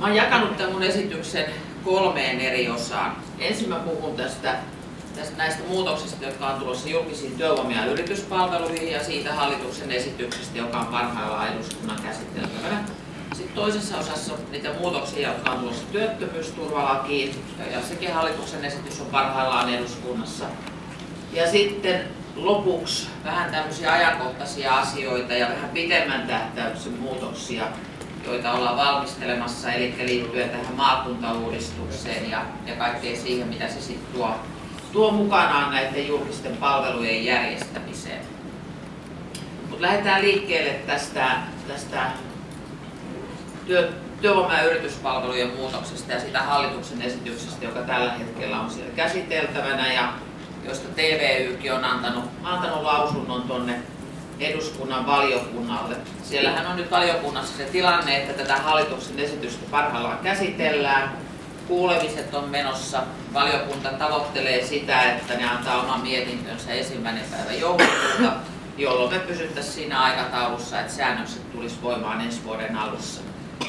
Mä oon jakanut tämän mun esityksen 3 eri osaan. Ensin mä puhun näistä muutoksista, jotka on tulossa julkisiin työvoima- ja yrityspalveluihin ja siitä hallituksen esityksestä, joka on parhaillaan eduskunnan käsiteltävänä. Sitten toisessa osassa niitä muutoksia, jotka on tulossa työttömyysturvalakiin ja sekin hallituksen esitys on parhaillaan eduskunnassa. Ja sitten lopuksi vähän tämmöisiä ajankohtaisia asioita ja vähän pitemmän tähtäyksen muutoksia, joita ollaan valmistelemassa, eli liittyen tähän maakuntauudistukseen ja kaikkeen siihen, mitä se sitten tuo mukanaan näiden julkisten palvelujen järjestämiseen. Mutta lähdetään liikkeelle tästä työvoima- ja yrityspalvelujen muutoksesta ja sitä hallituksen esityksestä, joka tällä hetkellä on siellä käsiteltävänä ja josta TVYkin on antanut lausunnon tuonne eduskunnan valiokunnalle. Siellähän on nyt valiokunnassa se tilanne, että tätä hallituksen esitystä parhaillaan käsitellään. Kuulemiset on menossa. Valiokunta tavoittelee sitä, että ne antaa oman mietintönsä 1. päivä joulukuuta, jolloin me pysyttäisiin siinä aikataulussa, että säännökset tulisi voimaan ensi vuoden alussa.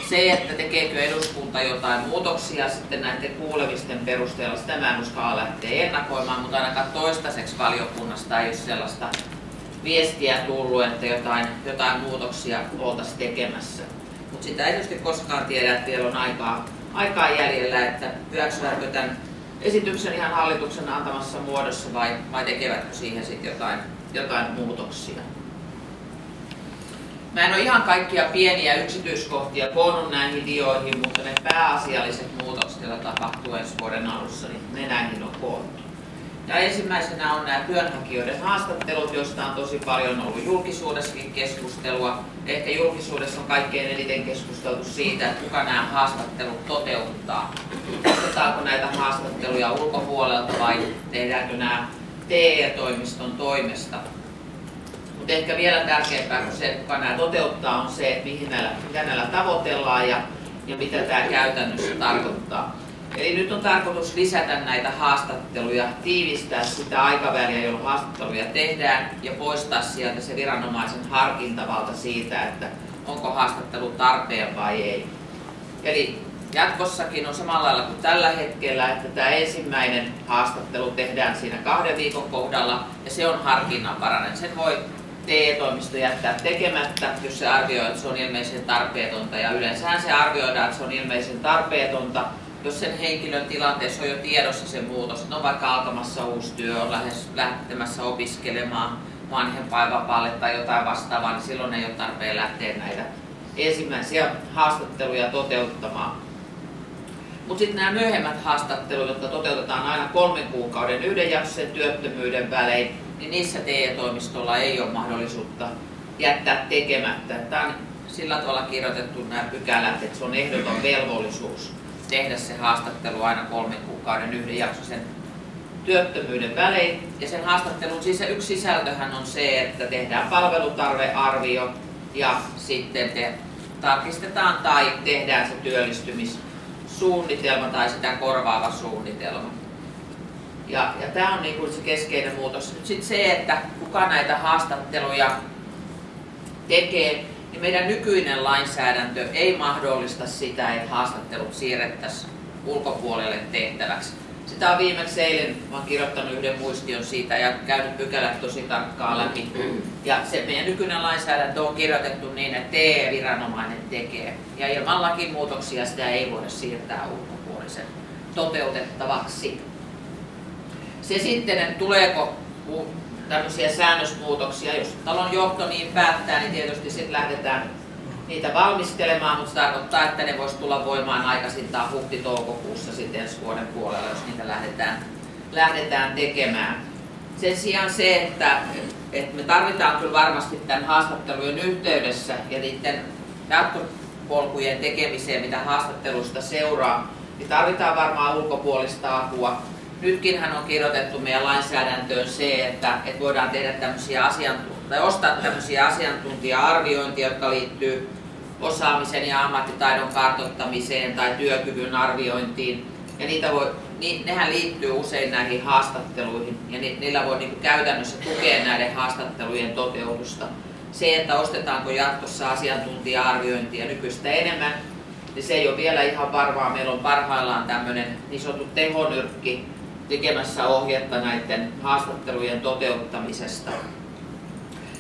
Se, että tekeekö eduskunta jotain muutoksia sitten näiden kuulemisten perusteella, sitä mä en uskalla lähteä ennakoimaan, mutta ainakaan toistaiseksi valiokunnasta ei ole sellaista viestiä tullut, että jotain muutoksia oltaisiin tekemässä. Mutta sitä ei tietysti koskaan tiedä, että vielä on aikaa jäljellä, että hyväksyvätkö tämän esityksen ihan hallituksen antamassa muodossa vai tekevätkö siihen sitten jotain muutoksia. Mä en ole ihan kaikkia pieniä yksityiskohtia koonnut näihin dioihin, mutta ne pääasialliset muutokset, joita tapahtuu ensi vuoden alussa, niin ne näihin on koottu. Ja ensimmäisenä on nämä työnhakijoiden haastattelut, joista on tosi paljon ollut julkisuudessakin keskustelua. Ehkä julkisuudessa on kaikkein eniten keskusteltu siitä, että kuka nämä haastattelut toteuttaa. Otetaanko näitä haastatteluja ulkopuolelta vai tehdäänkö nämä TE-toimiston toimesta. Mutta ehkä vielä tärkeämpää kuin se, että kuka nämä toteuttaa, on se, että mitä näillä tavoitellaan ja mitä tämä käytännössä tarkoittaa. Eli nyt on tarkoitus lisätä näitä haastatteluja, tiivistää sitä aikaväliä, jolloin haastatteluja tehdään ja poistaa sieltä se viranomaisen harkintavalta siitä, että onko haastattelu tarpeen vai ei. Eli jatkossakin on samalla lailla kuin tällä hetkellä, että tämä ensimmäinen haastattelu tehdään siinä 2 viikon kohdalla ja se on harkinnanvarainen. Sen voi TE-toimisto jättää tekemättä, jos se arvioi, että se on ilmeisen tarpeetonta ja yleensähän se arvioidaan, että se on ilmeisen tarpeetonta, jos sen henkilön tilanteessa on jo tiedossa se muutos, että on vaikka alkamassa uusi työ, on lähtemässä opiskelemaan vanhempainvapaalle tai jotain vastaavaa, niin silloin ei ole tarpeen lähteä näitä ensimmäisiä haastatteluja toteuttamaan. Mutta sitten nämä myöhemmät haastattelut, jotka toteutetaan aina 3 kuukauden yhdenjaksoisen työttömyyden välein, niin niissä TE-toimistolla ei ole mahdollisuutta jättää tekemättä. Tämä on sillä tavalla kirjoitettu nämä pykälät, että se on ehdoton velvollisuus tehdä se haastattelu aina 3 kuukauden yhdenjaksoisen työttömyyden välein. Ja sen haastattelun yksi sisältöhän on se, että tehdään palvelutarvearvio ja sitten tarkistetaan tai tehdään se työllistymissuunnitelma tai sitä korvaava suunnitelma. Ja tämä on niin kuin se keskeinen muutos. Nyt sitten se, että kuka näitä haastatteluja tekee, niin meidän nykyinen lainsäädäntö ei mahdollista sitä, että haastattelut siirrettäisiin ulkopuolelle tehtäväksi. Sitä on viimeksi eilen, olen kirjoittanut yhden muistion siitä ja käynyt pykälät tosi tarkkaan läpi. Ja se meidän nykyinen lainsäädäntö on kirjoitettu niin, että TE-viranomainen tekee. Ja ilman lakimuutoksia sitä ei voida siirtää ulkopuolisen toteutettavaksi. Se sitten, että tuleeko tämmöisiä säännösmuutoksia, jos talon johto niin päättää, niin tietysti sitten lähdetään niitä valmistelemaan, mutta se tarkoittaa, että ne voisi tulla voimaan aikaisintaan huhti-toukokuussa sitten ensi vuoden puolella, jos niitä lähdetään tekemään. Sen sijaan se, että me tarvitaan kyllä varmasti tämän haastattelujen yhteydessä ja niiden jatkopolkujen tekemiseen, mitä haastattelusta seuraa, niin tarvitaan varmaan ulkopuolista apua. Nytkinhän on kirjoitettu meidän lainsäädäntöön se, että voidaan tehdä ostaa tämmöisiä asiantuntija-arviointia, jotka liittyy osaamisen ja ammattitaidon kartoittamiseen tai työkyvyn arviointiin. Ja nehän liittyy usein näihin haastatteluihin ja niillä voi niin käytännössä tukea näiden haastattelujen toteutusta. Se, että ostetaanko jatkossa asiantuntija-arviointia nykyistä enemmän, niin se ei ole vielä ihan varmaa. Meillä on parhaillaan tämmöinen niin sanottu tehonyrkki tekemässä ohjetta näiden haastattelujen toteuttamisesta.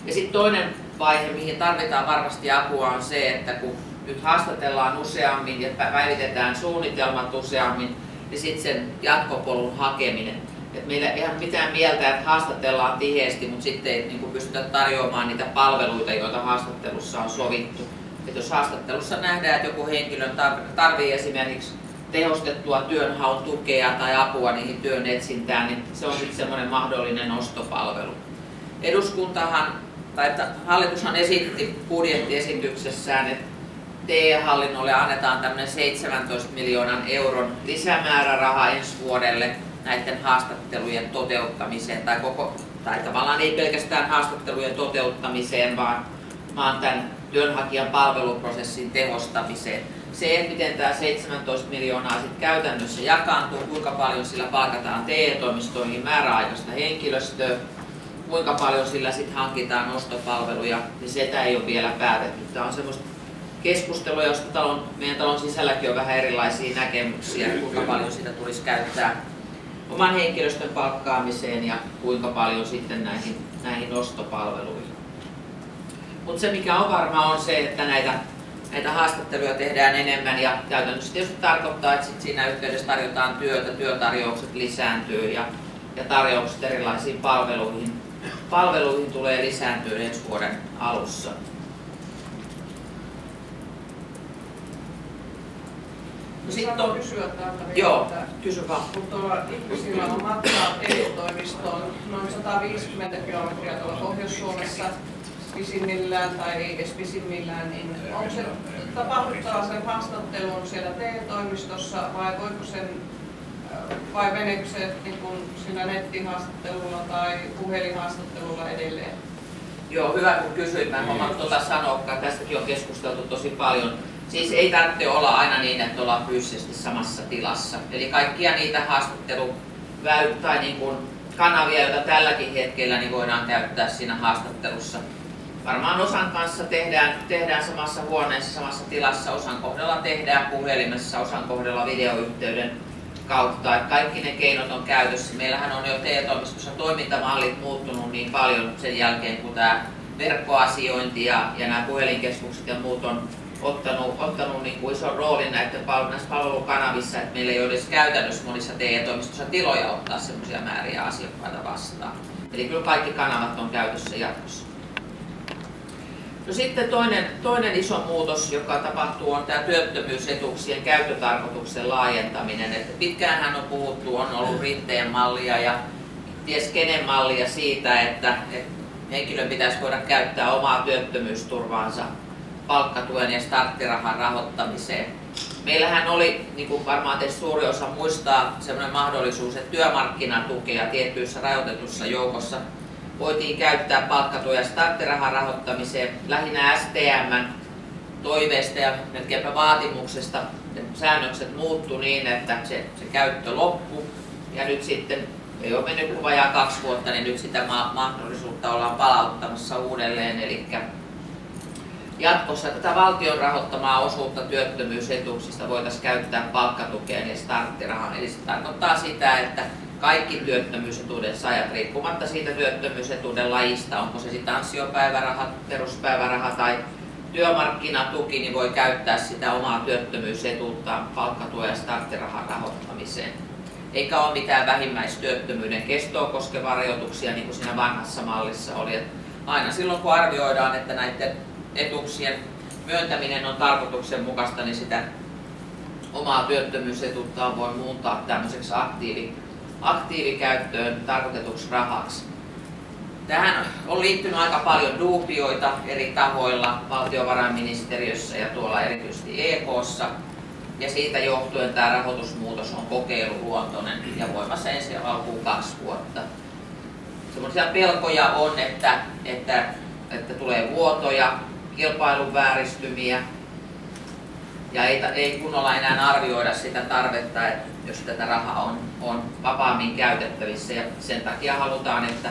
Ja sitten toinen vaihe, mihin tarvitaan varmasti apua, on se, että kun nyt haastatellaan useammin ja päivitetään suunnitelmat useammin, niin sitten sen jatkopolun hakeminen. Et meillä ei ihan mitään mieltä, että haastatellaan tiheesti, mutta sitten ei niin pystytä tarjoamaan niitä palveluita, joita haastattelussa on sovittu. Et jos haastattelussa nähdään, että joku henkilö tarvitsee esimerkiksi tehostettua työnhaun tukea tai apua niihin työn etsintään, niin se on sitten semmoinen mahdollinen ostopalvelu. Hallitushan esitti budjettiesityksessään, että TE-hallinnolle annetaan tämmöinen 17 miljoonan euron lisämääräraha ensi vuodelle näiden haastattelujen toteuttamiseen, tai tavallaan ei pelkästään haastattelujen toteuttamiseen, vaan tämän työnhakijan palveluprosessin tehostamiseen. Se, että miten tämä 17 miljoonaa sitten käytännössä jakaantuu, kuinka paljon sillä palkataan TE-toimistoihin määräaikaista henkilöstöä, kuinka paljon sillä sitten hankitaan ostopalveluja, niin sitä ei ole vielä päätetty. Tämä on semmoista keskustelua, josta meidän talon sisälläkin on vähän erilaisia näkemyksiä, kuinka paljon sitä tulisi käyttää oman henkilöstön palkkaamiseen ja kuinka paljon sitten näihin ostopalveluihin. Mutta se mikä on varmaa on se, että näitä haastatteluja tehdään enemmän ja käytännössä tietysti tarkoittaa, että sit siinä yhteydessä tarjotaan työtä, työtarjoukset lisääntyy ja tarjoukset erilaisiin palveluihin tulee lisääntyä ensi vuoden alussa. Sitten on kysyä tältä vielä, joo, kysy vaan. Kun tuolla ihmisillä on matkaa TE-toimistoon noin 150 kilometriä tuolla Pohjois-Suomessa pisimmillään tai ei edes pisimmillään, niin onko se tapahduttava sen haastattelun siellä TE-toimistossa vai meneekö se niin kuin sillä nettihaastattelulla tai puhelinhaastattelulla edelleen? Joo, hyvä kun kysyit. Mä en tuota sanoakaan. Tästäkin on keskusteltu tosi paljon. Siis ei tarvitse olla aina niin, että ollaan fyysisesti samassa tilassa. Eli kaikkia niitä tai niin kuin kanavia, joita tälläkin hetkellä niin voidaan käyttää siinä haastattelussa. Varmaan osan kanssa tehdään samassa huoneessa, samassa tilassa, osan kohdalla tehdään puhelimessa, osan kohdalla videoyhteyden kautta. Että kaikki ne keinot on käytössä. Meillähän on jo TE-toimistossa toimintamallit muuttunut niin paljon sen jälkeen, kun tämä verkkoasiointi ja nämä puhelinkeskukset ja muut on ottanut niin kuin ison roolin näissä palvelukanavissa, että meillä ei ole edes käytännössä monissa TE-toimistossa tiloja ottaa semmoisia määriä asiakkaita vastaan. Eli kyllä kaikki kanavat on käytössä jatkossa. No sitten toinen iso muutos, joka tapahtuu, on tämä työttömyysetuuksien käyttötarkoituksen laajentaminen. Että pitkäänhän on puhuttu, on ollut Rinteen mallia ja ties kenen mallia siitä, että henkilön pitäisi voida käyttää omaa työttömyysturvaansa palkkatuen ja starttirahan rahoittamiseen. Meillähän oli, niin kuin varmaan teistä suuri osa muistaa, sellainen mahdollisuus, että työmarkkinatukea tietyissä rajoitetussa joukossa voitiin käyttää palkkatuen ja starttirahan rahoittamiseen lähinnä STM:n toiveesta ja melkeinpä vaatimuksesta. Säännökset muuttui niin, että se käyttö loppui ja nyt sitten ei ole mennyt kuin vajaa 2 vuotta, niin nyt sitä mahdollisuutta ollaan palauttamassa uudelleen. Eli jatkossa tätä valtion rahoittamaa osuutta työttömyysetuuksista voitaisiin käyttää palkkatukeen ja starttirahaan. Eli se tarkoittaa sitä, että kaikki työttömyysetuuden saajat, riippumatta siitä työttömyysetuuden lajista, onko se sitten ansiopäiväraha, peruspäiväraha tai työmarkkinatuki, niin voi käyttää sitä omaa työttömyysetuuttaan palkkatuen ja starttirahan rahoittamiseen. Eikä ole mitään vähimmäistyöttömyyden kestoa koskevaa rajoituksia, niin kuin siinä vanhassa mallissa oli. Että aina silloin kun arvioidaan, että näiden etuuksien myöntäminen on tarkoituksenmukaista, niin sitä omaa työttömyysetuuttaan voi muuntaa tämmöiseksi aktiivikäyttöön tarkoitetuksi rahaksi. Tähän on liittynyt aika paljon duubioita eri tahoilla, valtiovarainministeriössä ja tuolla erityisesti EK:ssa. Ja siitä johtuen tämä rahoitusmuutos on kokeiluluontoinen ja voimassa ensi alkuun 2 vuotta. Sellaisia pelkoja on, että tulee vuotoja, kilpailun vääristymiä ja ei kunnolla enää arvioida sitä tarvetta, että jos tätä rahaa on vapaammin käytettävissä. Ja sen takia halutaan, että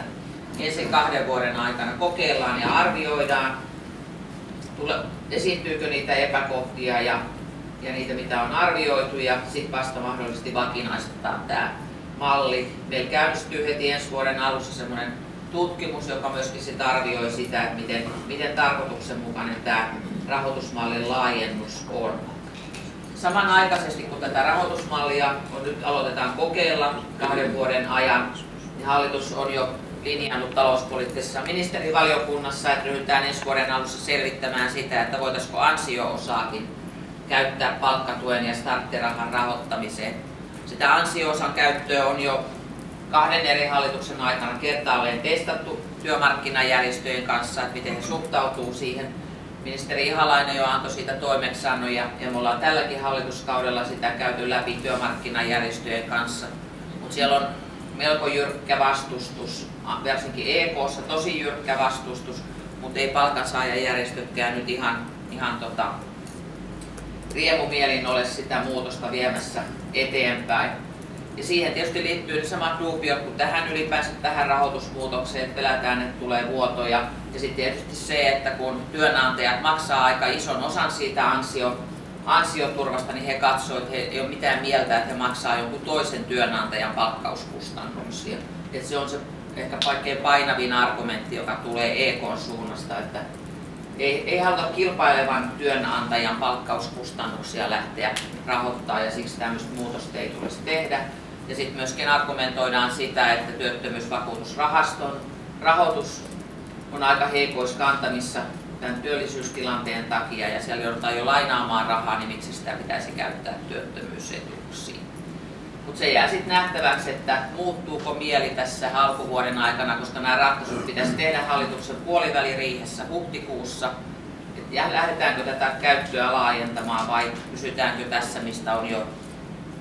ensin 2 vuoden aikana kokeillaan ja arvioidaan, esiintyykö niitä epäkohtia ja ja niitä mitä on arvioitu ja sitten vasta mahdollisesti vakinaistetaan tämä malli. Meillä käynnistyy heti ensi vuoden alussa semmoinen tutkimus, joka myöskin sit arvioi sitä, että miten tarkoituksenmukainen tämä rahoitusmallin laajennus on. Samanaikaisesti kun tätä rahoitusmallia nyt aloitetaan kokeilla 2 vuoden ajan, niin hallitus on jo linjannut talouspoliittisessa ministerivaliokunnassa, että ryhdytään ensi vuoden alussa selvittämään sitä, että voitaisiinko ansio-osaakin käyttää palkkatuen ja starttirahan rahoittamiseen. Sitä ansio-osan käyttöä on jo 2 eri hallituksen aikana kertaalleen testattu työmarkkinajärjestöjen kanssa, että miten he suhtautuu siihen. Ministeri Ihalainen jo antoi siitä toimeksiannon ja me ollaan tälläkin hallituskaudella sitä käyty läpi työmarkkinajärjestöjen kanssa. Mutta siellä on melko jyrkkä vastustus, varsinkin EK:ssa tosi jyrkkä vastustus, mutta ei palkansaajajärjestötkään nyt ihan riemumielin ole sitä muutosta viemässä eteenpäin. Ja siihen tietysti liittyy ne samat duubiot kuin tähän ylipäänsä tähän rahoitusmuutokseen, että pelätään, että tulee vuotoja. Ja sitten tietysti se, että kun työnantajat maksaa aika ison osan siitä ansioturvasta, niin he katsovat, että he ei ole mitään mieltä, että he maksaa jonkun toisen työnantajan palkkauskustannuksia. Että se on se ehkä kaikkein painavin argumentti, joka tulee EK:n suunnasta, että ei haluta kilpailevan työnantajan palkkauskustannuksia lähteä rahoittaa ja siksi tämmöistä muutosta ei tulisi tehdä. Ja sitten myöskin argumentoidaan sitä, että työttömyysvakuutusrahaston rahoitus on aika heikoissa kantamissa tämän työllisyystilanteen takia ja siellä joudutaan jo lainaamaan rahaa, niin miksi sitä pitäisi käyttää työttömyysetuuksiin. Mutta se jää sitten nähtäväksi, että muuttuuko mieli tässä alkuvuoden aikana, koska nämä ratkaisut pitäisi tehdä hallituksen puoliväliriihessä huhtikuussa. Ja lähdetäänkö tätä käyttöä laajentamaan vai pysytäänkö tässä, mistä on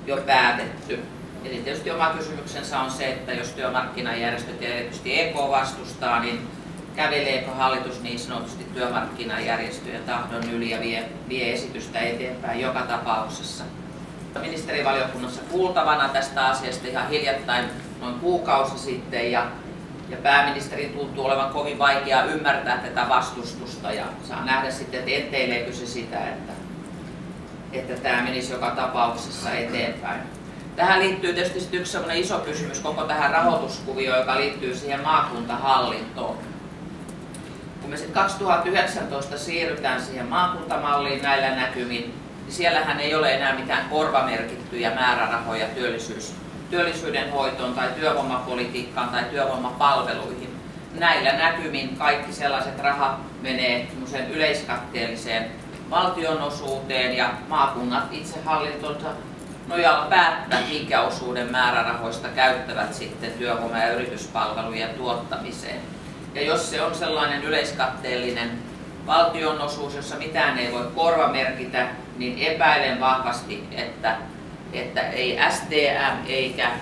jo päätetty. Eli tietysti oma kysymyksensä on se, että jos työmarkkinajärjestöt ja erityisesti EK vastustaa, niin käveleekö hallitus niin sanotusti työmarkkinajärjestöjen tahdon yli ja vie esitystä eteenpäin joka tapauksessa. Ministerivaliokunnassa kuultavana tästä asiasta ihan hiljattain noin kuukausi sitten ja pääministerin tuntuu olevan kovin vaikea ymmärtää tätä vastustusta ja saa nähdä sitten, että enteileekö se sitä, että tämä menisi joka tapauksessa eteenpäin. Tähän liittyy tietysti yksi sellainen iso kysymys koko tähän rahoituskuvioon, joka liittyy siihen maakuntahallintoon. Kun me sitten 2019 siirrytään siihen maakuntamalliin näillä näkymin, niin siellähän ei ole enää mitään korvamerkittyjä määrärahoja työllisyyden hoitoon tai työvoimapolitiikkaan tai työvoimapalveluihin. Näillä näkymin kaikki sellaiset rahat menee yleiskatteelliseen valtionosuuteen ja maakunnat itsehallintonsa nojalla päättävät, minkä osuuden määrärahoista käyttävät sitten työvoima- ja yrityspalvelujen tuottamiseen. Ja jos se on sellainen yleiskatteellinen valtionosuus, jossa mitään ei voi korvamerkitä, niin epäilen vahvasti, että ei STM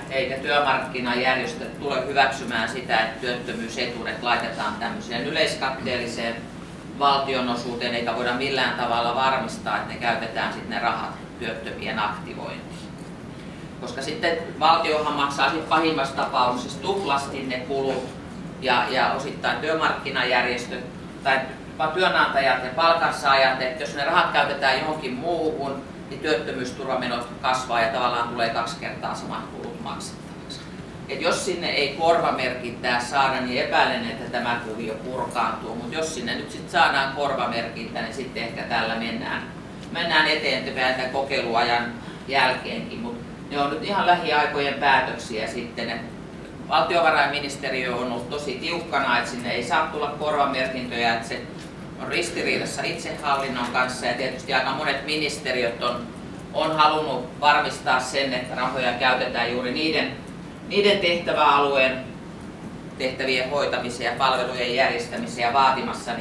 eikä työmarkkinajärjestöt tule hyväksymään sitä, että työttömyysetuudet laitetaan tämmöiseen yleiskatteelliseen valtionosuuteen, eikä voida millään tavalla varmistaa, että ne käytetään sitten ne rahat työttömien aktivointiin. Koska sitten valtiohan maksaa sitten pahimmassa tapauksessa tuplasti ne kulut ja osittain työmarkkinajärjestöt tai työnantajat ja palkansaajat, että jos ne rahat käytetään johonkin muuhun, niin työttömyysturvamenot kasvaa ja tavallaan tulee 2 kertaa samat kulut maksettavaksi. Et jos sinne ei korvamerkintää saada, niin epäilen, että tämä kuvio purkaantuu, mutta jos sinne nyt sit saadaan korvamerkintä, niin sitten ehkä tällä mennään eteenpäin tämän kokeiluajan jälkeenkin, mutta ne on nyt ihan lähiaikojen päätöksiä sitten. Valtiovarainministeriö on ollut tosi tiukkana, että sinne ei saa tulla korvamerkintöjä, että se on ristiriidassa itsehallinnon kanssa ja tietysti aika monet ministeriöt on halunnut varmistaa sen, että rahoja käytetään juuri niiden tehtäväalueen tehtävien hoitamiseen ja palvelujen järjestämiseen ja vaatimassa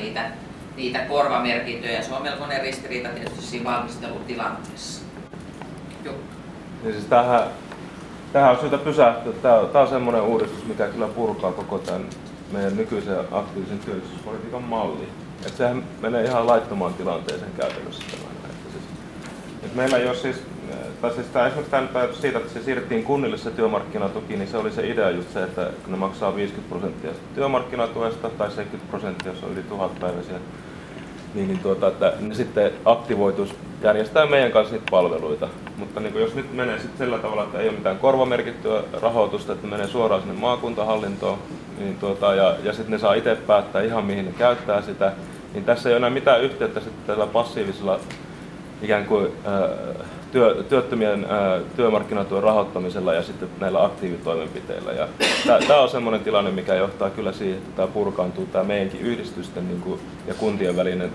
niitä korvamerkintöjä. Se on melkoinen ristiriita tietysti siinä valmistelutilanteessa. Niin siis tähän on syytä pysähtyä. Tämä on semmoinen uudistus, mikä kyllä purkaa koko tämän meidän nykyisen aktiivisen työllisyyspolitiikan malli. Että sehän menee ihan laittomaan tilanteeseen käytännössä tämän. Että meillä ei ole esimerkiksi siitä, että se siirrettiin kunnille se työmarkkinatuki, niin se oli se idea just se, että kun ne maksaa 50% työmarkkinatuesta tai 70%, jos on yli 1000-päiväisiä että ne sitten aktivoituisi järjestää meidän kanssa niitä palveluita. Mutta niin jos nyt menee sitten sillä tavalla, että ei ole mitään korvamerkittyä rahoitusta, että menee suoraan sinne maakuntahallintoon, niin ja sitten ne saa itse päättää ihan mihin ne käyttää sitä, niin tässä ei ole enää mitään yhteyttä sitten tällä passiivisella ikään kuin työttömien työmarkkinatuen rahoittamisella ja sitten näillä aktiivitoimenpiteillä. Ja tämä on semmoinen tilanne, mikä johtaa kyllä siihen, että tämä purkaantuu tämä meidänkin yhdistysten niin kuin, ja kuntien välinen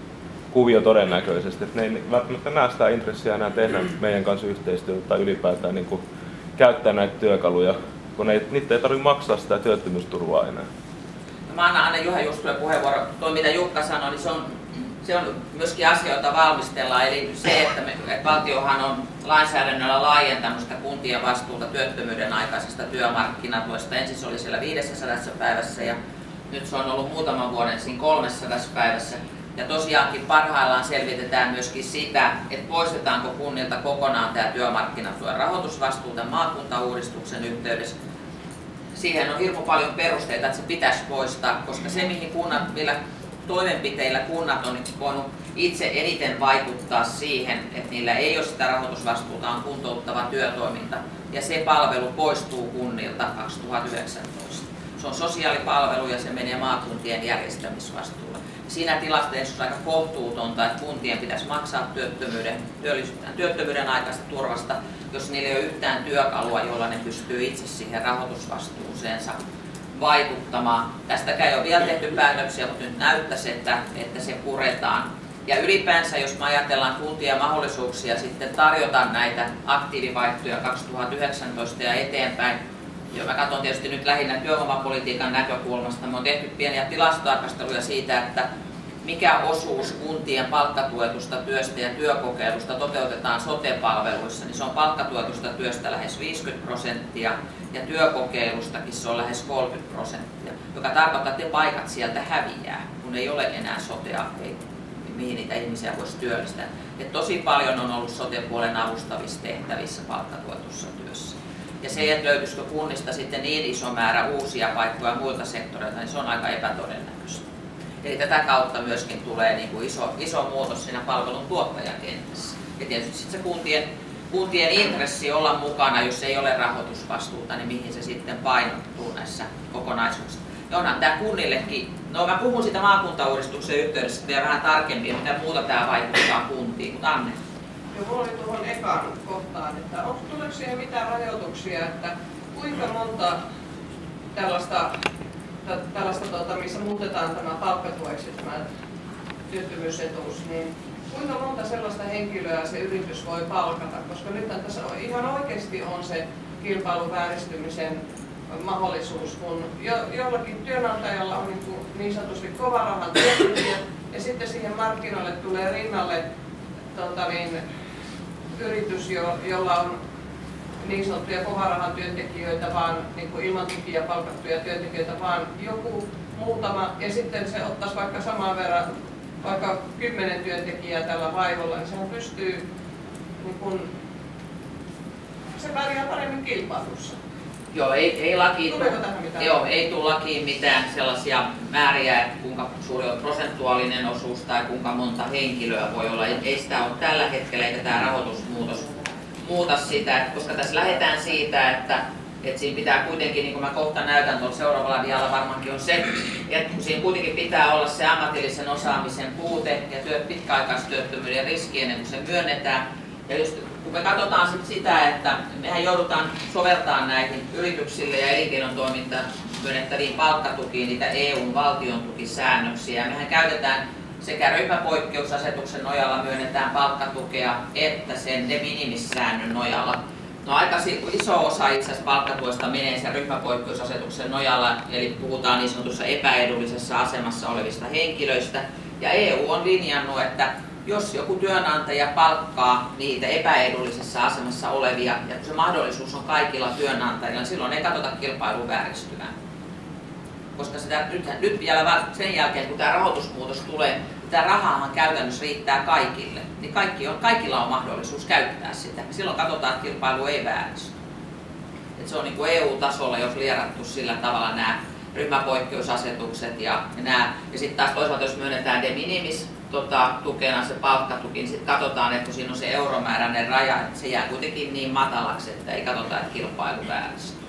kuvio todennäköisesti. Että ne ei välttämättä näe sitä intressiä enää tehdä meidän kanssa yhteistyötä tai ylipäätään niin kuin, käyttää näitä työkaluja, kun niitä ei tarvitse maksaa sitä työttömyysturvaa enää. No, mä annan Juha Juustolle puheenvuoro. Tuo mitä Jukka sanoi, niin se on myöskin asioita valmistellaan, eli se, että valtiohan on lainsäädännöllä laajentanut sitä kuntien vastuuta työttömyyden aikaisesta työmarkkinatuesta. Ensin se oli siellä 500 päivässä ja nyt se on ollut muutaman vuoden siinä 300 päivässä. Ja tosiaankin parhaillaan selvitetään myöskin sitä, että poistetaanko kunnilta kokonaan tämä työmarkkinatuen rahoitusvastuu tämän maakuntauudistuksen yhteydessä. Siihen on hirmu paljon perusteita, että se pitäisi poistaa, koska se millä toimenpiteillä kunnat on voinut itse eniten vaikuttaa siihen, että niillä ei ole sitä rahoitusvastuuta, on kuntouttava työtoiminta ja se palvelu poistuu kunnilta 2019. Se on sosiaalipalvelu ja se menee maakuntien järjestämisvastuulle. Siinä tilanteessa on aika kohtuutonta, että kuntien pitäisi maksaa työttömyyden aikaista turvasta, jos niillä ei ole yhtään työkalua, jolla ne pystyy itse siihen rahoitusvastuuseensa vaikuttamaan. Tästäkään ei ole vielä tehty päätöksiä, mutta nyt näyttäisi, että se puretaan. Ja ylipäänsä, jos me ajatellaan kuntien mahdollisuuksia sitten tarjota näitä aktiivivaihtoja 2019 ja eteenpäin, ja mä katson tietysti nyt lähinnä työvoimapolitiikan näkökulmasta, me on tehty pieniä tilastotarkasteluja siitä, että mikä osuus kuntien palkkatuetusta työstä ja työkokeilusta toteutetaan sote-palveluissa, niin se on palkkatuetusta työstä lähes 50% ja työkokeilustakin se on lähes 30%, joka tarkoittaa, että ne paikat sieltä häviää, kun ei ole enää sotea, mihin niitä ihmisiä voisi työllistää. Et tosi paljon on ollut sote-puolen avustavissa tehtävissä palkkatuetussa työssä. Ja se, että löytyisikö kunnista sitten niin iso määrä uusia paikkoja muilta sektoreilta, niin se on aika epätodennäköistä. Eli tätä kautta myöskin tulee niin kuin iso muutos siinä palvelun tuottajakentässä. Ja tietysti sitten se kuntien intressi olla mukana, jos ei ole rahoitusvastuuta, niin mihin se sitten painottuu näissä kokonaisuuksissa. Ja onhan tämä kunnillekin, no mä puhun siitä maakuntauudistuksen yhteydessä vielä vähän tarkemmin, mitä muuta tämä vaikuttaa kuntiin, mutta Anne. Joo, mulla oli tuohon ekaan kohtaan, että tuleeko siihen mitään rajoituksia, että kuinka monta tällaista missä muutetaan tämä palkkatueksi tämä työttömyysetuus, niin kuinka monta sellaista henkilöä se yritys voi palkata, koska nyt tässä ihan oikeasti on se kilpailun vääristymisen mahdollisuus, kun jollakin työnantajalla on niin sanotusti kovarahan työntekijät ja sitten siihen markkinoille tulee rinnalle yritys, jolla on niin sanottuja kovarahan työntekijöitä, vaan niin kuin ilman tukia palkattuja työntekijöitä, vaan joku muutama, ja sitten se ottaisi vaikka saman verran, vaikka 10 työntekijää tällä vaivolla, niin sehän pystyy, niin kun, se pärjää paremmin kilpailussa. Joo, ei lakiin, tuleeko tähän mitään? Joo, ei tule lakiin mitään sellaisia määriä, että kuinka suuri on prosentuaalinen osuus tai kuinka monta henkilöä voi olla. Ei sitä ole tällä hetkellä, eikä tämä rahoitusmuutos muuta sitä, koska tässä lähdetään siitä, että siinä pitää kuitenkin, niin kuin mä kohta näytän tuolla seuraavalla dialla varmaankin on se, että siinä kuitenkin pitää olla se ammatillisen osaamisen puute ja pitkäaikaistyöttömyyden riski ennen kuin se myönnetään. Ja just, kun me katsotaan sitä, että mehän joudutaan soveltamaan näihin yrityksille ja elinkeinotoimintaan myönnettäviin palkkatukiin niitä EUn valtion tukisäännöksiä. Ja mehän käytetään sekä ryhmäpoikkeusasetuksen nojalla myönnetään palkkatukea että sen de minimis-säännön nojalla. No aika iso osa itse asiassa palkkatuesta menee sen ryhmäpoikkeusasetuksen nojalla, eli puhutaan niin sanotussa epäedullisessa asemassa olevista henkilöistä. Ja EU on linjannut, että jos joku työnantaja palkkaa niitä epäedullisessa asemassa olevia, ja kun se mahdollisuus on kaikilla työnantajilla, niin silloin ei katsota kilpailun vääristyvää. Koska sitä, nyt vielä sen jälkeen, kun tämä rahoitusmuutos tulee, tämä rahahan käytännössä riittää kaikille, niin kaikilla on mahdollisuus käyttää sitä. Silloin katsotaan, että kilpailu ei vääristy. Et se on niin kuin EU-tasolla jos lierattu sillä tavalla nämä ryhmäpoikkeusasetukset ja sitten taas toisaalta jos myönnetään de minimis tukena se palkkatuki, niin sitten katsotaan, että kun siinä on se euromääräinen raja, että se jää kuitenkin niin matalaksi, että ei katsota, että kilpailu vääristyy.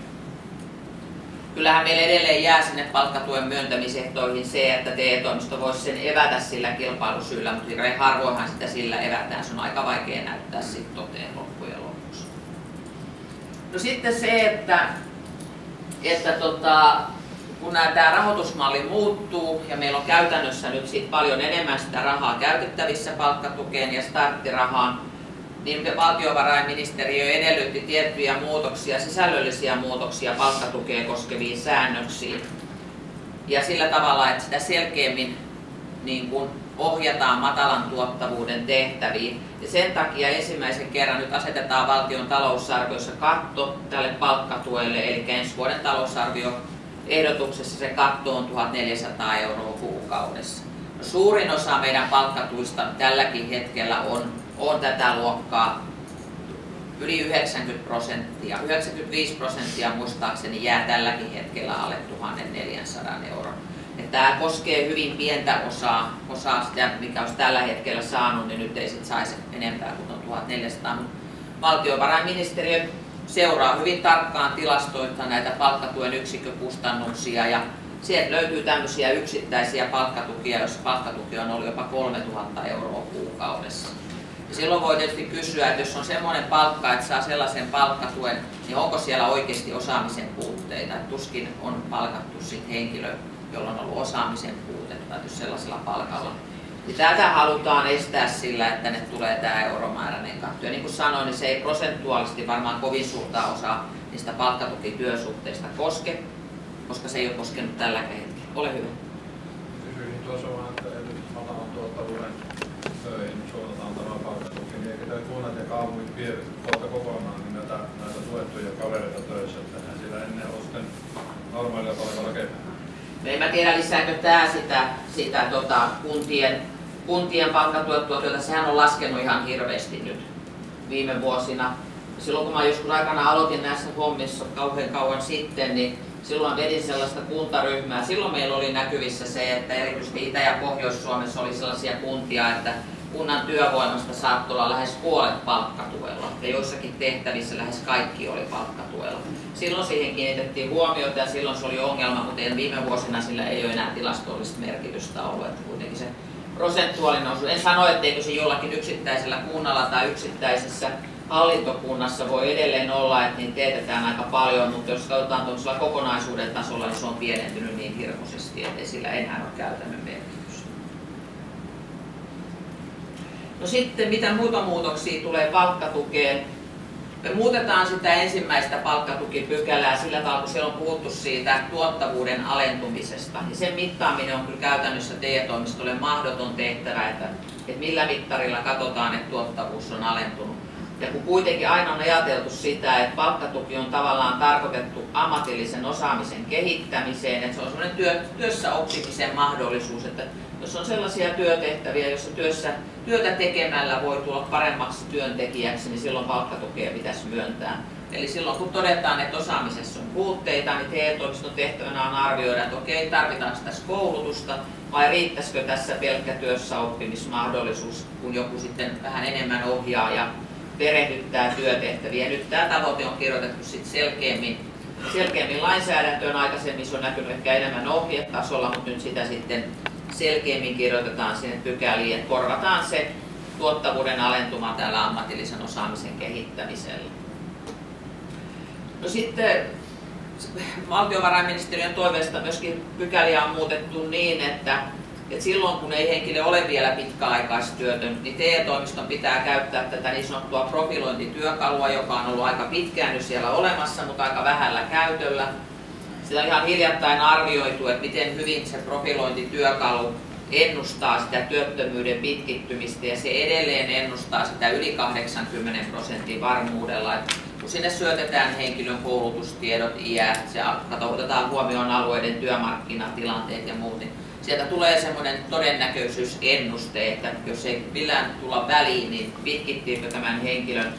Kyllähän meillä edelleen jää sinne palkkatuen myöntämisehtoihin se, että TE-toimisto voisi sen evätä sillä kilpailusyllä, mutta hirveän harvoinhan sitä sillä evätään. Se on aika vaikea näyttää sitten toteen loppujen lopuksi. No sitten se, että kun tämä rahoitusmalli muuttuu ja meillä on käytännössä nyt sit paljon enemmän sitä rahaa käytettävissä palkkatukeen ja starttirahaan, niin valtiovarainministeriö edellytti tiettyjä muutoksia, sisällöllisiä muutoksia palkkatukea koskeviin säännöksiin. Ja sillä tavalla, että sitä selkeämmin niin kun ohjataan matalan tuottavuuden tehtäviin. Ja sen takia ensimmäisen kerran nyt asetetaan valtion talousarviossa katto tälle palkkatuelle, eli ensi vuoden talousarvioehdotuksessa se katto on 1 400 € kuukaudessa. No, suurin osa meidän palkkatuista tälläkin hetkellä on tätä luokkaa, yli 90%, 95% muistaakseni jää tälläkin hetkellä alle 1 400 €. Tämä koskee hyvin pientä osaa sitä, mikä olisi tällä hetkellä saanut, niin nyt ei sit saisi enempää kuin 1 400. Valtiovarainministeriö seuraa hyvin tarkkaan tilastoita näitä palkkatuen yksikkökustannuksia ja sieltä löytyy tämmöisiä yksittäisiä palkkatukia, jos palkkatuki on ollut jopa 3 000 € kuukaudessa. Ja silloin voi tietysti kysyä, että jos on semmoinen palkka, että saa sellaisen palkkatuen, niin onko siellä oikeasti osaamisen puutteita. Että tuskin on palkattu sit henkilö, jolla on ollut osaamisen puutetta, jos sellaisella palkalla. Ja tätä halutaan estää sillä, että ne tulee tämä euromääräinen katto. Ja niin kuin sanoin, niin se ei prosentuaalisesti varmaan kovin suurta osaa niistä palkkatukityösuhteista koske, koska se ei ole koskenut tällä hetkellä. Ole hyvä. Kysyisin tuossa vaan, että matalan tuottavuuden töihin suunnataan tämä palkkatuki, niin eikö tämä kunnat ja kaupungit vie tuolta kokonaan niin näitä tuettuja kavereita töissä, että hän siellä ennen on sitten normaalia palkalla kevään? En mä tiedä, lisääkö tämä sitä kuntien palkkatuettua työtä. Sehän on laskenut ihan hirveästi nyt viime vuosina. Silloin kun mä joskus aikana aloitin näissä hommissa kauhean kauan sitten, niin silloin vedin sellaista kuntaryhmää. Silloin meillä oli näkyvissä se, että erityisesti Itä- ja Pohjois-Suomessa oli sellaisia kuntia, että kunnan työvoimasta saattoi olla lähes puolet palkkatuella. Ja joissakin tehtävissä lähes kaikki oli palkkatuella. Silloin siihen kiinnitettiin huomiota ja silloin se oli ongelma, mutta viime vuosina sillä ei ole enää tilastollista merkitystä ollut. Että kuitenkin se prosentuaalinen nousu. En sano, etteikö se jollakin yksittäisellä kunnalla tai yksittäisessä hallintokunnassa voi edelleen olla, että niin teetetään aika paljon, mutta jos katsotaan tuollaisella kokonaisuuden tasolla, niin se on pienentynyt niin hirmuisesti, että ei sillä enää ole käytännön merkitystä. No sitten, mitä muuta muutoksia tulee palkkatukeen? Me muutetaan sitä ensimmäistä palkkatukipykälää sillä tavalla, kun siellä on puhuttu siitä tuottavuuden alentumisesta. Ja sen mittaaminen on kyllä käytännössä TE-toimistolle mahdoton tehtävä, että millä mittarilla katsotaan, että tuottavuus on alentunut. Ja kun kuitenkin aina on ajateltu sitä, että palkkatuki on tavallaan tarkoitettu ammatillisen osaamisen kehittämiseen, että se on sellainen työssä oppimisen mahdollisuus, että jos on sellaisia työtehtäviä, joissa työtä tekemällä voi tulla paremmaksi työntekijäksi, niin silloin palkkatukea pitäisi myöntää. Eli silloin kun todetaan, että osaamisessa on puutteita, niin TE-toimiston tehtävänä on arvioida, että okei, tarvitaanko tässä koulutusta vai riittäisikö tässä pelkkä työssä oppimismahdollisuus, kun joku sitten vähän enemmän ohjaa ja perehdyttää työtehtäviä. Nyt tämä tavoite on kirjoitettu sitten selkeämmin lainsäädäntöön. Aikaisemmin se on näkynyt ehkä enemmän ohjetasolla, mutta nyt sitä sitten selkeämmin kirjoitetaan sinne pykäliin, että korvataan se tuottavuuden alentuma täällä ammatillisen osaamisen kehittämisellä. No sitten valtiovarainministeriön toiveesta myöskin pykäliä on muutettu niin, että silloin kun ei henkilö ole vielä pitkäaikaistyötön, niin TE-toimiston pitää käyttää tätä niin sanottua profilointityökalua, joka on ollut aika pitkään nyt siellä olemassa, mutta aika vähällä käytöllä. Sitä on ihan hiljattain arvioitu, että miten hyvin se profilointityökalu ennustaa sitä työttömyyden pitkittymistä ja se edelleen ennustaa sitä yli 80% varmuudella. Että kun sinne syötetään henkilön koulutustiedot, iät, otetaan huomioon alueiden työmarkkinatilanteet ja muut, niin sieltä tulee semmoinen todennäköisyysennuste, että jos ei millään tulla väliin, niin pitkittyykö tämän henkilön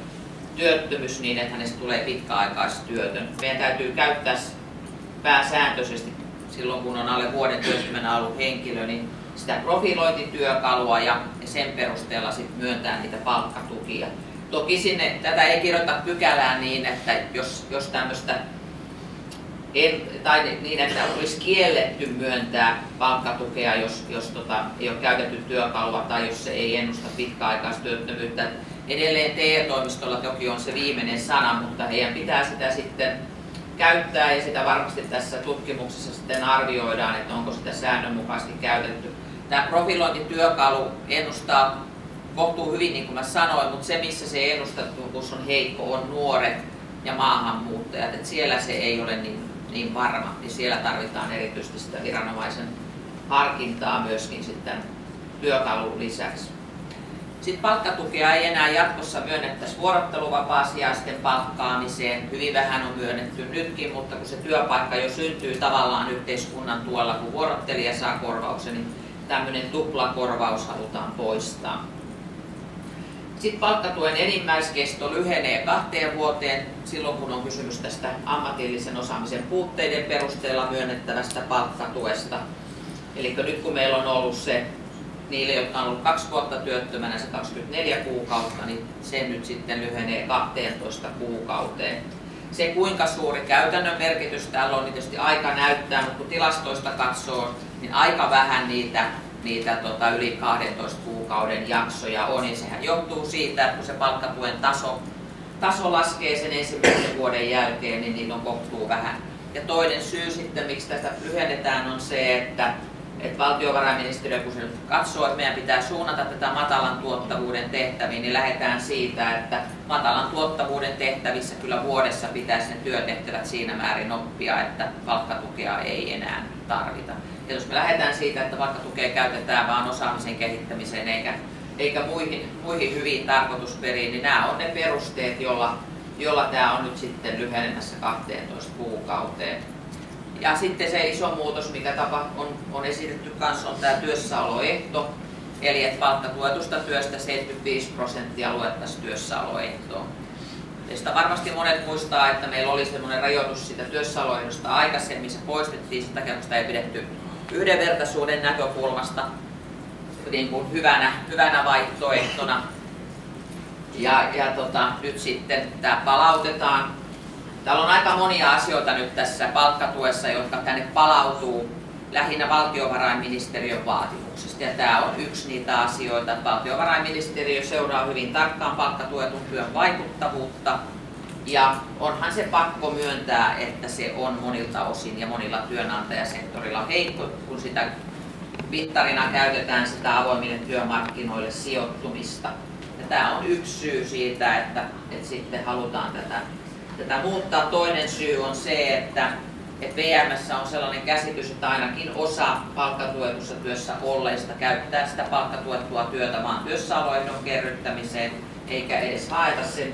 työttömyys niin, että hänestä tulee pitkäaikaistyötön. Meidän täytyy käyttää pääsääntöisesti silloin, kun on alle vuoden työttömänä ollut henkilö, niin sitä profilointityökalua ja sen perusteella sit myöntää niitä palkkatukia. Toki sinne tätä ei kirjoita pykälään niin, että jos tämmöistä tai niin, että olisi kielletty myöntää palkkatukea, jos ei ole käytetty työkalua tai jos se ei ennusta pitkäaikaistyöttömyyttä. Edelleen TE-toimistolla toki on se viimeinen sana, mutta heidän pitää sitä sitten käyttää ja sitä varmasti tässä tutkimuksessa sitten arvioidaan, että onko sitä säännönmukaisesti käytetty. Tämä profilointityökalu ennustaa kohtuu hyvin, niin kuin mä sanoin, mutta se missä se ennustettavuus on heikko on nuoret ja maahanmuuttajat, että siellä se ei ole niin varma, niin siellä tarvitaan erityisesti sitä viranomaisen harkintaa myöskin sitten työkalun lisäksi. Sitten palkkatukea ei enää jatkossa myönnettäisi vuorotteluvapaa-sijaisten palkkaamiseen. Hyvin vähän on myönnetty nytkin, mutta kun se työpaikka jo syntyy tavallaan yhteiskunnan tuolla, kun vuorottelija saa korvauksen, niin tämmöinen tuplakorvaus halutaan poistaa. Sitten palkkatuen enimmäiskesto lyhenee 2 vuoteen silloin, kun on kysymys tästä ammatillisen osaamisen puutteiden perusteella myönnettävästä palkkatuesta. Eli nyt kun meillä on ollut se, niille, jotka on ollut 2 vuotta työttömänä, se 24 kuukautta, niin se nyt sitten lyhenee 12 kuukauteen. Se kuinka suuri käytännön merkitys täällä on, niin tietysti aika näyttää, mutta kun tilastoista katsoo, niin aika vähän niitä yli 12 kuukauden jaksoja on, ja sehän johtuu siitä, että kun se palkkatuen taso laskee sen ensimmäisen vuoden jälkeen, niin niitä on kohtuu vähän. Ja toinen syy sitten, miksi tästä lyhennetään, on se, että valtiovarainministeriö, kun se nyt katsoo, että meidän pitää suunnata tätä matalan tuottavuuden tehtäviin, niin lähdetään siitä, että matalan tuottavuuden tehtävissä kyllä vuodessa pitäisi ne työtehtävät siinä määrin oppia, että palkkatukea ei enää tarvita. Ja jos me lähdetään siitä, että palkkatukea käytetään vain osaamisen kehittämiseen eikä muihin hyviin tarkoitusperiin, niin nämä on ne perusteet, jolla tämä on nyt sitten lyhenemässä 12 kuukauteen. Ja sitten se iso muutos, mikä on esitetty kanssa, on tämä työssäoloehto. Eli että palkkatuetusta työstä 75% luettaisiin työssäoloehtoon. Teistä varmasti monet muistaa, että meillä oli semmoinen rajoitus sitä työssäoloehdosta aikaisemmin. Se poistettiin sitä takia, kun sitä ei pidetty yhdenvertaisuuden näkökulmasta niin kuin hyvänä vaihtoehtona. Nyt sitten tämä palautetaan. Täällä on aika monia asioita nyt tässä palkkatuessa, jotka tänne palautuu lähinnä valtiovarainministeriön vaatimuksesta. Ja tämä on yksi niitä asioita, että valtiovarainministeriö seuraa hyvin tarkkaan palkkatuetun työn vaikuttavuutta. Ja onhan se pakko myöntää, että se on monilta osin ja monilla työnantajasektorilla heikko, kun sitä mittarina käytetään sitä avoimille työmarkkinoille sijoittumista. Ja tämä on yksi syy siitä, että sitten halutaan tätä muuttaa. Toinen syy on se, että VM:ssä on sellainen käsitys, että ainakin osa palkkatuetussa työssä olleista käyttää sitä palkkatuettua työtä vaan työssäoloehdon kerryttämiseen, eikä edes haeta sen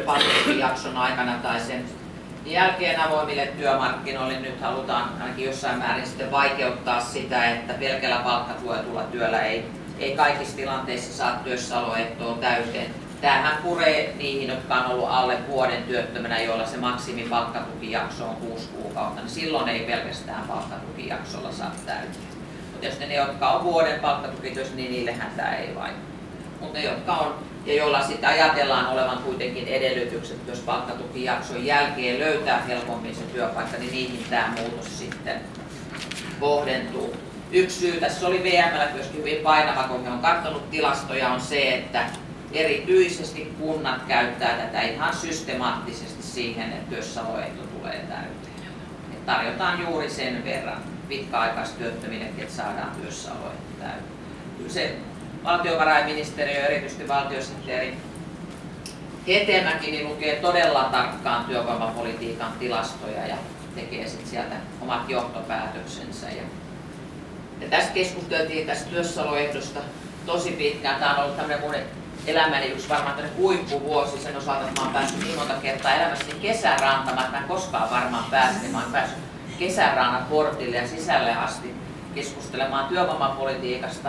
palkkatukijakson aikana tai sen jälkeen avoimille työmarkkinoille. Nyt halutaan ainakin jossain määrin sitten vaikeuttaa sitä, että pelkällä palkkatuetulla työllä ei kaikissa tilanteissa saa työssäoloehtoa täyteen. Tämähän puree niihin, jotka on ollut alle vuoden työttömänä, joilla se maksimipalkkatukijakso on 6 kuukautta, niin silloin ei pelkästään palkkatukijaksolla saa täyteen. Mutta jos ne, jotka on vuoden palkkatukityössä, niin niillehän tämä ei vaikuta. Mutta ne, jotka on ja joilla sitä ajatellaan olevan kuitenkin edellytykset, jos palkkatukijakson jälkeen löytää helpommin se työpaikka, niin niihin tämä muutos sitten kohdentuu. Yksi syy tässä oli VM:llä myöskin hyvin painava, kun he on katsonut tilastoja, on se, että erityisesti kunnat käyttää tätä ihan systemaattisesti siihen, että työssäoloehto tulee täyteen. Et tarjotaan juuri sen verran pitkäaikaistyöttömillekin, että saadaan työssäoloehto täyteen. Kyllä se valtiovarainministeriö, erityisesti valtiosihteeri Hetemäki, niin lukee todella tarkkaan työvoimapolitiikan tilastoja ja tekee sitten sieltä omat johtopäätöksensä. Ja tässä keskusteltiin tästä työssäoloehdosta tosi pitkään. Tämä on ollut tämmöinen mun elämäni yksi varmaan huippuvuosi sen osalta, että mä oon päässyt niin monta kertaa elämässäni kesärantamaan, että mä en koskaan varmaan päässyt. Mä oon päässyt kesärannan portille ja sisälle asti keskustelemaan työvoimapolitiikasta.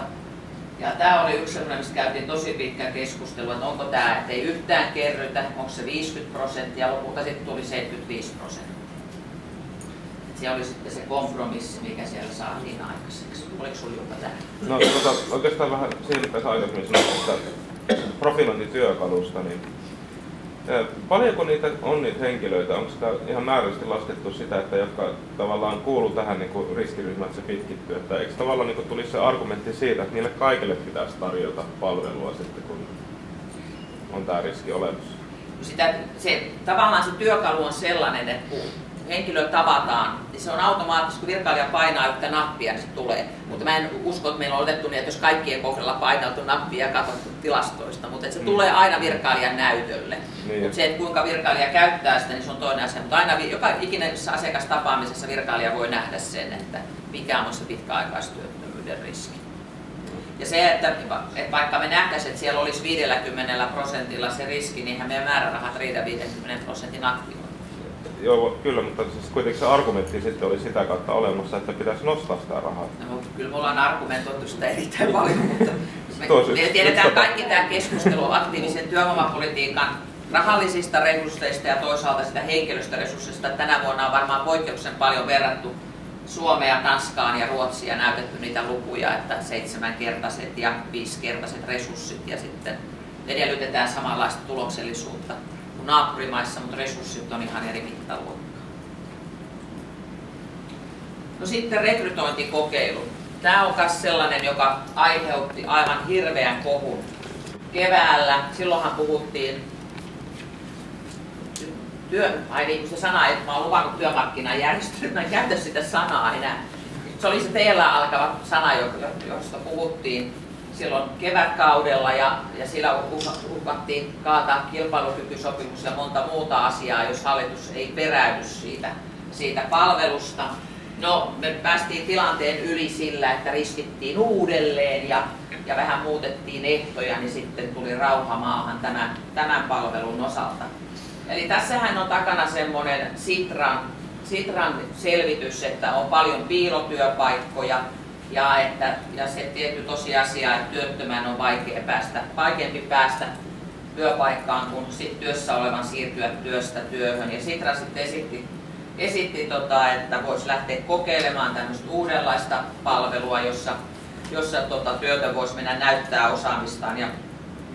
Ja tämä oli yksi sellainen, mistä käytiin tosi pitkä keskustelu, että onko tämä, että ei yhtään kerrytä, onko se 50% ja lopulta sitten tuli 75%. Se oli sitten se kompromissi, mikä siellä saatiin aikaiseksi. Oliko sinulla jopa tähän? No oikeastaan vähän siitä tässä aikaisemmin sanoin, että profilointityökalusta, niin paljonko niitä on niitä henkilöitä? Onko sitä ihan määrällisesti laskettu sitä, että jotka tavallaan kuuluu tähän niin riskiryhmään, että se pitkittyy? Että eikö tavallaan niin tulisi se argumentti siitä, että niille kaikille pitäisi tarjota palvelua sitten, kun on tämä riski olemassa? Tavallaan se työkalu on sellainen, että kun henkilö tavataan, niin se on automaattisesti, kun virkailija painaa yhtä nappia, niin se tulee. Mutta mä en usko, että meillä on otettu niin, että jos kaikkien kohdalla paineltu nappia ja katsottu tilastoista, mutta se tulee aina virkailijan näytölle. Niin. Mutta se, että kuinka virkailija käyttää sitä, niin se on toinen asia. Mutta aina joka ikinäisessä asiakastapaamisessa virkailija voi nähdä sen, että mikä on se pitkäaikaistyöttömyyden riski. Ja se, että vaikka me nähtäisiin, että siellä olisi 50% se riski, niin eihän meidän määrärahat riitä 50% aktivointiin. Joo, kyllä, mutta siis kuitenkin se argumentti sitten oli sitä kautta olemassa, että pitäisi nostaa sitä rahaa. No, kyllä me ollaan argumentoitu sitä erittäin paljon, mutta me tiedetään kaikki tämä keskustelu aktiivisen työvoimapolitiikan rahallisista resursseista ja toisaalta sitä henkilöstöresursseista. Tänä vuonna on varmaan poikkeuksellisen paljon verrattu Suomea, Tanskaan ja Ruotsia näytetty niitä lukuja, että 7-kertaiset ja 5-kertaiset resurssit ja sitten edellytetään samanlaista tuloksellisuutta kuin naapurimaissa, mutta resurssit on ihan eri mittaluokkaa. No sitten rekrytointikokeilu. Tämä on myös sellainen, joka aiheutti aivan hirveän kohun keväällä. Silloinhan puhuttiin niin kuin se sana, että mä oon luvannut työmarkkinajärjestölle, mä en käytä sitä sanaa enää. Se oli se teillä alkava sana, josta puhuttiin silloin kevätkaudella ja sillä uhkattiin kaataa kilpailukykysopimus ja monta muuta asiaa, jos hallitus ei peräydy siitä palvelusta. No, me päästiin tilanteen yli sillä, että riskittiin uudelleen ja vähän muutettiin ehtoja, niin sitten tuli rauha maahan tämän palvelun osalta. Eli tässähän on takana semmoinen Sitran selvitys, että on paljon piilotyöpaikkoja ja se tietty tosiasia, että työttömän on vaikeampi päästä työpaikkaan kuin työssä olevan siirtyä työstä työhön. Ja Sitra sitten esitti että voisi lähteä kokeilemaan tämmöistä uudenlaista palvelua, jossa työtön voisi mennä näyttää osaamistaan ja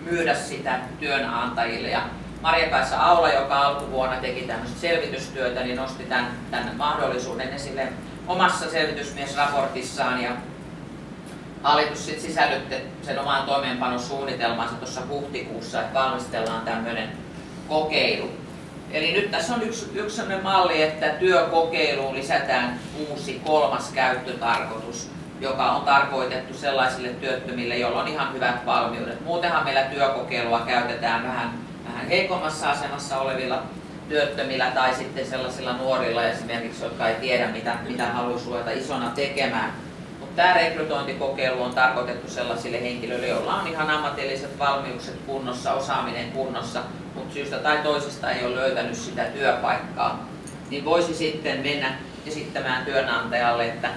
myydä sitä työnantajille. Ja Marja-Kaisa Aula, joka alkuvuonna teki tämmöistä selvitystyötä, niin nosti tämän mahdollisuuden esille omassa selvitysmiesraportissaan ja hallitus sitten sisällytti sen omaan toimeenpanosuunnitelmaansa tuossa huhtikuussa, että valmistellaan tämmöinen kokeilu. Eli nyt tässä on yksi sellainen malli, että työkokeiluun lisätään uusi 3. käyttötarkoitus, joka on tarkoitettu sellaisille työttömille, joilla on ihan hyvät valmiudet. Muutenhan meillä työkokeilua käytetään vähän heikommassa asemassa olevilla työttömillä tai sitten sellaisilla nuorilla esimerkiksi, jotka ei tiedä mitä haluaisi ruveta isona tekemään. Mutta tämä rekrytointikokeilu on tarkoitettu sellaisille henkilöille, joilla on ihan ammatilliset valmiukset kunnossa, osaaminen kunnossa, mutta syystä tai toisesta ei ole löytänyt sitä työpaikkaa. Niin voisi sitten mennä esittämään työnantajalle, että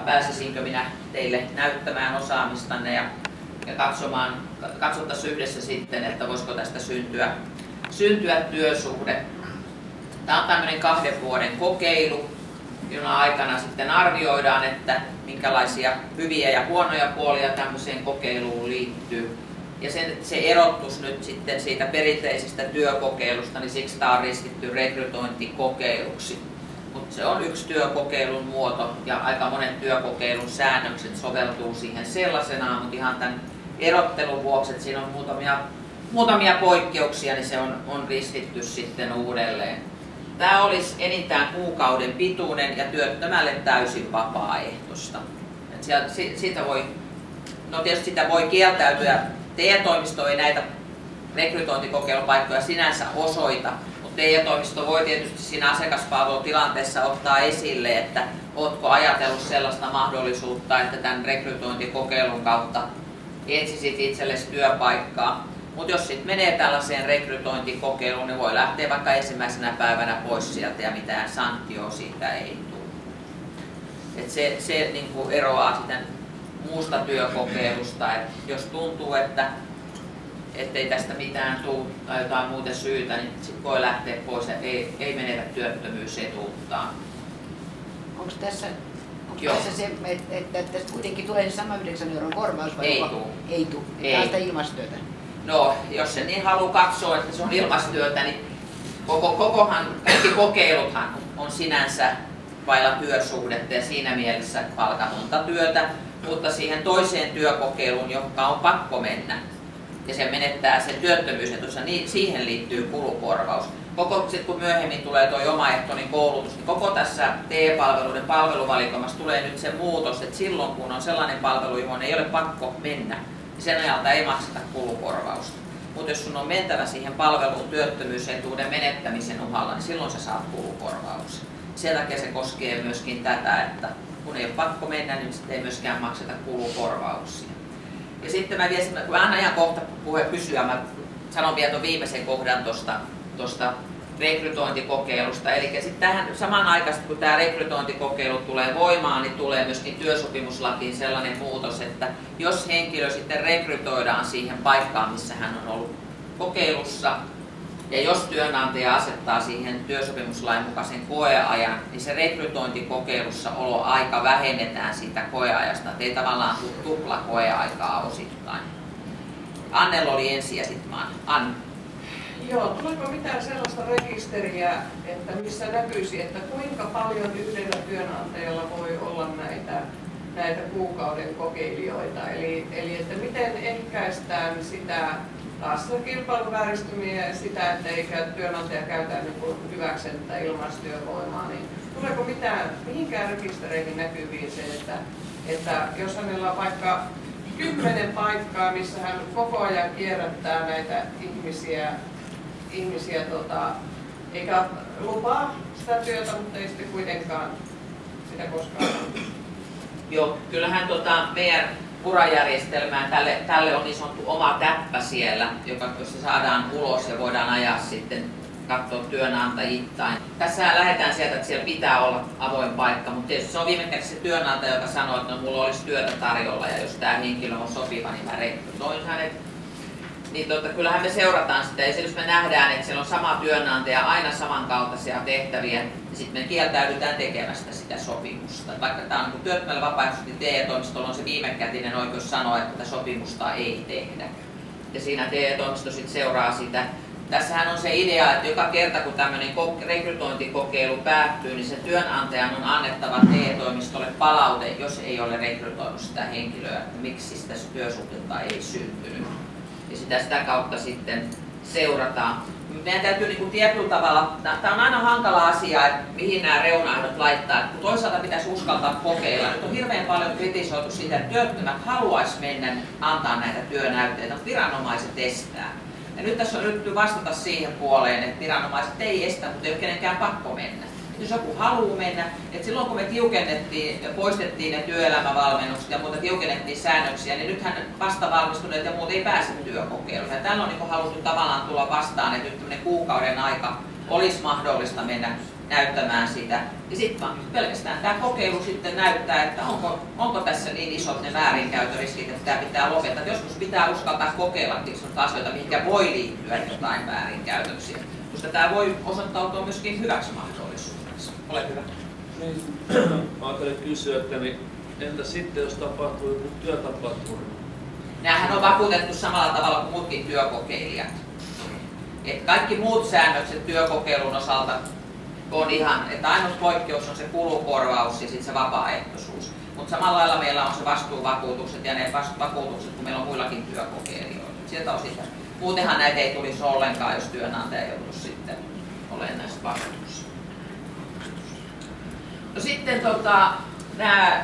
pääsisinkö minä teille näyttämään osaamistanne ja katsottaisiin yhdessä sitten, että voisiko tästä syntyä työsuhde. Tämä on tämmöinen 2 vuoden kokeilu, jona aikana sitten arvioidaan, että minkälaisia hyviä ja huonoja puolia tämmöiseen kokeiluun liittyy. Ja se erottus nyt sitten siitä perinteisestä työkokeilusta, niin siksi tämä on ristitty rekrytointikokeiluksi. Mutta se on yksi työkokeilun muoto ja aika monet työkokeilun säännökset soveltuu siihen sellaisenaan, mutta ihan tämän erottelun vuoksi, että siinä on muutamia poikkeuksia, niin se on ristitty sitten uudelleen. Tämä olisi enintään kuukauden pituinen ja työttömälle täysin vapaaehtoista. Tietysti sitä voi kieltäytyä. TE-toimisto ei näitä rekrytointikokeilupaikkoja sinänsä osoita, mutta TE-toimisto voi tietysti siinä asiakaspalvelutilanteessa ottaa esille, että oletko ajatellut sellaista mahdollisuutta, että tämän rekrytointikokeilun kautta etsisit itsellesi työpaikkaa. Mutta jos sitten menee tällaiseen rekrytointikokeiluun, niin voi lähteä vaikka ensimmäisenä päivänä pois sieltä ja mitään sanktioa siitä ei tule. Et se niin kuin eroaa sitten muusta työkokeilusta, että jos tuntuu, että ei tästä mitään tule tai jotain muuta syytä, niin sitten voi lähteä pois ja ei menetä työttömyysetuuttaan. Onko tässä se, että tästä kuitenkin tulee sama 9 euron korvaus vai ei tule? Ei tule. Tämä on sitä ilmastyötä. No, jos se niin haluaa katsoa, että se on ilmastyötä, niin kaikki kokeiluthan on sinänsä vailla työsuhdetta ja siinä mielessä palkatonta työtä, mutta siihen toiseen työkokeiluun, joka on pakko mennä, ja se menettää sen työttömyysetussa, niin siihen liittyy kulukorvaus. Sitten kun myöhemmin tulee tuo omaehtoinen koulutus, niin koko tässä TE-palveluiden palveluvalikoimassa tulee nyt se muutos, että silloin kun on sellainen palvelu, johon ei ole pakko mennä, niin sen ajalta ei makseta kulukorvausta. Mutta jos sun on mentävä siihen palveluun työttömyysetuuden menettämisen uhalla, niin silloin sä saat kulukorvauksen. Sen takia se koskee myöskin tätä, että kun ei ole pakko mennä, niin sitten ei myöskään makseta kulukorvauksia. Ja sitten mä vielä, kun annan ihan kohta kysyä, mä sanon vielä tuon viimeisen kohdan tuosta rekrytointikokeilusta. Eli sitten tähän samanaikaisesti, kun tämä rekrytointikokeilu tulee voimaan, niin tulee myöskin työsopimuslakiin sellainen muutos, että jos henkilö sitten rekrytoidaan siihen paikkaan, missä hän on ollut kokeilussa, ja jos työnantaja asettaa siihen työsopimuslain mukaisen koeajan, niin se rekrytointikokeilussa oloaika vähennetään siitä koeajasta, että ei tavallaan tule tupla koeaikaa osittain. Annella oli ensin ja sitten Anna. Joo, tuleeko mitään sellaista rekisteriä, että missä näkyisi, että kuinka paljon yhdellä työnantajalla voi olla näitä kuukauden kokeilijoita? Eli että miten ehkäistään sitä taas kilpailuvääristymiä ja sitä, että työnantaja käytä hyväkseen tätä ilmaistyövoimaa, niin tuleeko mihinkään rekistereihin näkyviin se, että jos hänellä on vaikka 10 paikkaa, missä hän koko ajan kierrättää näitä ihmisiä eikä lupaa sitä työtä, mutta ei sitten kuitenkaan sitä koskaan. Joo, kyllähän meidän urajärjestelmään tälle on niin sanottu oma täppä siellä, jossa saadaan ulos ja voidaan ajaa sitten katsoa työnantajittain. Tässä lähdetään sieltä, että siellä pitää olla avoin paikka, mutta tietysti se on viime kädessä se työnantaja, joka sanoo, että no, mulla olisi työtä tarjolla ja jos tämä henkilö on sopiva, niin mä rekrytoin hänet. Niin kyllähän me seurataan sitä ja jos me nähdään, että siellä on sama työnantaja, aina samankaltaisia tehtäviä, niin sitten me kieltäydytään tekemästä sitä sopimusta. Vaikka tämä on niin työttömällä vapaaehtoisesti TE-toimistolla on se viimekätinen oikeus sanoa, että tätä sopimusta ei tehdä. Ja siinä TE-toimisto sitten seuraa sitä. Tässähän on se idea, että joka kerta kun tämmöinen rekrytointikokeilu päättyy, niin se työnantajan on annettava TE-toimistolle palaute, jos ei ole rekrytoinut sitä henkilöä, että miksi sitä työsuhdetta ei syntynyt. Ja sitä kautta sitten seurataan. Meidän täytyy niin kuin tietyllä tavalla, tämä on aina hankala asia, että mihin nämä reunaehdot laittaa. Kun toisaalta pitäisi uskaltaa kokeilla. Nyt on hirveän paljon kritisoitu sitä, että työttömät haluaisi mennä antaa näitä työnäytteitä, mutta viranomaiset estää. Ja nyt tässä on yritetty vastata siihen puoleen, että viranomaiset ei estä, mutta ei ole kenenkään pakko mennä. Jos joku haluaa mennä, että silloin kun me tiukennettiin ja poistettiin ne työelämävalmennukset ja muuta tiukennettiin säännöksiä, niin nythän vastavalmistuneet ja muut ei pääse työkokeiluun. Ja tällä on niin haluttu tavallaan tulla vastaan, että nyt tämmöinen kuukauden aika olisi mahdollista mennä näyttämään sitä. Ja sitten pelkästään tämä kokeilu sitten näyttää, että onko tässä niin isot ne väärinkäytöriskit, että tämä pitää lopettaa. Joskus pitää uskaltaa kokeilla asioita, mihinkä voi liittyä jotain väärinkäytöksiä. Koska tämä voi osoittautua myöskin hyväksi mahdollisuudeksi. Ole hyvä. Niin, mä ajattelin kysyä, että entä sitten, jos tapahtuu joku työtapaturma? Nämähän on vakuutettu samalla tavalla kuin muutkin työkokeilijat. Et kaikki muut säännökset työkokeilun osalta on ihan, että ainut poikkeus on se kulukorvaus ja sitten se vapaaehtoisuus. Mutta samalla lailla meillä on se vastuuvakuutukset ja ne vakuutukset, kun meillä on muillakin työkokeilijoilla. Sieltä osin. Muutenhan näitä ei tulisi ollenkaan, jos työnantaja joutuisi sitten olemaan näistä vastuussa. No sitten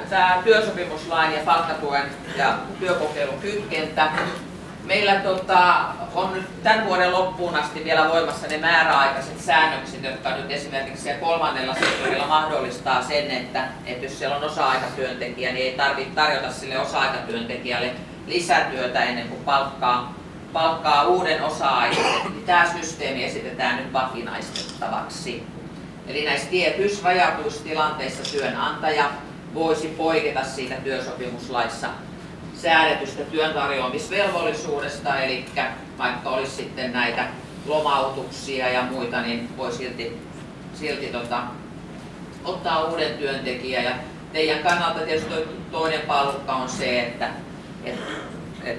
tämä työsopimuslain ja palkkatuen ja työkokeilun kytkentä. Meillä on nyt tämän vuoden loppuun asti vielä voimassa ne määräaikaiset säännökset, jotka nyt esimerkiksi siellä kolmannella sektorilla mahdollistaa sen, että jos siellä on osa-aikatyöntekijä, niin ei tarvitse tarjota sille osa-aikatyöntekijälle lisätyötä ennen kuin palkkaa uuden osa-aikaisen. Tämä systeemi esitetään nyt vakinaistettavaksi. Eli näissä tietyissä rajatuissa tilanteissa työnantaja voisi poiketa siitä työsopimuslaissa säädetystä työntarjoamisvelvollisuudesta, eli vaikka olisi sitten näitä lomautuksia ja muita, niin voi silti ottaa uuden työntekijän. Ja teidän kannalta tietysti toinen paalukka on se, että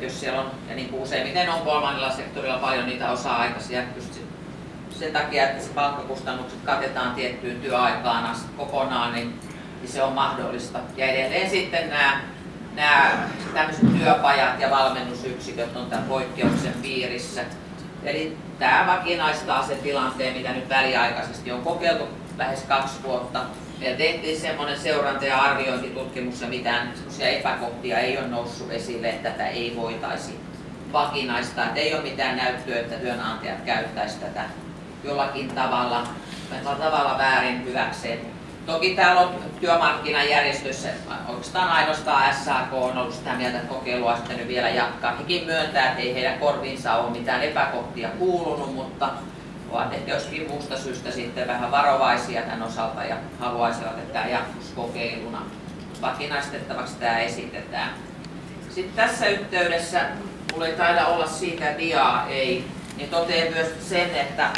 jos siellä on, ja niin kuin useimmiten on kolmannella sektorilla paljon niitä osa-aikaisia, just sen takia, että se palkkakustannukset katetaan tiettyyn työaikaan asti kokonaan, niin se on mahdollista. Ja edelleen sitten nämä tämmöiset työpajat ja valmennusyksiköt on tämän poikkeuksen piirissä. Eli tämä vakinaistaa sen tilanteen, mitä nyt väliaikaisesti on kokeiltu lähes 2 vuotta. Meillä tehtiin semmoinen seuranta- ja arviointitutkimus ja mitään epäkohtia ei ole noussut esille, että tätä ei voitaisi vakinaistaa. Että ei ole mitään näyttöä, että työnantajat käyttäisivät tätä jollakin tavalla väärin hyväkseen. Toki täällä on työmarkkinajärjestössä oikeastaan ainoastaan SAK on ollut sitä mieltä, että kokeilua on sitten vielä jatkaa. Hekin myöntää, että ei heidän korviinsa ole mitään epäkohtia kuulunut, mutta ovat ehkä joskin muusta syystä sitten vähän varovaisia tämän osalta ja haluaisivat, että tämä jatkuisi kokeiluna. Vakinaistettavaksi tämä esitetään. Sitten tässä yhteydessä, mulla ei taida olla siitä diaa, niin totean myös sen, että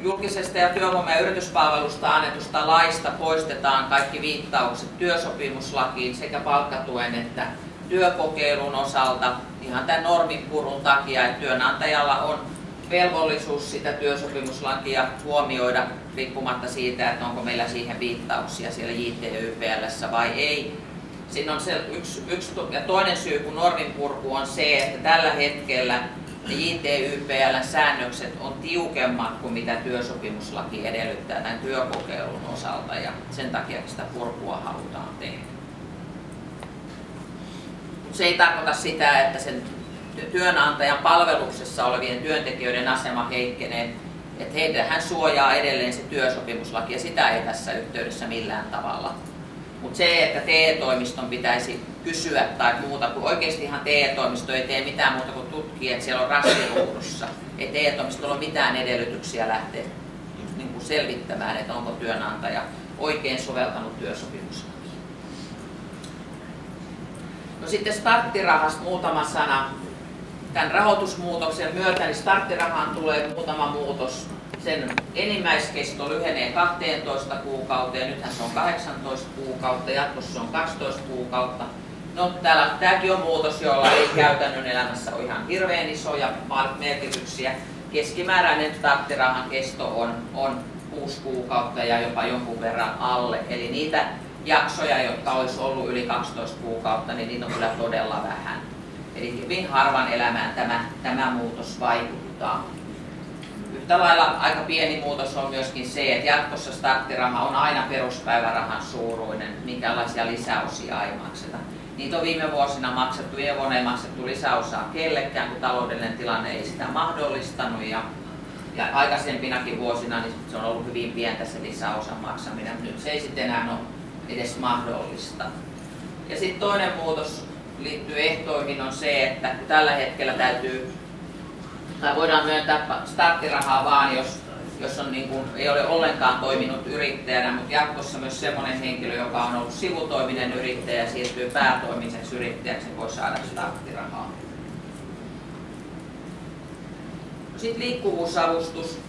julkisesta ja työvoima- ja yrityspalvelusta annetusta laista poistetaan kaikki viittaukset työsopimuslakiin sekä palkkatuen että työkokeilun osalta ihan tämän norminpurun takia, että työnantajalla on velvollisuus sitä työsopimuslakia huomioida riippumatta siitä, että onko meillä siihen viittauksia siellä JTYPL:ssä vai ei. Siinä on se yksi ja toinen syy, kun norminpurku on se, että tällä hetkellä JTYPL-säännökset on tiukemmat kuin mitä työsopimuslaki edellyttää tämän työkokeilun osalta ja sen takia sitä purkua halutaan tehdä. Se ei tarkoita sitä, että sen työnantajan palveluksessa olevien työntekijöiden asema heikkenee, että heitähän suojaa edelleen se työsopimuslaki ja sitä ei tässä yhteydessä millään tavalla. Mutta se, että TE-toimiston pitäisi kysyä tai muuta, kun oikeastihan TE-toimisto ei tee mitään muuta kuin tutkii, että siellä on rastiruudussa. Ei TE-toimistolla ole mitään edellytyksiä lähteä niin kuin selvittämään, että onko työnantaja oikein soveltanut työsopimuslakia. No sitten starttirahasta muutama sana. Tämän rahoitusmuutoksen myötä niin starttirahaan tulee muutama muutos. Sen enimmäiskesto lyhenee 12 kuukauteen, nythän se on 18 kuukautta, jatkossa on 12 kuukautta. No tämäkin on muutos, jolla ei käytännön elämässä ole ihan hirveän isoja merkityksiä. Keskimääräinen starttirahan kesto on 6 kuukautta ja jopa jonkun verran alle. Eli niitä jaksoja, jotka olisi ollut yli 12 kuukautta, niin niitä on kyllä todella vähän. Eli hyvin harvan elämään tämä muutos vaikuttaa. Yhtä lailla aika pieni muutos on myöskin se, että jatkossa starttiraha on aina peruspäivärahan suuruinen, minkälaisia lisäosia ei makseta. Niitä on viime vuosina maksettu, viime vuonna ei maksettu lisäosaa kellekään, kun taloudellinen tilanne ei sitä mahdollistanut. Ja aikaisempinakin vuosina niin se on ollut hyvin pientä se lisäosan maksaminen, mutta nyt se ei sitten enää ole edes mahdollista. Ja sitten toinen muutos liittyy ehtoihin on se, että tällä hetkellä voidaan myöntää starttirahaa vaan, jos on ei ole ollenkaan toiminut yrittäjänä, mutta jatkossa myös sellainen henkilö, joka on ollut sivutoiminen yrittäjä ja siirtyy päätoimiseksi yrittäjäksi, voi saada starttirahaa. Sitten liikkuvuusavustus.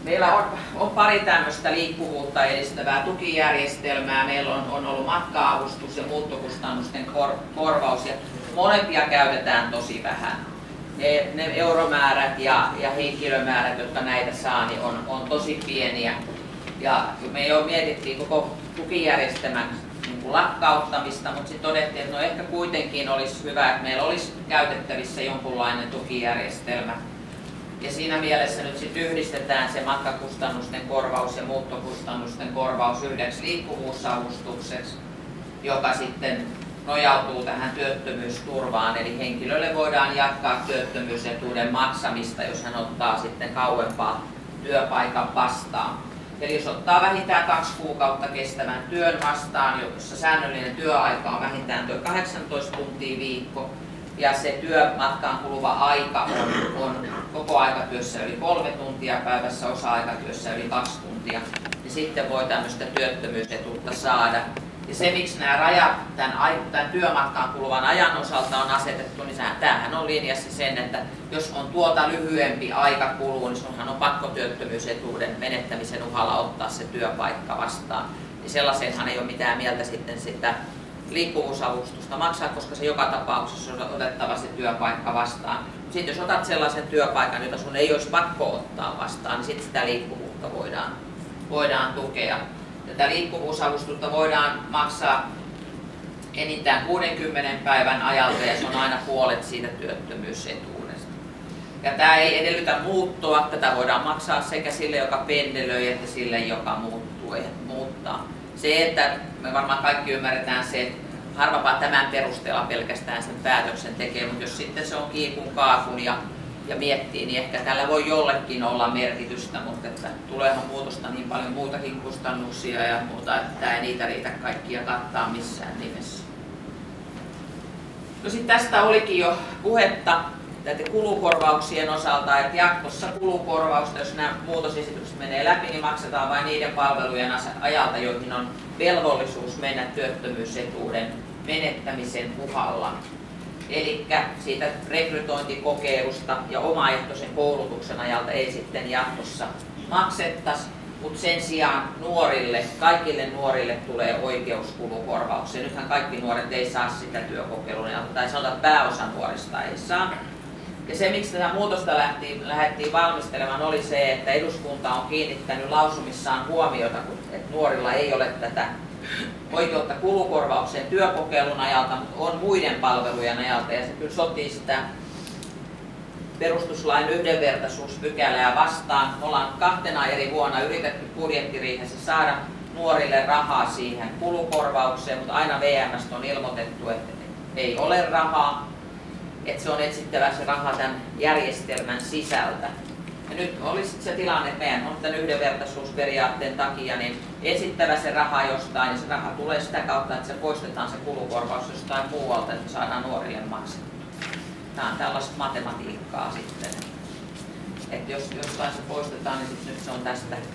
Meillä on pari tämmöistä liikkuvuutta edistävää tukijärjestelmää. Meillä on ollut matka-avustus ja muuttokustannusten korvaus ja molempia käytetään tosi vähän. Ne euromäärät ja henkilömäärät, jotka näitä saa, niin on tosi pieniä. Ja me jo mietittiin koko tukijärjestelmän lakkauttamista, mutta sitten todettiin, että no ehkä kuitenkin olisi hyvä, että meillä olisi käytettävissä jonkunlainen tukijärjestelmä. Ja siinä mielessä nyt sitten yhdistetään se matkakustannusten korvaus ja muuttokustannusten korvaus yhdeksi liikkuvuusavustukseksi, joka sitten nojautuu tähän työttömyysturvaan, eli henkilölle voidaan jatkaa työttömyysetuuden maksamista, jos hän ottaa sitten kauempaa työpaikan vastaan. Eli jos ottaa vähintään 2 kuukautta kestävän työn vastaan, jossa säännöllinen työaika on vähintään 18 tuntia viikko, ja se työmatkaan kuluva aika on koko aikatyössä yli 3 tuntia päivässä, osa-aikatyössä yli 2 tuntia, niin sitten voi tämmöistä työttömyysetuutta saada. Ja se, miksi nämä rajat tämän työmatkaan kuluvan ajan osalta on asetettu, niin tämähän on linjassa sen, että jos on tuota lyhyempi aika kuluu, niin sunhan on pakko työttömyysetuuden menettämisen uhalla ottaa se työpaikka vastaan. Niin sellaiseenhan ei ole mitään mieltä sitten sitä liikkuvuusavustusta maksaa, koska se joka tapauksessa on otettava se työpaikka vastaan. Sitten jos otat sellaisen työpaikan, jota sun ei olisi pakko ottaa vastaan, niin sitten sitä liikkuvuutta voidaan tukea. Tätä liikkuvuusavustusta voidaan maksaa enintään 60 päivän ajalta ja se on aina puolet siitä työttömyysetuudesta. Ja tämä ei edellytä muuttoa, tätä voidaan maksaa sekä sille, joka pendelöi, että sille, joka muuttaa. Se, että me varmaan kaikki ymmärretään se, että harvapa tämän perusteella pelkästään sen päätöksen tekee, mutta jos sitten se on kiikun kaakun ja miettii, niin ehkä tällä voi jollekin olla merkitystä, mutta että tuleehan muutosta niin paljon muutakin kustannuksia ja muuta, että tämä ei niitä riitä kaikkia kattaa missään nimessä. No sitten tästä olikin jo puhetta näiden kulukorvauksien osalta, että jatkossa kulukorvausta, jos nämä muutosesitykset menee läpi, niin maksetaan vain niiden palvelujen ajalta, joihin on velvollisuus mennä työttömyysetuuden menettämisen uhalla. Eli siitä rekrytointikokeilusta ja omaehtoisen koulutuksen ajalta ei sitten jatkossa maksettaisi, mutta sen sijaan kaikille nuorille tulee oikeus kulukorvaukseen. Nythän kaikki nuoret ei saa sitä työkokeilun ajalta, tai sanotaan, että pääosa nuorista ei saa. Ja se, miksi tätä muutosta lähdettiin valmistelemaan, oli se, että eduskunta on kiinnittänyt lausumissaan huomiota, että nuorilla ei ole tätä oikeutta kulukorvaukseen työkokeilun ajalta, mutta on muiden palvelujen ajalta, ja se kyllä sotii sitä perustuslain yhdenvertaisuuspykälää vastaan. Me ollaan 2 eri vuonna yritetty budjettiriihessä saada nuorille rahaa siihen kulukorvaukseen, mutta aina VM:stä on ilmoitettu, että ei ole rahaa, että se on etsittävä se raha tämän järjestelmän sisältä. Ja nyt olisi se tilanne, että meidän on tämän yhdenvertaisuusperiaatteen takia niin etsittävä se raha jostain, ja se raha tulee sitä kautta, että se poistetaan se kulukorvaus jostain muualta, että saadaan nuorille maksettua. Tämä on tällaista matematiikkaa sitten. Että jos jostain se poistetaan, niin nyt se on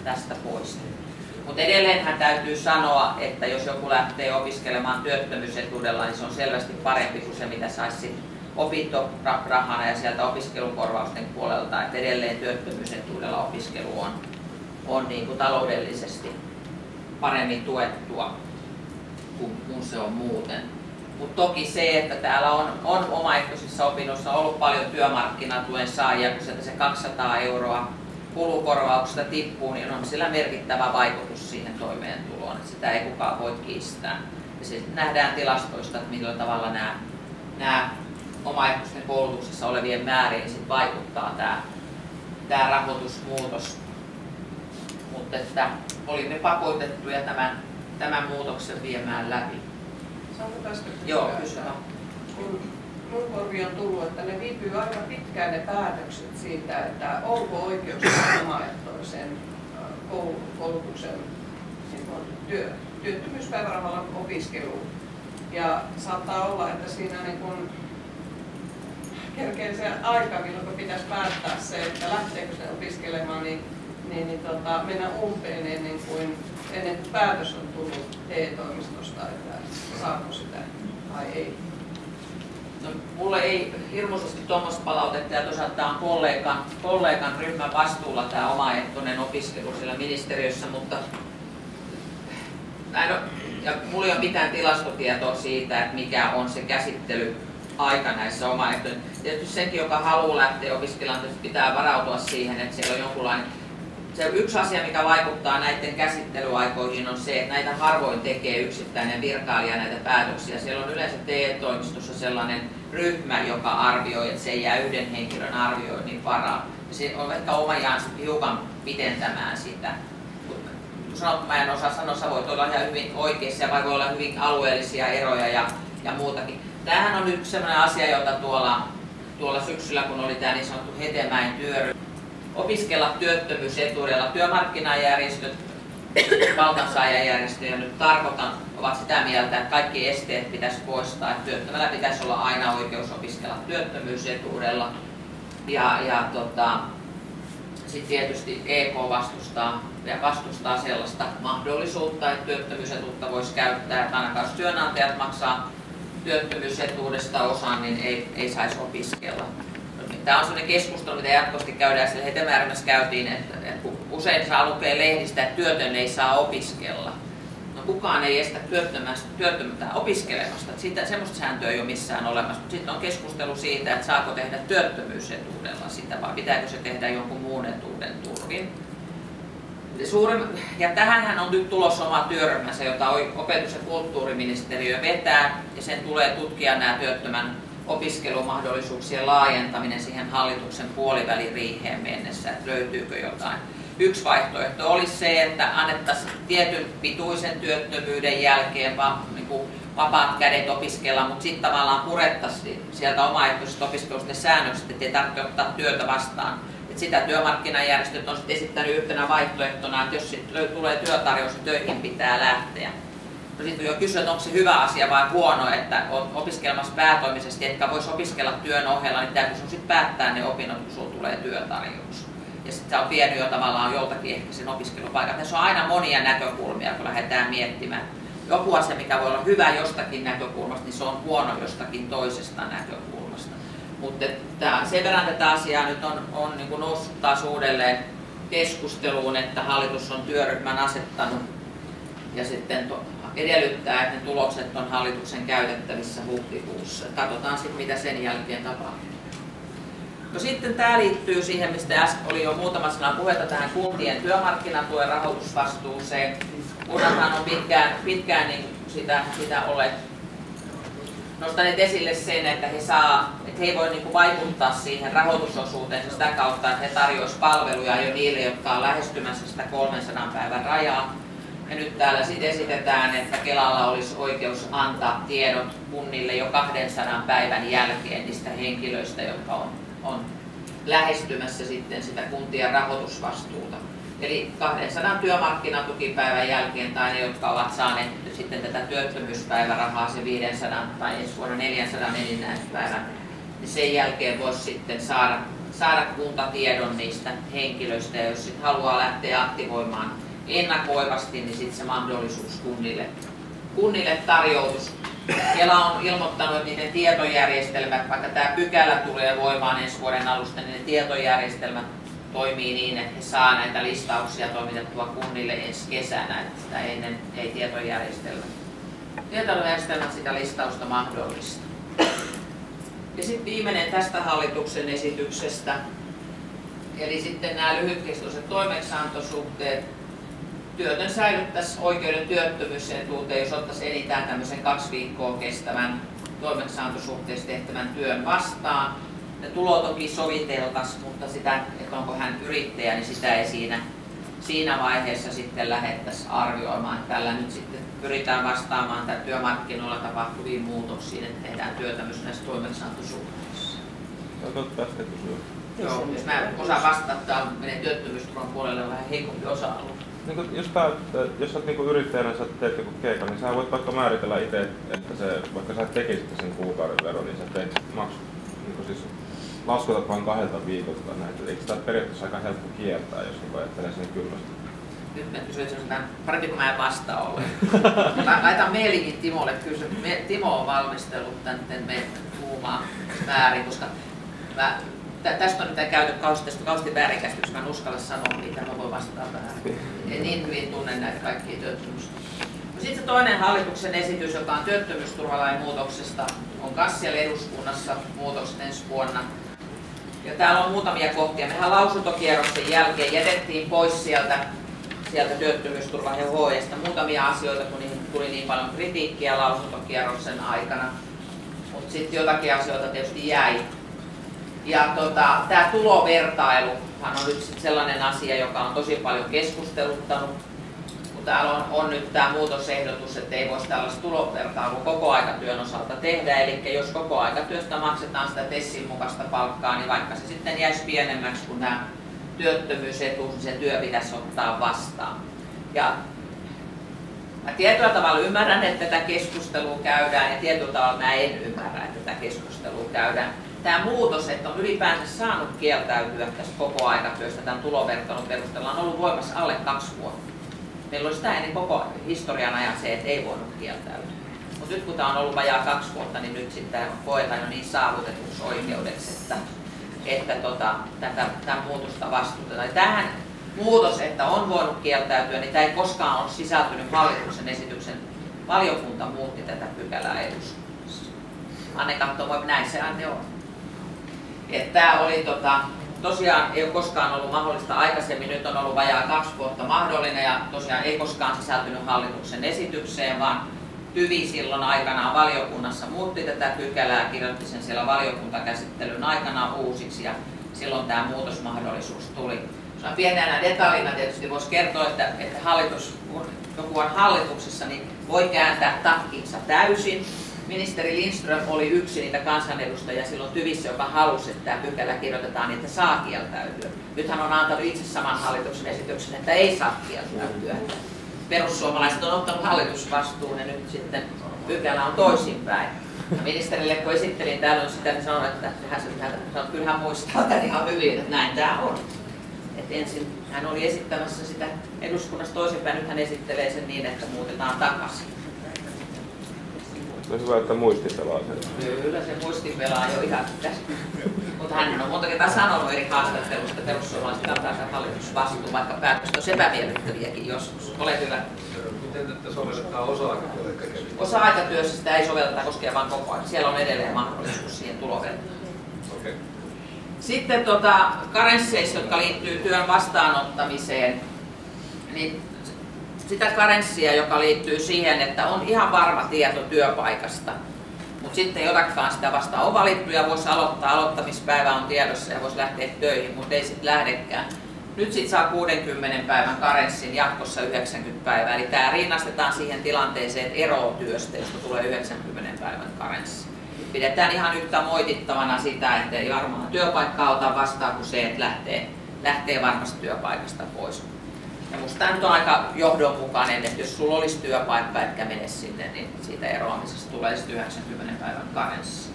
tästä poistettu. Mutta edelleenhän täytyy sanoa, että jos joku lähtee opiskelemaan työttömyysetuudella, niin se on selvästi parempi kuin se, mitä saisi opintorahana ja sieltä opiskelukorvausten puolelta, että edelleen työttömyysetuudella opiskelu on niin kuin taloudellisesti paremmin tuettua kuin se on muuten. Mutta toki se, että täällä on omaehtoisissa opinnoissa ollut paljon työmarkkinatuen saajia, kun se 200 € kulukorvauksesta tippuu, niin on sillä merkittävä vaikutus siihen toimeentuloon, että sitä ei kukaan voi kiistää. Ja se nähdään tilastoista, että millä tavalla nämä omaehtoisten koulutuksessa olevien määriin sit vaikuttaa tämä rahoitusmuutos. Mutta että olimme pakotettuja tämän muutoksen viemään läpi. Saanko tästä kysyä? Joo, kysyä. Kun mun korviin on tullut, että ne viipyy aika pitkään ne päätökset siitä, että onko oikeus omaehtoisen koulutuksen niin työttömyyspäivärahalla opiskeluun. Ja saattaa olla, että siinä niin kun kerkee se aika, milloin pitäisi päättää se, että lähteekö se opiskelemaan, mennä umpeen ennen kuin päätös on tullut TE-toimistosta, että saako sitä vai ei. No, mulle ei hirmuisesti tuommoista palautetta, ja tosiaan tämä on kollegan ryhmän vastuulla tämä omaehtoinen opiskelu siellä ministeriössä, mutta mulla ei ole mitään tilastotietoa siitä, että mikä on se käsittelyaika näissä omaehtoisissa. Tietysti senkin, joka haluaa lähteä opiskelemaan, pitää varautua siihen, että siellä on jonkunlainen. Se yksi asia, mikä vaikuttaa näiden käsittelyaikoihin, on se, että näitä harvoin tekee yksittäinen virkailija näitä päätöksiä. Siellä on yleensä TE-toimistossa sellainen ryhmä, joka arvioi, että se ei jää yhden henkilön arvioinnin varaan. Se on ehkä omiaan hiukan pidentämään sitä. Mä en osaa sanoa, sä voit olla ihan hyvin oikeassa ja voi olla hyvin alueellisia eroja ja muutakin. Tämähän on yksi sellainen asia, jota tuolla syksyllä, kun oli tämä niin sanottu Hetemäen työryhmä, opiskella työttömyysetuudella. Työmarkkinajärjestöt, palkansaajajärjestöjä nyt tarkoitan, ovat sitä mieltä, että kaikki esteet pitäisi poistaa, että työttömällä pitäisi olla aina oikeus opiskella työttömyysetuudella. Sitten tietysti EK vastustaa sellaista mahdollisuutta, että työttömyysetuutta voisi käyttää, että ainakaan jos työnantajat maksaa työttömyysetuudesta osan, niin ei saisi opiskella. Tämä on sellainen keskustelu, mitä jatkuvasti käydään, sillä Hetemäärmässä käytiin, että usein saa lukea lehdistä, että työtön ei saa opiskella. No kukaan ei estä työttömyyttä opiskelemasta, semmoista sääntöä ei ole missään olemassa, mutta sitten on keskustelu siitä, että saako tehdä työttömyysetuudella sitä vai pitääkö se tehdä jonkun muun etuuden turvin. Ja tähänhän on nyt tulossa oma työryhmänsä, jota opetus- ja kulttuuriministeriö vetää, ja sen tulee tutkia nämä työttömän opiskelumahdollisuuksien laajentaminen siihen hallituksen puoliväliriiheen mennessä, että löytyykö jotain. Yksi vaihtoehto olisi se, että annettaisiin tietyn pituisen työttömyyden jälkeen vapaat kädet opiskella, mutta sitten tavallaan purettaisiin sieltä omaehtoisesta opiskelusta säännökset, ettei tarvitse ottaa työtä vastaan. Et sitä työmarkkinajärjestöt on sitten esittänyt yhtenä vaihtoehtona, että jos tulee työtarjous, niin töihin pitää lähteä. No sitten jo kysyä, että onko se hyvä asia vai huono, että on opiskelemassa päätoimisesti, etkä voisi opiskella työn ohella, niin pitääkö sun sitten päättää ne opinnot, kun sulla tulee työtarjous. Ja sitten se on vienyt jo tavallaan joltakin ehkä sen opiskelupaikan. Tässä on aina monia näkökulmia, kun lähdetään miettimään. Joku asia, mikä voi olla hyvä jostakin näkökulmasta, niin se on huono jostakin toisesta näkökulmasta. Mutta sen verran tätä asiaa nyt on niin kuin noussut taas uudelleen keskusteluun, että hallitus on työryhmän asettanut ja sitten edellyttää, että ne tulokset on hallituksen käytettävissä huhtikuussa. Katsotaan sitten, mitä sen jälkeen tapahtuu. No sitten tämä liittyy siihen, mistä äsken oli jo muutama sana puhetta tähän kuntien työmarkkinatuen rahoitusvastuuseen. Kunnathan on pitkään niin sitä olleet nostaneet esille sen, että he ei voi niin vaikuttaa siihen rahoitusosuuteensa sitä kautta, että he tarjoaisivat palveluja jo niille, jotka on lähestymässä sitä 300 päivän rajaa. Ja nyt täällä sitten esitetään, että Kelalla olisi oikeus antaa tiedot kunnille jo 200 päivän jälkeen niistä henkilöistä, jotka on lähestymässä sitten sitä kuntien rahoitusvastuuta. Eli 200 työmarkkinatukipäivän jälkeen tai ne, jotka ovat saaneet sitten tätä työttömyyspäivärahaa, se 500 tai ensi vuonna 400 enimmäispäivän, niin sen jälkeen voisi sitten saada kuntatiedon niistä henkilöistä, ja jos sitten haluaa lähteä aktivoimaan ennakoivasti, niin sitten se mahdollisuus kunnille tarjoutus. Kela on ilmoittanut, että niiden tietojärjestelmät, vaikka tämä pykälä tulee voimaan ensi vuoden alusta, niin ne tietojärjestelmät toimii niin, että he saa näitä listauksia toimitettua kunnille ensi kesänä, että sitä ennen ei tietojärjestelmät sitä listausta mahdollista. Ja sitten viimeinen tästä hallituksen esityksestä, eli sitten nämä lyhytkestoiset toimeksiantosuhteet. Työtön säilyttäisi oikeuden työttömyysetuuteen, jos ottaisi enintään tämmöisen 2 viikkoa kestävän toimeksiantosuhteessa tehtävän työn vastaan. Ne tulot toki soviteltaisiin, mutta sitä, että onko hän yrittäjä, niin sitä ei siinä vaiheessa sitten lähdettäisiin arvioimaan. Tällä nyt sitten pyritään vastaamaan tämän työmarkkinoilla tapahtuviin muutoksiin, että tehdään työtä myös näissä toimeksiantosuhteissa. Tästä kysyä. Joo, jos mä osaan vastata, menee työttömyysturvan puolelle vähän heikompi osa-alue. Niin jos olet niin yrittäjänä, sä teet joku keikan, niin sä voit vaikka määritellä itse, että vaikka sä tekisit sen kuukauden veron, niin sä teet maksu. Niin siis laskutat vain 2 viikolta näitä. Eikö sitä periaatteessa aika helppo kiertää, jos niin ajattelee sen kylmästi? Nyt mä kysyisin sitä, parempi kun mä en vastaa ole. Laitan mailinkin Timolle kysyä. Timo on valmistellut tämän meidän kuumaa väärin, koska tästä on nyt käyty kauheasti väärinkäsityksiä, mä en uskalla sanoa, mitä mä voin vastata väärin. En niin hyvin tunne näitä kaikkia työttömyysturvaa. Sitten se toinen hallituksen esitys, joka on työttömyysturvalain muutoksesta, on kanssa siellä eduskunnassa muutokset ensi vuonna. Ja täällä on muutamia kohtia. Mehän lausuntokierroksen jälkeen jätettiin pois sieltä työttömyysturvan HEsta muutamia asioita, kun niihin tuli niin paljon kritiikkiä lausuntokierroksen aikana. Mutta sitten jotakin asioita tietysti jäi. Ja tämä tulovertailuhan on nyt sellainen asia, joka on tosi paljon keskusteluttanut. Kun täällä on nyt tämä muutosehdotus, että ei voisi tällaista tulovertailua kokoaikatyön osalta tehdä. Eli jos kokoaikatyöstä maksetaan sitä TESin mukaista palkkaa, niin vaikka se sitten jäisi pienemmäksi kuin nämä työttömyysetuus, niin se työ pitäisi ottaa vastaan. Ja mä tietyllä tavalla ymmärrän, että tätä keskustelua käydään, ja tietyllä tavalla mä en ymmärrä, että tätä keskustelua käydään. tämä muutos, että on ylipäänsä saanut kieltäytyä tästä kokoaikatyöstä tämän tulovertailun perusteella, on ollut voimassa alle 2 vuotta. Meillä oli sitä ennen koko historian ajan se, että ei voinut kieltäytyä. Mutta nyt kun tämä on ollut vajaa 2 vuotta, niin nyt sitten koetaan jo niin saavutetuksi oikeudeksi, että tämän muutosta vastustetaan. Tähän muutos, että on voinut kieltäytyä, niin tämä ei koskaan ole sisältynyt hallituksen esityksen. Valiokunta muutti tätä pykälää eduskunnassa. Anne katsoo, näin se Anne on. Tämä oli tosiaan ei ole koskaan ollut mahdollista aikaisemmin, nyt on ollut vajaa 2 vuotta mahdollinen ja tosiaan ei koskaan sisältynyt hallituksen esitykseen, vaan TyVi silloin aikanaan valiokunnassa muutti tätä pykälää, kirjoitti sen siellä valiokuntakäsittelyn aikana uusiksi ja silloin tämä muutosmahdollisuus tuli. Pienenä detaljina tietysti voisi kertoa, että kun joku on hallituksessa, niin voi kääntää takkinsa täysin. Ministeri Lindström oli yksi niitä kansanedustajia silloin TyVissä, joka halusi, että tämä pykälä kirjoitetaan niin, että saa kieltäytyä. Nyt hän on antanut itse saman hallituksen esityksen, että ei saa kieltäytyä. Perussuomalaiset on ottanut hallitusvastuun ja nyt sitten pykälä on toisinpäin. Ministerille kun esittelin täällä sitä, niin sanoin, että kyllä hän muistaa tämän ihan hyvin, että näin tämä on. Et ensin hän oli esittämässä sitä eduskunnassa toisinpäin, nyt hän esittelee sen niin, että muutetaan takaisin. On hyvä, että muisti pelaa sen. Kyllä se muisti pelaa jo ihan tästä. Mutta hän on monta kertaa sanonut eri haastattelusta, että perussuomalaiset kantaa sen hallitusvastuun, vaikka päätökset on epämiellyttäviäkin joskus. Ole hyvä. Miten tätä sovelletaan osa-aikatyötä? Osa-aikatyössä sitä ei sovelleta, koskee vain koko ajan. Siellä on edelleen mahdollisuus siihen tulovertailuun. Okay. Sitten karensseista, jotka liittyy työn vastaanottamiseen, niin sitä karenssia, joka liittyy siihen, että on ihan varma tieto työpaikasta, mutta sitten ei otakaan sitä vastaan. On valittu ja voisi aloittaa, aloittamispäivä on tiedossa ja voisi lähteä töihin, mutta ei sitten lähdekään. Nyt sitten saa 60 päivän karenssin, jatkossa 90 päivää. Eli tämä rinnastetaan siihen tilanteeseen, että eroaa työstä, josta tulee 90 päivän karenssi. Pidetään ihan yhtä moitittavana sitä, että ei varmaan työpaikkaa ota vastaan kuin se, että lähtee varmasti työpaikasta pois. Ja musta tämä nyt on aika johdonmukainen, että jos sulla olisi työpaikka etkä mene sinne, niin siitä eroamisesta tulee sitten 90 päivän karenssi.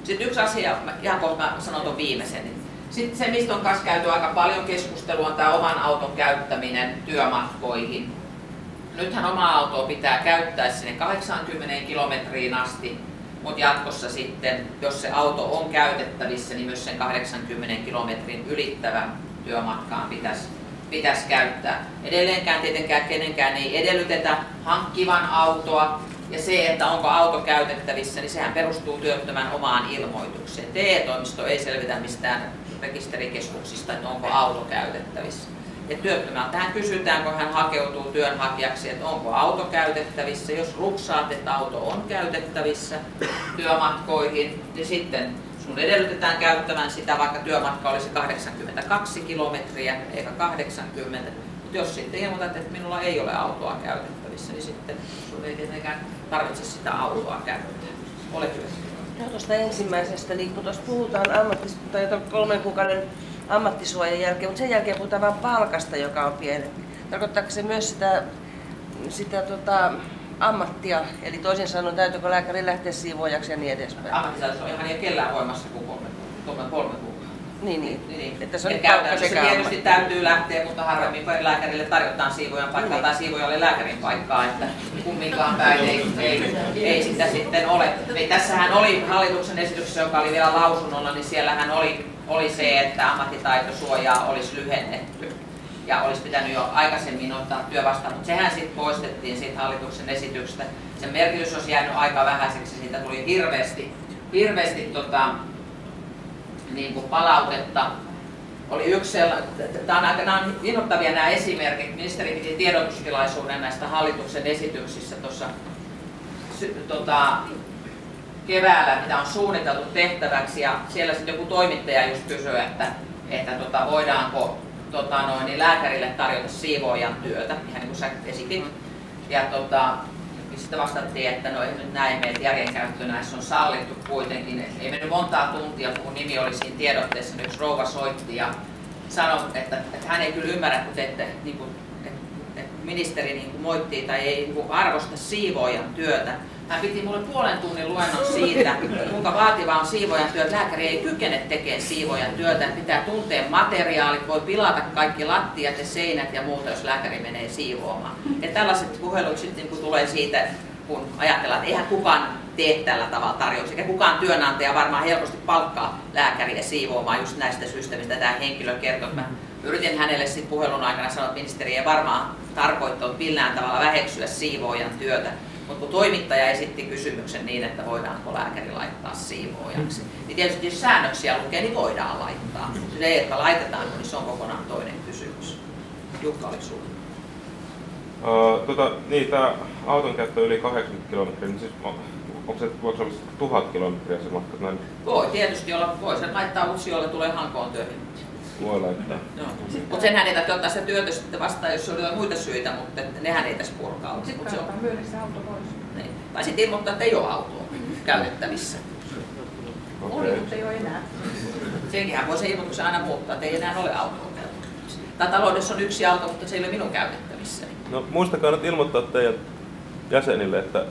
Sitten yksi asia, ihan kohta mä sanon tuon viimeisen. Sitten se, mistä on kanssa käyty aika paljon keskustelua, on tämä oman auton käyttäminen työmatkoihin. Nythän omaa autoa pitää käyttää sinne 80 kilometriin asti, mutta jatkossa sitten, jos se auto on käytettävissä, niin myös sen 80 kilometrin ylittävän työmatkaan pitäisi käyttää. Edelleenkään tietenkään kenenkään ei edellytetä hankkivan autoa, ja se, että onko auto käytettävissä, niin sehän perustuu työttömän omaan ilmoitukseen. TE-toimisto ei selvitä mistään rekisterikeskuksista, että onko auto käytettävissä. Ja työttömältähän kysytään, kun hän hakeutuu työnhakijaksi, että onko auto käytettävissä. Jos ruksaat, että auto on käytettävissä työmatkoihin, niin sitten sun edellytetään käyttämään sitä, vaikka työmatka olisi 82 kilometriä eikä 80. Mutta jos sitten ilmoitat, että minulla ei ole autoa käytettävissä, niin sitten sun ei tietenkään tarvitse sitä autoa käyttää. Ole hyvä. No, tuosta ensimmäisestä, niin kun tuossa puhutaan 3 kuukauden ammattisuojan jälkeen, mutta sen jälkeen puhutaan vain palkasta, joka on pienempi. Tarkoittaako se myös sitä ammattia, eli toisin sanoen täytyykö lääkäri lähteä siivoojaksi ja niin edespäin? Ammattisaisuus on ihan kellään voimassa kuin 3 kuukautta. Niin. Että se on käytännössä tietysti täytyy lähteä, mutta harvemmin lääkärille tarjotaan siivojan paikkaa tai siivojalle lääkärin paikkaa, että kumminkaan päin ei sitä sitten ole. Tässähän oli hallituksen esityksessä, joka oli vielä lausunnolla, niin siellähän oli se, että ammattitaitosuojaa olisi lyhennetty ja olisi pitänyt jo aikaisemmin ottaa työ vastaan, mutta sehän sitten poistettiin siitä hallituksen esityksestä. Sen merkitys olisi jäänyt aika vähäiseksi, siitä tuli hirveästi niin kuin palautetta. Oli yksi nämä on innoittavia nämä esimerkit. Ministeri piti tiedotustilaisuuden näistä hallituksen esityksissä tuossa keväällä, mitä on suunniteltu tehtäväksi, ja siellä sitten joku toimittaja just kysyi, että voidaanko lääkärille tarjota siivoojan työtä, ihan niin kuin sä esitit. Ja sitten vastattiin, että no ei nyt näin meitä järjenkäyttö näissä on sallittu kuitenkin. Ei mennyt montaa tuntia, kun nimi oli siinä tiedotteessa, niin yksi rouva soitti ja sanoi, että hän ei kyllä ymmärrä, kun ministeri niin kuin moittii tai ei niin kuin arvosta siivoojan työtä. Hän piti mulle puolen tunnin luennon siitä, kuinka vaativaa on siivoojan työ. Lääkäri ei kykene tekemään siivoojan työtä, pitää tuntea materiaalit, voi pilata kaikki lattiat ja seinät ja muuta, jos lääkäri menee siivoamaan. Ja tällaiset puhelut sitten niin tulee siitä, kun ajatellaan, että eihän kukaan tee tällä tavalla tarjouksia, eikä kukaan työnantaja varmaan helposti palkkaa lääkäriä siivoamaan just näistä syistä, mistä tämä henkilö kertoo. Mä yritin hänelle sitten puhelun aikana sanoa, että ministeri ei varmaan tarkoittanut millään tavalla väheksyä siivoojan työtä. Mutta kun toimittaja esitti kysymyksen niin, että voidaanko lääkäri laittaa siivoojaksi, niin tietysti jos säännöksiä lukee, niin voidaan laittaa. Se, että laitetaanko, niin se on kokonaan toinen kysymys. Jukka oli sulla. Niin, tämä auton käyttö yli 80 kilometriä, niin siis voiko olla 1000 kilometriä se matka näin? Voi tietysti olla, voi sen laittaa Utsiolle, tulee Hankoon töihin. Voi laittaa. Mutta senhän ei tarvitse ottaa sitä työtä sitten vastaan, jos on jotain muita syitä, mutta nehän ei tässä purkaa. Sitten katsotaan myönnissä auto pois. Niin. Tai sitten ilmoittaa, että ei ole autoa käytettävissä. Oli, mutta ei ole enää. Senkinhän voi se ilmoituksen aina muuttaa, että ei enää ole autoa käytettävissä. Tai taloudessa on yksi auto, mutta se ei ole minun käytettävissä. No muistakaa nyt ilmoittaa teidän jäsenille, että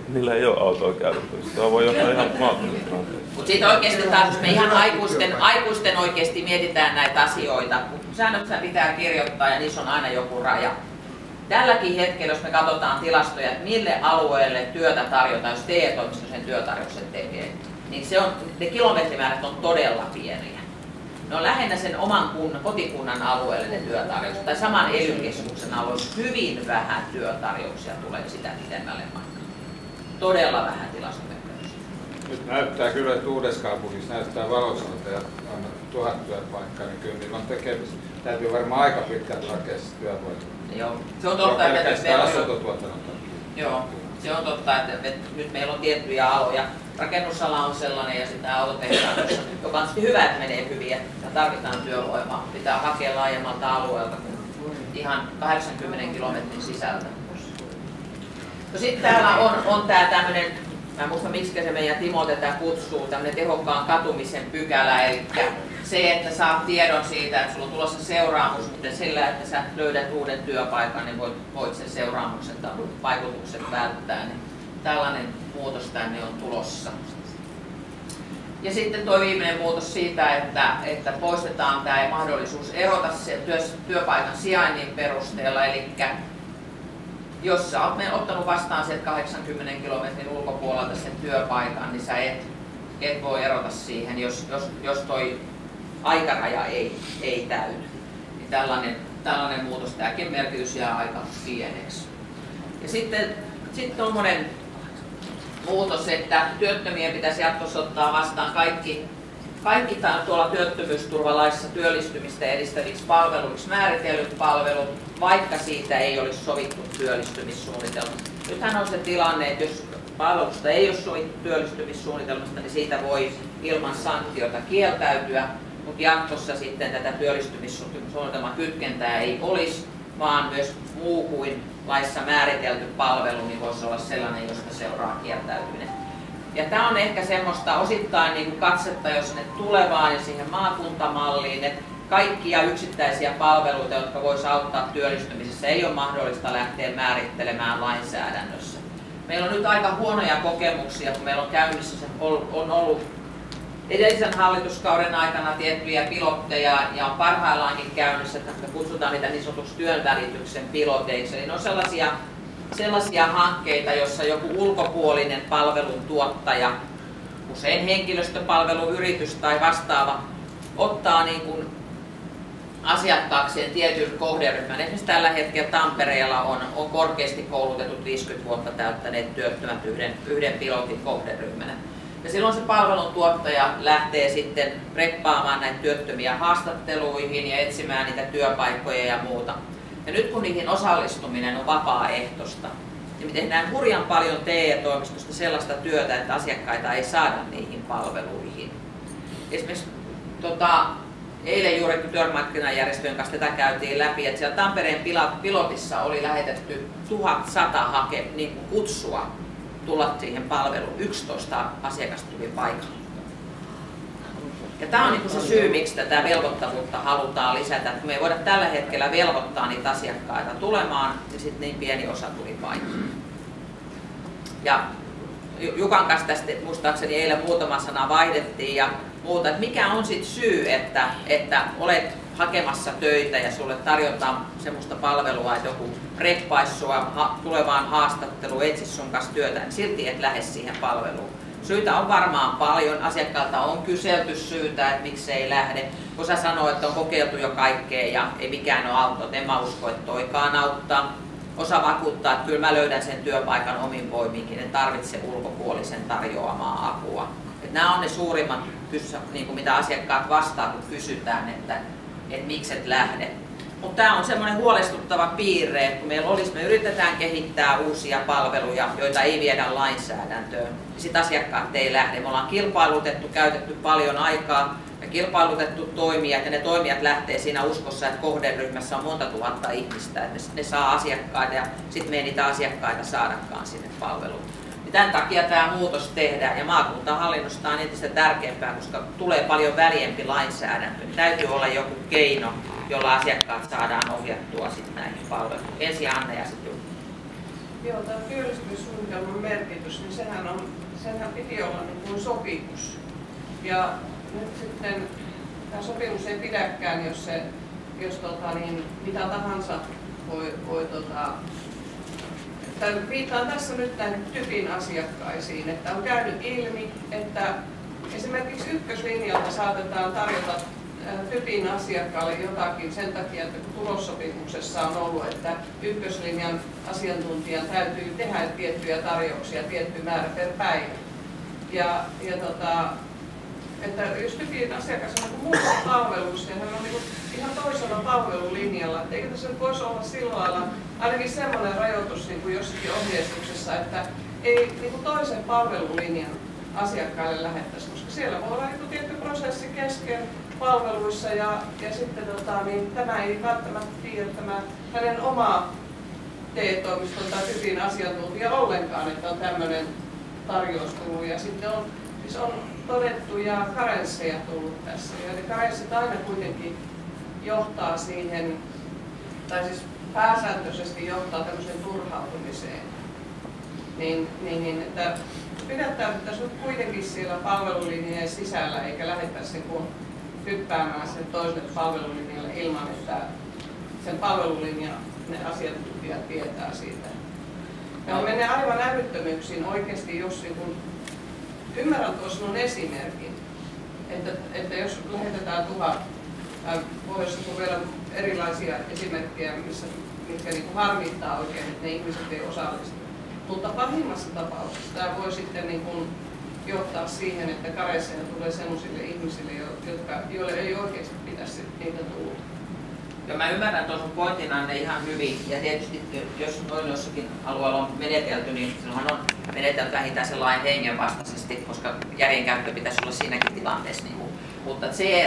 niillä ei ole autoa käytettävissä. Tämä voi johtaa ihan maailmantilanteeseen. Mutta siitä oikeasti taas, jos me ihan aikuisten oikeasti mietitään näitä asioita, säännöthän pitää kirjoittaa ja niissä on aina joku raja. Tälläkin hetkellä, jos me katsotaan tilastoja, että mille alueelle työtä tarjotaan, jos TE-toimisto sen työtarjouksen tekee, niin ne kilometrimäärät on todella pieniä. Ne on lähinnä sen oman kotikunnan alueelle ne työtarjoukset, tai saman ELY-keskuksen alueelle. Hyvin vähän työtarjouksia tulee sitä pidemmälle matkalle. Todella vähän tilastoteknologiaa. Nyt näyttää kyllä, että Uudessakaupungissa näyttää valoisalta ja on 1000 työpaikkaa, niin kyllä niillä on tekemistä. Täytyy varmaan aika pitkälti hakea työvoimaa. Joo, se on totta, että meillä on... Joo, se on totta, että nyt meillä on tiettyjä aloja. Rakennusala on sellainen ja sitten autotehtaan, joka on sitten hyvä, että menee hyvin ja tarvitaan työvoimaa. Pitää hakea laajemmalta alueelta kuin ihan 80 kilometrin sisältä. No sitten täällä on tää tämmönen, mä en muista miksi se meidän Timo tätä kutsuu, tämmönen tehokkaan katumisen pykälä, eli se, että saat tiedon siitä, että sulla on tulossa seuraamus, mutta sillä, että sä löydät uuden työpaikan, niin voit sen seuraamuksen tai vaikutukset välttää. Niin tällainen muutos tänne on tulossa. Ja sitten tuo viimeinen muutos siitä, että poistetaan tämä mahdollisuus erota työpaikan sijainnin perusteella. Eli jos sä oot ottanut vastaan sieltä 80 kilometrin ulkopuolelta sen työpaikan, niin sä et voi erota siihen, jos toi aikaraja ei täyty. Niin tällainen muutos, tämäkin merkitys jää aika pieneksi. Ja sitten tuommoinen muutos, että työttömien pitäisi jatkossa ottaa vastaan kaikki tuolla työttömyysturvalaissa työllistymistä edistäviksi palveluiksi määritellyt palvelut, vaikka siitä ei olisi sovittu työllistymissuunnitelmasta. Nythän on se tilanne, että jos palvelusta ei ole sovittu työllistymissuunnitelmasta, niin siitä voi ilman sanktiota kieltäytyä, mutta jatkossa sitten tätä työllistymissuunnitelman kytkentää ei olisi, vaan myös muu kuin laissa määritelty palvelu niin voisi olla sellainen, josta seuraa kieltäytyminen. Ja tämä on ehkä semmoista osittain niin kuin katsetta jo sinne tulevaan ja siihen maakuntamalliin, että kaikkia yksittäisiä palveluita, jotka voisi auttaa työllistymisessä, ei ole mahdollista lähteä määrittelemään lainsäädännössä. Meillä on nyt aika huonoja kokemuksia, kun meillä on käynnissä, on ollut edellisen hallituskauden aikana tiettyjä pilotteja ja on parhaillaankin käynnissä, että me kutsutaan niitä niin sanotuksi työnvälityksen piloteiksi. Eli ne on sellaisia hankkeita, joissa joku ulkopuolinen palveluntuottaja, usein henkilöstöpalveluyritys tai vastaava, ottaa niin kuin asiakkaakseen tietyn kohderyhmän. Esimerkiksi tällä hetkellä Tampereella on korkeasti koulutetut 50 vuotta täyttäneet työttömät yhden pilotin kohderyhmänä. Ja silloin se palveluntuottaja lähtee sitten preppaamaan näitä työttömiä haastatteluihin ja etsimään niitä työpaikkoja ja muuta. Ja nyt kun niihin osallistuminen on vapaaehtoista, niin me tehdään hurjan paljon TE-toimistosta sellaista työtä, että asiakkaita ei saada niihin palveluihin. Esimerkiksi eilen juuri työmarkkinajärjestöjen kanssa tätä käytiin läpi, että siellä Tampereen pilotissa oli lähetetty 1100 kutsua tulla siihen palveluun. 11 asiakasta tuli paikalle. Ja tämä on niin se syy, miksi tätä velvoittavuutta halutaan lisätä. Kun me ei voida tällä hetkellä velvoittaa niitä asiakkaita tulemaan, niin sitten niin pieni osa tuli paikalle. Ja Jukan kanssa tästä muistaakseni eilen muutama sana vaihdettiin ja muuta, että mikä on sitten syy, että olet hakemassa töitä ja sulle tarjotaan semmoista palvelua, että joku rekpaisi sua tulevaan haastatteluun, etsi sun kanssa työtä, niin silti et lähde siihen palveluun. Syitä on varmaan paljon, asiakkaalta on kyselty syytä, että miksi ei lähde. Osa sanoo, että on kokeiltu jo kaikkea ja ei mikään ole auttanut, en mä usko, että toikaan auttaa. Osa vakuuttaa, että kyllä mä löydän sen työpaikan omin voiminkin, en tarvitse ulkopuolisen tarjoamaa apua. Että nämä on ne suurimmat, niin mitä asiakkaat vastaa, kun kysytään, että miksi et lähde. Mutta tämä on semmoinen huolestuttava piirre, että kun me yritetään kehittää uusia palveluja, joita ei viedä lainsäädäntöön, niin sitten asiakkaat ei lähde. Me ollaan kilpailutettu, käytetty paljon aikaa ja kilpailutettu toimijat, ja ne toimijat lähtee siinä uskossa, että kohderyhmässä on monta tuhatta ihmistä, että ne saa asiakkaita ja sitten me ei niitä asiakkaita saadakaan sinne palveluun. Tämän takia tämä muutos tehdään ja maakuntahallinnosta on entistä tärkeämpää, koska tulee paljon väljempi lainsäädäntö. Niin täytyy olla joku keino, jolla asiakkaat saadaan ohjattua sitten näihin palveluihin. Ensin Anne ja sitten Jukka. Joo, tämä työllistymissuunnitelman merkitys, niin senhän piti olla niin kuin sopimus. Ja nyt sitten tämä sopimus ei pidäkään, jos mitä tahansa voi viittaan tässä nyt näihin typin asiakkaisiin, että on käynyt ilmi, että esimerkiksi ykköslinjalta saatetaan tarjota typin asiakkaalle jotakin sen takia, että kun tulossopimuksessa on ollut, että ykköslinjan asiantuntijan täytyy tehdä tiettyjä tarjouksia tietty määrä per päivä. Että jos typin asiakas on muissa palveluissa ja hän on ihan toisella palvelulinjalla, että eikö tässä voisi olla sillä lailla ainakin sellainen rajoitus niin kuin jossakin ohjeistuksessa, että ei niin kuin toisen palvelulinjan asiakkaille lähettäisi, koska siellä voi olla joku tietty prosessi kesken palveluissa ja sitten niin tämä ei välttämättä tiedä tämä hänen oma TE-toimiston tai typin asiantuntija ollenkaan, että on tämmöinen tarjous tullut ja sitten on todettu ja karensseja tullut tässä. Ja ne karenssit aina kuitenkin johtaa siihen, tai siis pääsääntöisesti johtaa tämmöiseen turhautumiseen. Että pidättäydyttäisiin nyt kuitenkin siellä palvelulinjien sisällä, eikä lähdettäisi hyppäämään sen toiselle palvelulinjalle ilman, että sen palvelulinjan ne asiantuntijat tietää siitä. Ja on menee aivan älyttömyyksiin oikeasti, jos ymmärrän tuossa sinun esimerkin, että jos lähetetään 1000, pohjoissa on vielä erilaisia esimerkkejä, mitkä harmittaa oikein, että ne ihmiset ei osallistu. Mutta pahimmassa tapauksessa tämä voi sitten johtaa siihen, että kareisseja tulee sellaisille ihmisille, joille ei oikeasti pitäisi niitä tulla. Ja mä ymmärrän tuon sun pointin, Anne, ihan hyvin. Ja tietysti jos noin jossakin alueella on menetelty, niin silloinhan on menetelty vähintään sen lain hengen vastaisesti, koska järjenkäyttö pitäisi olla siinäkin tilanteessa. Mutta se,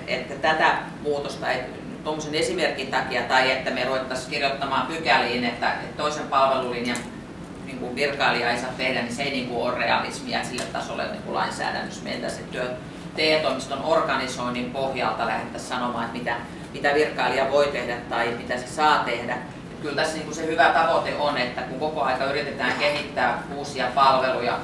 että tätä muutosta tuommoisen esimerkin takia tai että me ruvettaisiin kirjoittamaan pykäliin, että toisen palvelulinjan virkailija ei saa tehdä, niin se ei ole realismia sille tasolle lainsäädännössä. Meiltä se TE-toimiston organisoinnin pohjalta lähdettäisiin sanomaan, että mitä virkailija voi tehdä tai mitä se saa tehdä. Et kyllä tässä se hyvä tavoite on, että kun koko aika yritetään kehittää uusia palveluja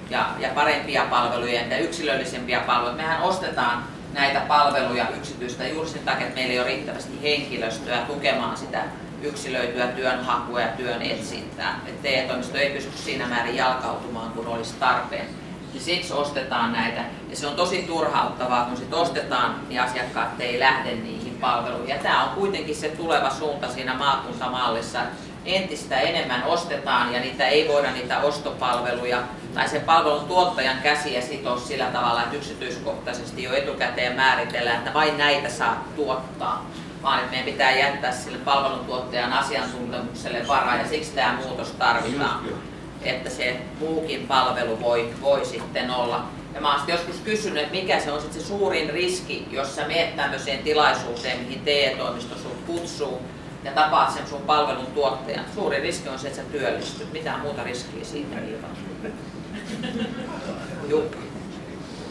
ja parempia palveluja ja yksilöllisempiä palveluja, mehän ostetaan näitä palveluja yksityistä juuri sen takia, että meillä ei ole riittävästi henkilöstöä tukemaan sitä yksilöityä työnhakua ja työn etsintää. TE-toimisto ei pysty siinä määrin jalkautumaan, kun olisi tarpeen. Ja siksi ostetaan näitä. Ja se on tosi turhauttavaa, kun sit ostetaan, niin asiakkaat ei lähde niihin palveluihin. Ja tämä on kuitenkin se tuleva suunta siinä maakuntamallissa. Entistä enemmän ostetaan ja niitä ei voida niitä ostopalveluja tai sen palvelun tuottajan käsiä sitoa sillä tavalla, että yksityiskohtaisesti jo etukäteen määritellään, että vain näitä saa tuottaa. Vaan että meidän pitää jättää sille palveluntuottajan asiantuntemukselle varaa ja siksi tämä muutos tarvitaan. Että se muukin palvelu voi sitten olla. Ja mä oon joskus kysynyt, että mikä se on sitten se suurin riski, jos sä menet tämmöiseen tilaisuuteen, mihin TE-toimisto sut kutsuu ja tapaat sen sun palvelun tuottajan. Suurin riski on se, että sä työllistyt. Mitään muuta riskiä siitä ei ole. Jukka.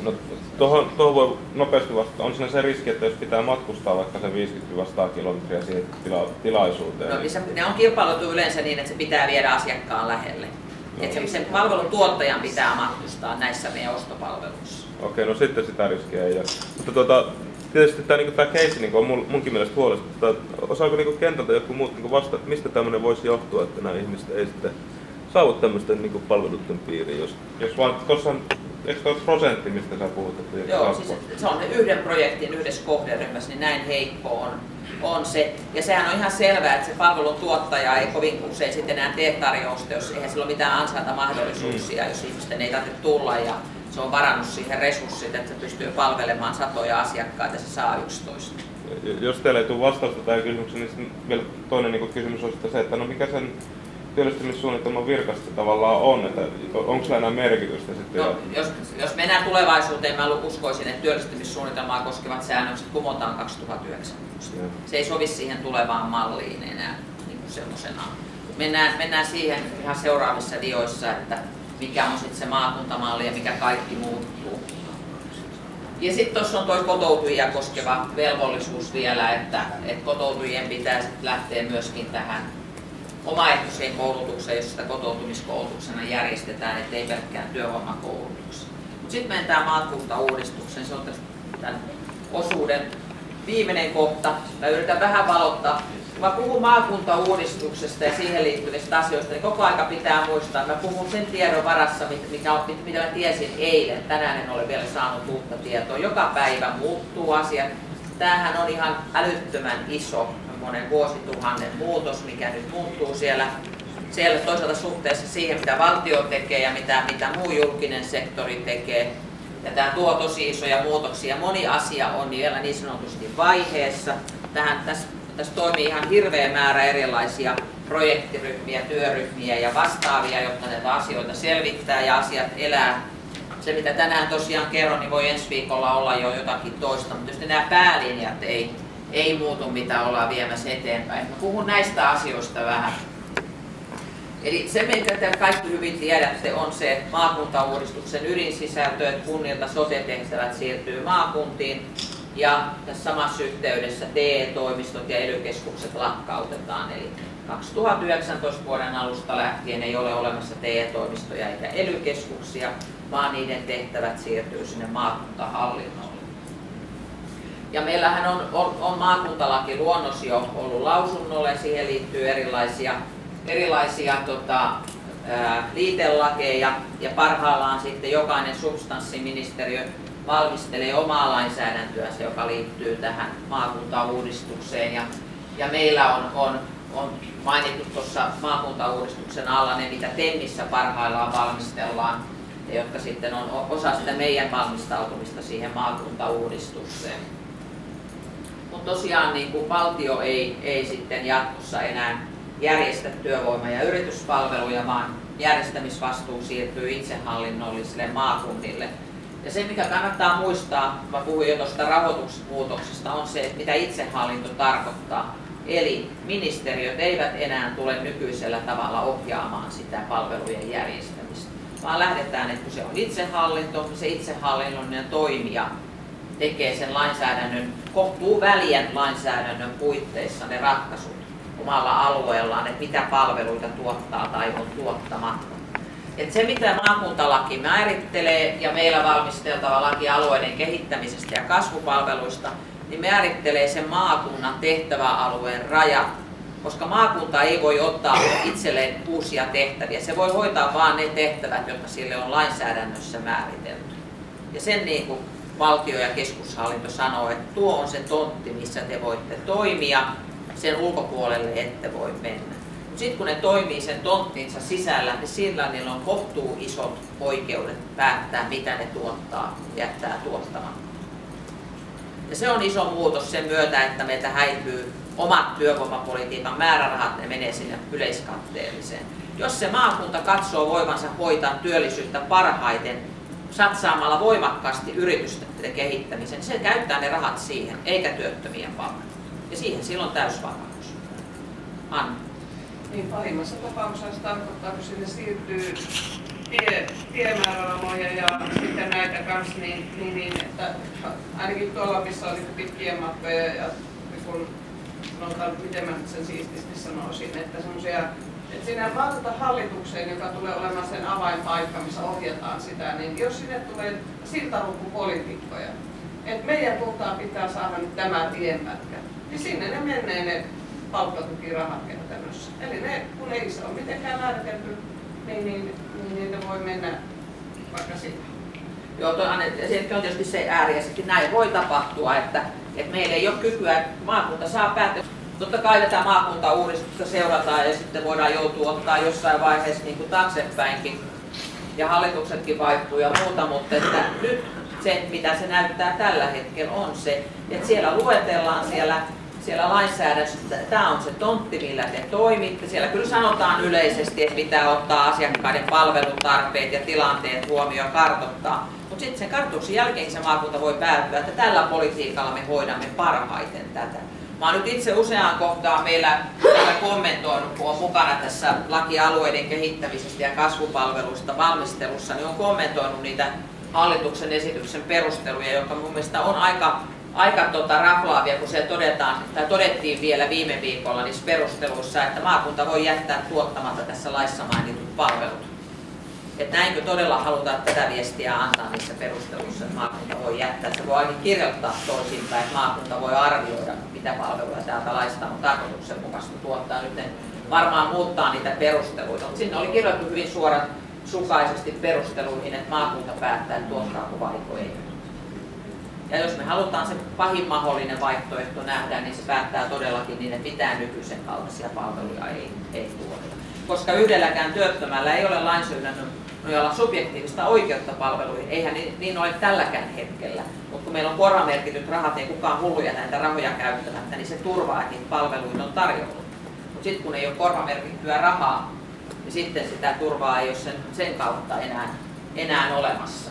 No, tuohon voi nopeasti vastata. On siinä se riski, että jos pitää matkustaa vaikka se 50-100 kilometriä siihen tilaisuuteen. No, ne on kilpailutu yleensä niin, että se pitää viedä asiakkaan lähelle. No. Että sen palvelun tuottajan pitää matkustaa näissä meidän ostopalveluissa. Okei, no sitten sitä riskiä ei ole. Mutta tietysti tämä case on munkin mielestä huolestuttaa. Osaako kentältä joku muut vastata, että mistä tämmöinen voisi johtua, että nämä ihmiset ei sitten saavu tämmöisten palveluiden piiriin, jos vaan tuossa eikö tuo prosentti, mistä sä puhut? Joo, siis se on yhden projektin yhdessä kohderyhmässä, niin näin heikko on se. Ja sehän on ihan selvää, että se palvelun tuottaja ei kovin usein sitten enää tee tarjousta, jos eihän sillä ole mitään ansaintamahdollisuuksia, jos ihmisten ei tarvitse tulla ja se on varannut siihen resurssit, että se pystyy palvelemaan satoja asiakkaita ja se saa 11. Jos teille ei tule vastausta tähän kysymykseen, niin vielä toinen kysymys on se, että no mikä sen työllistymissuunnitelman virkasta tavallaan on, että onko sillä enää merkitystä sitten? No, jos mennään tulevaisuuteen, mä uskoisin, että työllistymissuunnitelmaa koskevat säännökset kumotaan 2019. Se ei sovi siihen tulevaan malliin enää niin semmoisena. Mennään siihen ihan seuraavissa dioissa, että mikä on sitten se maakuntamalli ja mikä kaikki muuttuu. Ja sitten tuossa on tuo kotoutujia koskeva velvollisuus vielä, että kotoutujien pitää sitten lähteä myöskin tähän omaehtoiseen koulutukseen, jos sitä kotoutumiskoulutuksena järjestetään, ettei pelkkään työvoimakoulutukseen. Mutta sitten mennään maakuntauudistukseen, se on tämän osuuden viimeinen kohta. Mä yritän vähän valottaa. Kun mä puhun maakuntauudistuksesta ja siihen liittyvistä asioista, niin koko aika pitää muistaa, että mä puhun sen tiedon varassa, mitä mä tiesin eilen. Tänään en ole vielä saanut uutta tietoa. Joka päivä muuttuu asiat. Tämähän on ihan älyttömän iso monen vuosituhannen muutos, mikä nyt muuttuu siellä toisaalta suhteessa siihen, mitä valtio tekee ja mitä muu julkinen sektori tekee. Ja tämä tuo tosi isoja muutoksia. Moni asia on vielä niin sanotusti vaiheessa. Tässä toimii ihan hirveä määrä erilaisia projektiryhmiä, työryhmiä ja vastaavia, jotta näitä asioita selvittää ja asiat elää. Se, mitä tänään tosiaan kerron, niin voi ensi viikolla olla jo jotakin toista, mutta tietysti nämä päälinjat ei muutu, mitä ollaan viemässä eteenpäin. Mä puhun näistä asioista vähän. Eli se, minkä te kaikki hyvin tiedätte, on se, että maakuntauudistuksen ydinsisältö, että kunnilta sote-tehtävät siirtyy maakuntiin ja tässä samassa yhteydessä TE-toimistot ja ely-keskukset lakkautetaan. Eli 2019 vuoden alusta lähtien ei ole olemassa TE-toimistoja eikä ely-keskuksia, vaan niiden tehtävät siirtyy sinne maakuntahallinnolle. Ja meillähän on maakuntalakiluonnos jo ollut lausunnolla ja siihen liittyy erilaisia liitelakeja ja parhaillaan sitten jokainen substanssiministeriö valmistelee omaa lainsäädäntöänsä, joka liittyy tähän maakuntauudistukseen. Ja meillä on mainittu tuossa maakuntauudistuksen alla ne, mitä TEMissä parhaillaan valmistellaan, ja jotka sitten on osa sitä meidän valmistautumista siihen maakuntauudistukseen. Mutta tosiaan niin kuin valtio ei sitten jatkossa enää järjestä työvoima- ja yrityspalveluja, vaan järjestämisvastuu siirtyy itsehallinnollisille maakunnille. Ja se, mikä kannattaa muistaa, mä puhuin jo tuosta rahoitusmuutoksesta, on se, että mitä itsehallinto tarkoittaa. Eli ministeriöt eivät enää tule nykyisellä tavalla ohjaamaan sitä palvelujen järjestämistä, vaan lähdetään, että kun se on itsehallinto, niin se itsehallinnollinen toimija tekee sen lainsäädännön, kohtuuvälien lainsäädännön puitteissa ne ratkaisut omalla alueellaan, että mitä palveluita tuottaa tai on tuottamatta. Että se, mitä maakuntalaki määrittelee ja meillä valmisteltava laki alueiden kehittämisestä ja kasvupalveluista, niin määrittelee sen maakunnan tehtäväalueen rajat, koska maakunta ei voi ottaa itselleen uusia tehtäviä. Se voi hoitaa vain ne tehtävät, jotka sille on lainsäädännössä määritelty. Ja sen niin kuin valtio- ja keskushallinto sanoo, että tuo on se tontti, missä te voitte toimia, sen ulkopuolelle ette voi mennä. Sitten kun ne toimii sen tonttinsa sisällä, niin sillä niillä on kohtuu isot oikeudet päättää, mitä ne tuottaa ja jättää tuottamatta. Ja se on iso muutos sen myötä, että meiltä häipyy omat työvoimapolitiikan määrärahat, ne menee sinne yleiskatteelliseen. Jos se maakunta katsoo voivansa hoitaa työllisyyttä parhaiten satsaamalla voimakkaasti yritysten kehittämiseen, niin se käyttää ne rahat siihen, eikä työttömien palveluun. Ja siihen silloin täysvapaus. Anna. Niin pahimmassa tapauksessa se tarkoittaa, kun sinne siirtyy tiemäärärahoja ja sitten näitä kanssa, niin että ainakin tuolla missä oli pitkiä matkoja ja kun sanotaan, miten mä sen siististi sanoisin, että semmoisia, että sinne valtahalitukseen, joka tulee olemaan sen avainpaikka, missä ohjataan sitä, niin jos sinne tulee siltarukkupoliitikkoja, että meidän kuntaan pitää saada nyt tämä tienpätkä, niin sinne ne menee ne palkkatukirahat käytännössä. Eli ne, kun ei se ole mitenkään määritelty, niin ne voi mennä vaikka siitä. Joo, se on tietysti se ääriässäkin. Näin voi tapahtua, että meillä ei ole kykyä, että maakunta saa päättää. Totta kai tätä maakuntauudistusta seurataan ja sitten voidaan joutua ottaa jossain vaiheessa niin kuin taaksepäinkin. Ja hallituksetkin vaihtuu ja muuta, mutta että nyt se, mitä se näyttää tällä hetkellä, on se, että siellä luetellaan siellä lainsäädännössä, että tämä on se tontti, millä te toimitte. Siellä kyllä sanotaan yleisesti, että pitää ottaa asiakkaiden palvelutarpeet ja tilanteet huomioon kartoittaa. Mutta sitten sen kartoituksen jälkeen se maakunta voi päättyä, että tällä politiikalla me hoidamme parhaiten tätä. Mä oon nyt itse useaan kohtaan meillä kommentoinut, kun on mukana tässä lakialueiden kehittämisestä ja kasvupalveluista valmistelussa, niin on kommentoinut niitä hallituksen esityksen perusteluja, jotka mun mielestä on aika raflaavia, kun se todettiin vielä viime viikolla niissä perusteluissa, että maakunta voi jättää tuottamatta tässä laissa mainitut palvelut. Että näinkö todella halutaan tätä viestiä antaa niissä perusteluissa, että maakunta voi jättää. Se voi ainakin kirjoittaa toisinpäin, että maakunta voi arvioida, mitä palveluja täältä laista on tarkoituksenmukaista tuottaa. Nyt varmaan muuttaa niitä perusteluita, mutta sinne oli kirjoitettu hyvin suorasukaisesti perusteluihin, että maakunta päättää, että tuottaako vaiko ei. Ja jos me halutaan se pahin mahdollinen vaihtoehto nähdä, niin se päättää todellakin niin, että mitään nykyisen kaltaisia palveluja ei tuota. Koska yhdelläkään työttömällä ei ole lainsäädännön nojalla subjektiivista oikeutta palveluihin, eihän niin ole tälläkään hetkellä. Mutta kun meillä on korvamerkityt rahat, ei kukaan hulluja näitä rahoja käyttämättä, niin se turvaa, että niitä palveluita on tarjolla. Mutta sitten kun ei ole korvamerkittyä rahaa, niin sitten sitä turvaa ei ole sen kautta enää olemassa.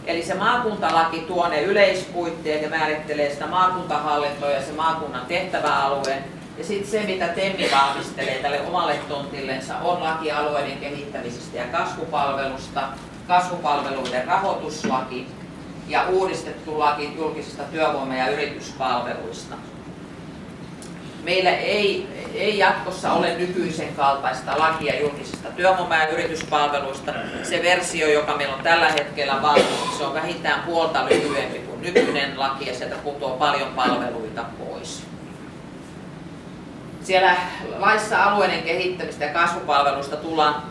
Eli se maakuntalaki tuo ne yleispuitteet ja määrittelee sitä maakuntahallintoa ja se maakunnan tehtäväalueen. Ja sitten se, mitä TEMI valmistelee tälle omalle tontillensa, on laki alueiden kehittämisestä ja kasvupalvelusta, kasvupalveluiden rahoituslaki ja uudistettu laki julkisista työvoima- ja yrityspalveluista. Meillä ei jatkossa ole nykyisen kaltaista lakia julkisista työvoima- ja yrityspalveluista. Se versio, joka meillä on tällä hetkellä valmis, se on vähintään puolta lyhyempi kuin nykyinen laki ja sieltä putoaa paljon palveluita pois. Siellä laissa alueiden kehittämistä ja kasvupalveluista tullaan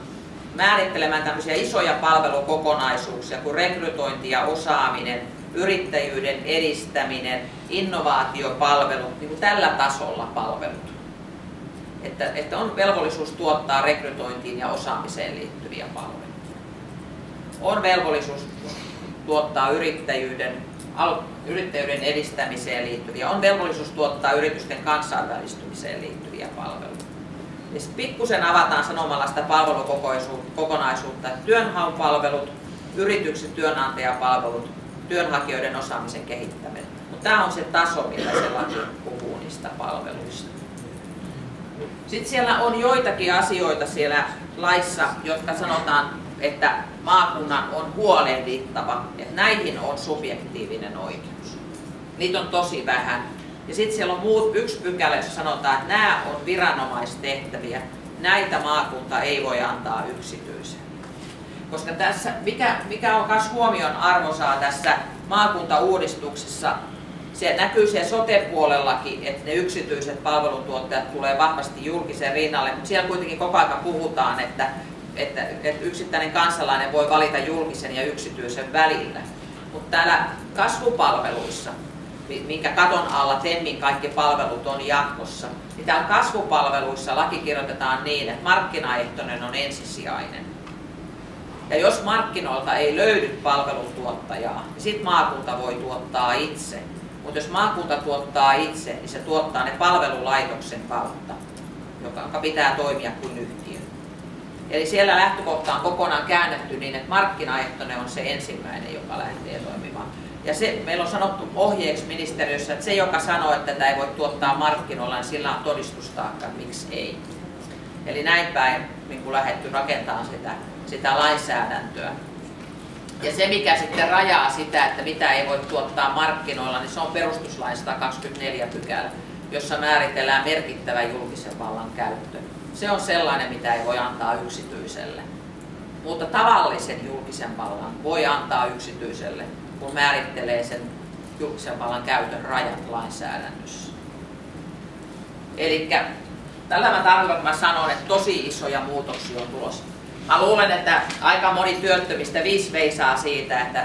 määrittelemään tämmöisiä isoja palvelukokonaisuuksia kuin rekrytointi ja osaaminen, yrittäjyyden edistäminen, innovaatiopalvelut, niin kuin tällä tasolla palvelut. Että on velvollisuus tuottaa rekrytointiin ja osaamiseen liittyviä palveluja. On velvollisuus tuottaa yrittäjyyden edistämiseen liittyviä, on velvollisuus tuottaa yritysten kansainvälistymiseen liittyviä palveluja. Ja pikkusen avataan sanomalla sitä palvelukokonaisuutta, että työnhaun palvelut, yritykset, työnantajapalvelut, työnhakijoiden osaamisen kehittäminen. Mutta tämä on se taso, millä se laki puhuu niistä palveluista. Sitten siellä on joitakin asioita siellä laissa, jotka sanotaan, että maakunnan on huolehdittava, että näihin on subjektiivinen oikeus. Niitä on tosi vähän. Ja sitten siellä on yksi pykälä, jossa sanotaan, että nämä on viranomaistehtäviä. Näitä maakunta ei voi antaa yksityiseen. Koska tässä, mikä on myös huomion arvoisaa tässä maakuntauudistuksessa, se näkyy siellä sote-puolellakin, että ne yksityiset palveluntuottajat tulee vahvasti julkisen rinnalle, mutta siellä kuitenkin koko ajan puhutaan, että yksittäinen kansalainen voi valita julkisen ja yksityisen välillä. Mutta täällä kasvupalveluissa, minkä katon alla TEMin kaikki palvelut on jatkossa, niin täällä kasvupalveluissa laki kirjoitetaan niin, että markkinaehtoinen on ensisijainen. Ja jos markkinoilta ei löydy palveluntuottajaa, niin sitten maakunta voi tuottaa itse. Mutta jos maakunta tuottaa itse, niin se tuottaa ne palvelulaitoksen kautta, joka pitää toimia kuin yhtiö. Eli siellä lähtökohta on kokonaan käännetty niin, että markkinaehtoinen on se ensimmäinen, joka lähtee toimimaan. Ja se, meillä on sanottu ohjeeksi ministeriössä, että se, joka sanoo, että tätä ei voi tuottaa markkinoilla, niin sillä on todistustaakka, miksi ei. Eli näin päin niin lähdetty rakentamaan sitä lainsäädäntöä. Ja se, mikä sitten rajaa sitä, että mitä ei voi tuottaa markkinoilla, niin se on perustuslain 124 pykälä, jossa määritellään merkittävä julkisen vallan käyttö. Se on sellainen, mitä ei voi antaa yksityiselle. Mutta tavallisen julkisen vallan voi antaa yksityiselle, kun määrittelee sen julkisen vallan käytön rajat lainsäädännössä. Eli tällä mä tarkoitan, että mä sanon, että tosi isoja muutoksia on tulossa. Mä luulen, että aika moni työttömistä veisaa siitä, että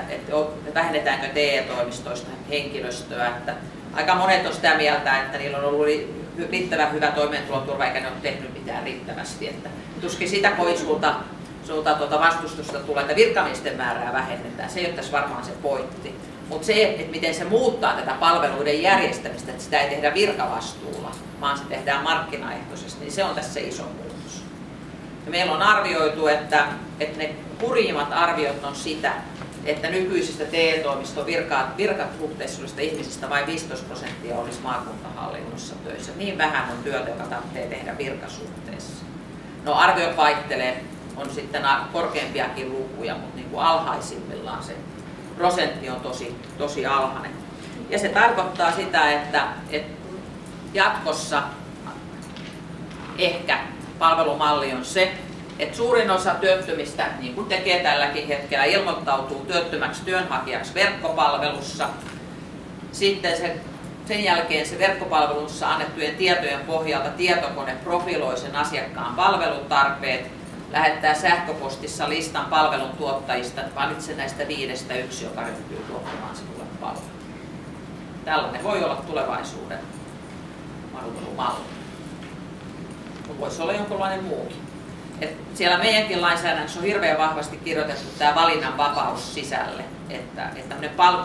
vähennetäänkö TE-toimistoista henkilöstöä. Että aika monet on sitä mieltä, että niillä on ollut riittävän hyvä toimeentuloturva eikä ne ole tehnyt mitään riittävästi. Että tuskin sitä kovin sulta vastustusta tulee, että virkamiesten määrää vähennetään. Se ei ole tässä varmaan se pointti. Mutta se, että miten se muuttaa tätä palveluiden järjestämistä, että sitä ei tehdä virkavastuulla, vaan se tehdään markkinaehtoisesti, niin se on tässä se iso muutos. Ja meillä on arvioitu, että ne kurjimmat arviot on sitä, että nykyisistä TE-toimiston virkasuhteissa olevista ihmisistä vain 15% olisi maakuntahallinnossa töissä. Niin vähän on työtä, joka tarvitsee tehdä virkasuhteessa. No arviot vaihtelee, on sitten korkeampiakin lukuja, mutta niin kuin alhaisimmillaan se prosentti on tosi alhainen. Ja se tarkoittaa sitä, että jatkossa ehkä palvelumalli on se, että suurin osa työttömistä, niin kuin tekee tälläkin hetkellä, ilmoittautuu työttömäksi työnhakijaksi verkkopalvelussa. Sitten sen jälkeen se verkkopalvelussa annettujen tietojen pohjalta tietokone profiloi sen asiakkaan palvelutarpeet, lähettää sähköpostissa listan palveluntuottajista, että valitse näistä 5 yksi, joka ryhtyy tuottamaan sinulle palvelua. Tällainen voi olla tulevaisuuden palvelumalli. Voisi olla jonkinlainen muukin. Siellä meidänkin lainsäädännössä on hirveän vahvasti kirjoitettu tämä valinnanvapaus sisälle, että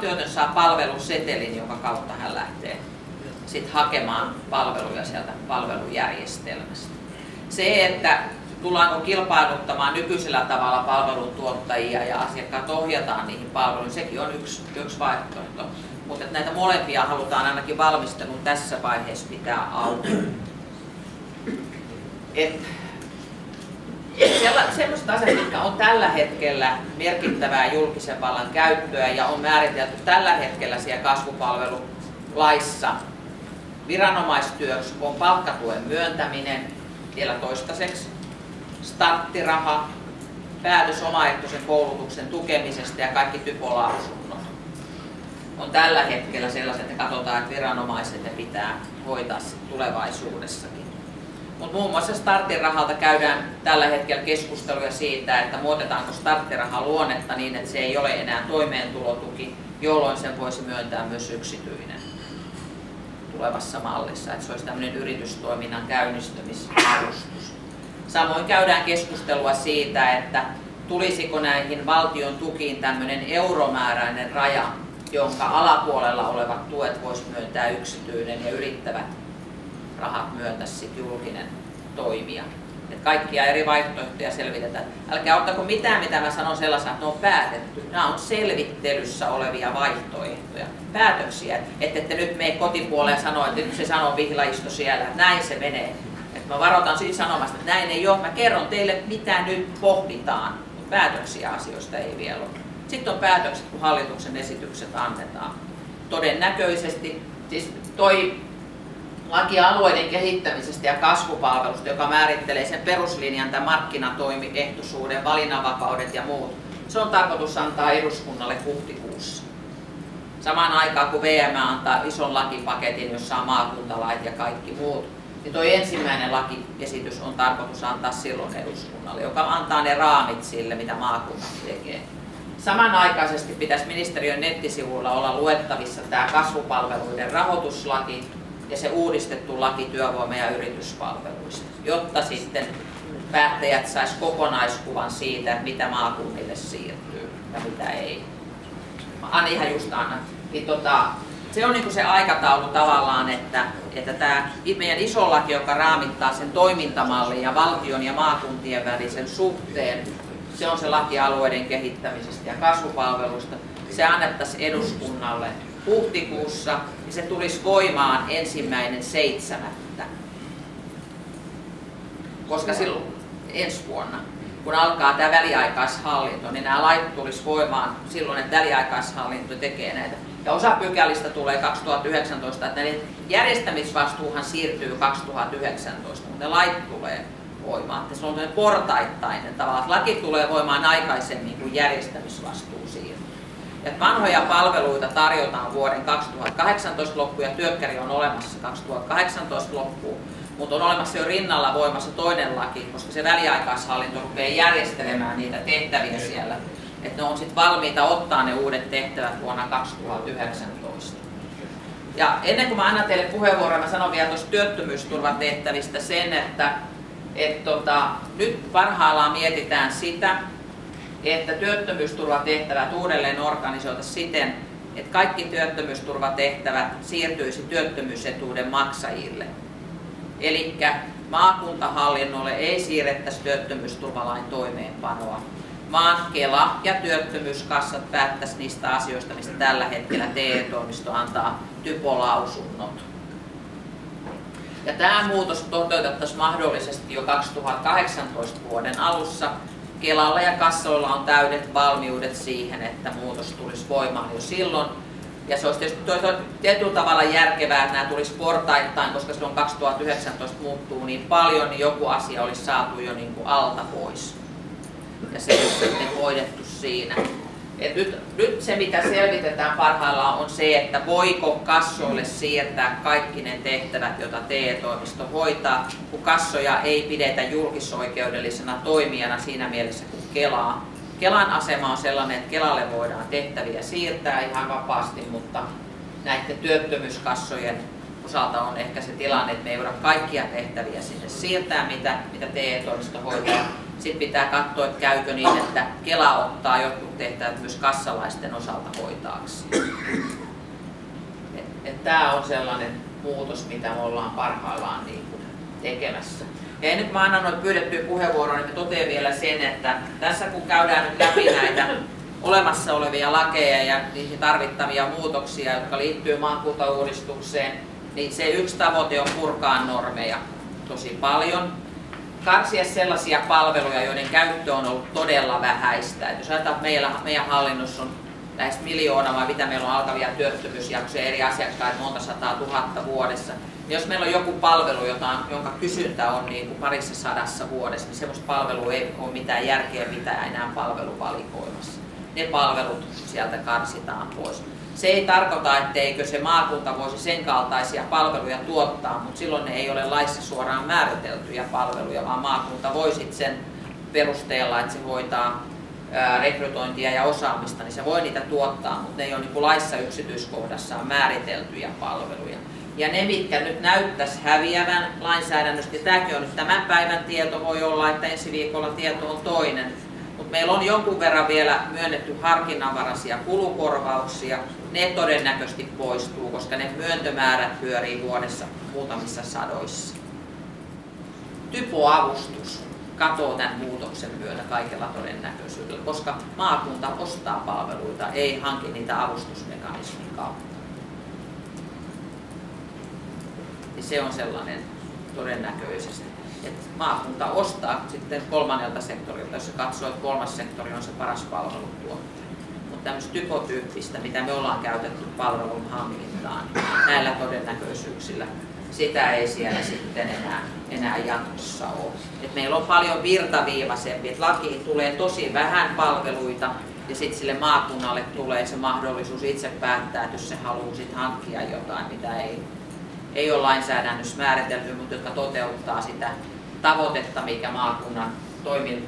työtön saa palvelusetelin, jonka kautta hän lähtee sit hakemaan palveluja sieltä palvelujärjestelmästä. Se, että tullaanko kilpailuttamaan nykyisellä tavalla palveluntuottajia ja asiakkaat ohjataan niihin palveluihin, sekin on yksi vaihtoehto. Mutta näitä molempia halutaan ainakin valmistelun tässä vaiheessa pitää auki. Sellaiset asiat, jotka on tällä hetkellä merkittävää julkisen vallan käyttöä ja on määritelty tällä hetkellä siellä kasvupalvelulaissa viranomaistyöksi, on palkkatuen myöntäminen vielä toistaiseksi, starttiraha, päätös omaehtoisen koulutuksen tukemisesta ja kaikki typolausunnot. On tällä hetkellä sellaiset, että katsotaan, että viranomaiset ne pitää hoitaa tulevaisuudessakin. Mutta muun muassa starttirahalta käydään tällä hetkellä keskusteluja siitä, että muotetaanko starttirahan luonnetta niin, että se ei ole enää toimeentulotuki, jolloin sen voisi myöntää myös yksityinen tulevassa mallissa, että se olisi tämmöinen yritystoiminnan käynnistymisavustus. Samoin käydään keskustelua siitä, että tulisiko näihin valtion tukiin tämmöinen euromääräinen raja, jonka alapuolella olevat tuet voisi myöntää yksityinen ja yrittävät rahat myöntäisi sitten julkinen toimija. Että kaikkia eri vaihtoehtoja selvitetään. Älkää ottako mitään, mitä mä sanon sellaisena, että ne on päätetty. Nämä on selvittelyssä olevia vaihtoehtoja, päätöksiä. Että ette nyt mene kotipuoleen ja sano, että nyt se sanoo Vihlaisto siellä, että näin se menee. Että mä varoitan siitä sanomasta, että näin ei ole. Mä kerron teille, mitä nyt pohditaan. Mutta päätöksiä asioista ei vielä ole. Sitten on päätökset, kun hallituksen esitykset annetaan. Todennäköisesti siis toi laki alueiden kehittämisestä ja kasvupalvelusta, joka määrittelee sen peruslinjan, tämän markkinatoimiehtoisuuden, valinnanvapaudet ja muut. Se on tarkoitus antaa eduskunnalle huhtikuussa. Samaan aikaan kun VM antaa ison lakipaketin, jossa on maakuntalait ja kaikki muut, niin tuo ensimmäinen lakiesitys on tarkoitus antaa silloin eduskunnalle, joka antaa ne raamit sille, mitä maakunnat tekee. Samanaikaisesti pitäisi ministeriön nettisivuilla olla luettavissa tämä kasvupalveluiden rahoituslaki ja se uudistettu laki työvoima- ja yrityspalveluista, jotta sitten päättäjät sais kokonaiskuvan siitä, että mitä maakunnille siirtyy ja mitä ei. Ihan just Anna. Niin se on niinku se aikataulu tavallaan, että tämä meidän iso laki, joka raamittaa sen toimintamallin ja valtion ja maakuntien välisen suhteen, se on se laki alueiden kehittämisestä ja kasvupalveluista. Se annettaisiin eduskunnalle huhtikuussa ja se tulisi voimaan 1.7. Koska silloin ensi vuonna. kun alkaa tämä väliaikaishallinto, niin nämä lait tulisi voimaan silloin, että väliaikaishallinto tekee näitä. Ja osa pykälistä tulee 2019, että ne järjestämisvastuuhan siirtyy 2019, mutta ne lait tulee voimaan. Että se on portaittainen tavalla, että laki tulee voimaan aikaisemmin kuin järjestämisvastuu siirtyy. Ja vanhoja palveluita tarjotaan vuoden 2018 loppuun ja työkkäri on olemassa 2018 loppuun, mutta on olemassa jo rinnalla voimassa toinen laki, koska se väliaikaishallinto rupeaa järjestelemään niitä tehtäviä siellä. Että ne on sitten valmiita ottaa ne uudet tehtävät vuonna 2019. Ja ennen kuin mä annan teille puheenvuoron, mä sanon vielä tuosta työttömyysturvatehtävistä sen, että nyt parhaillaan mietitään sitä, että työttömyysturvatehtävät uudelleen organisoitaisiin siten, että kaikki työttömyysturvatehtävät siirtyisi työttömyysetuuden maksajille. Eli maakuntahallinnolle ei siirrettäisi työttömyysturvalain toimeenpanoa, vaan Kela ja työttömyyskassat päättäisivät niistä asioista, mistä tällä hetkellä TE-toimisto antaa typolausunnot. Ja tämä muutos toteutettaisiin mahdollisesti jo 2018 vuoden alussa. Kelalla ja kassoilla on täydet valmiudet siihen, että muutos tulisi voimaan jo silloin. Ja se olisi tietysti tietyllä tavalla järkevää, että nämä tulisi portaittain, koska silloin 2019 muuttuu niin paljon, niin joku asia olisi saatu jo niin kuin alta pois. Ja se on sitten hoidettu siinä. Et nyt se, mitä selvitetään parhaillaan, on se, että voiko kassoille siirtää kaikki ne tehtävät, joita TE-toimisto hoitaa, kun kassoja ei pidetä julkisoikeudellisena toimijana siinä mielessä kuin Kelaa. Kelan asema on sellainen, että Kelalle voidaan tehtäviä siirtää ihan vapaasti, mutta näiden työttömyyskassojen osalta on ehkä se tilanne, että me ei voida kaikkia tehtäviä sinne siirtää, mitä TE-toimisto hoitaa. Sitten pitää katsoa, että käykö niin, että Kela ottaa jotkut tehtävät myös kassalaisten osalta hoitaaksi. Tämä on sellainen muutos, mitä me ollaan parhaillaan tekemässä. Ja nyt mä annan noita pyydettyjä puheenvuoroja, niin mä totean vielä sen, että tässä kun käydään nyt läpi näitä olemassa olevia lakeja ja niihin tarvittavia muutoksia, jotka liittyy maakuntauudistukseen, niin se yksi tavoite on purkaa normeja tosi paljon. Karsia sellaisia palveluja, joiden käyttö on ollut todella vähäistä. Et jos ajatellaan, että meidän hallinnossa on lähes 1 miljoonaa vai mitä meillä on alkavia työttömyysjaksoja eri asiakkaita, monta 100 000 vuodessa. Niin jos meillä on joku palvelu, jonka kysyntä on niin kuin parissa sadassa vuodessa, niin sellaista palvelua ei ole mitään järkeä pitää enää palveluvalikoimassa. Ne palvelut sieltä karsitaan pois. Se ei tarkoita, etteikö se maakunta voisi sen kaltaisia palveluja tuottaa, mutta silloin ne ei ole laissa suoraan määriteltyjä palveluja, vaan maakunta voisi sen perusteella, että se hoitaa rekrytointia ja osaamista, niin se voi niitä tuottaa, mutta ne ei ole niin kuin laissa yksityiskohdassaan määriteltyjä palveluja. Ja ne, mitkä nyt näyttäisi häviävän lainsäädännöstä, ja tämäkin on nyt tämän päivän tieto, voi olla, että ensi viikolla tieto on toinen, mutta meillä on jonkun verran vielä myönnetty harkinnanvaraisia kulukorvauksia. Ne todennäköisesti poistuu, koska ne myöntömäärät pyörii vuodessa muutamissa sadoissa. Typoavustus katoo tämän muutoksen myötä kaikella todennäköisyydellä, koska maakunta ostaa palveluita, ei hanki niitä avustusmekanismin kautta. Ja se on sellainen todennäköisesti, että maakunta ostaa sitten kolmannelta sektorilta, jos se katsoo, että kolmas sektori on se paras palvelutuottaja. Mutta tämmöistä typotyyppistä, mitä me ollaan käytetty palvelun hankintaan, näillä todennäköisyyksillä, sitä ei siellä sitten enää jatkossa ole. Et meillä on paljon virtaviivaisempi, että lakiin tulee tosi vähän palveluita ja sitten sille maakunnalle tulee se mahdollisuus itse päättää, että jos se haluaa sit hankkia jotain, mitä ei ole lainsäädännössä määritelty, mutta jotka toteuttaa sitä tavoitetta, mikä maakunnan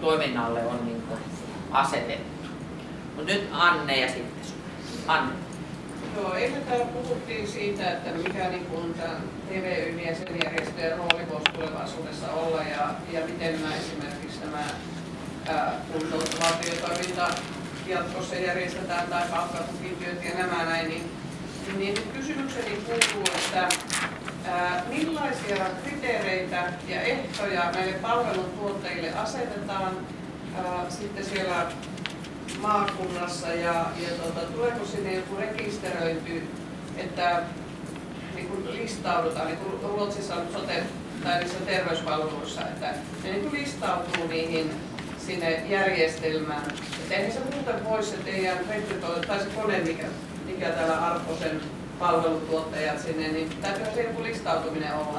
toiminnalle on niin kuin asetettu. Mutta nyt Anne ja sitten Anne. Joo, eilen täällä puhuttiin siitä, että mikä niin kuin TVY:n jäsenjärjestöjen rooli voisi tulevaisuudessa olla ja miten nämä esimerkiksi nämä kuntouttava työtoiminta jatkossa järjestetään tai palkkatukityöt ja nämä näin, niin kysymykseni kuuluu, että millaisia kriteereitä ja ehtoja näille palveluntuottajille asetetaan sitten siellä maakunnassa ja tuleeko sinne joku rekisteröinti, että niin kuin listaudutaan, niin kuin Ruotsissa on sote tai niissä terveyspalveluissa, että ne niin kuin listautuu niihin sinne järjestelmään. Et eihän se muuten pois se teidän rekrytointi tai se kone, mikä täällä Arposen palvelutuottajat sinne, niin täytyy se joku listautuminen olla.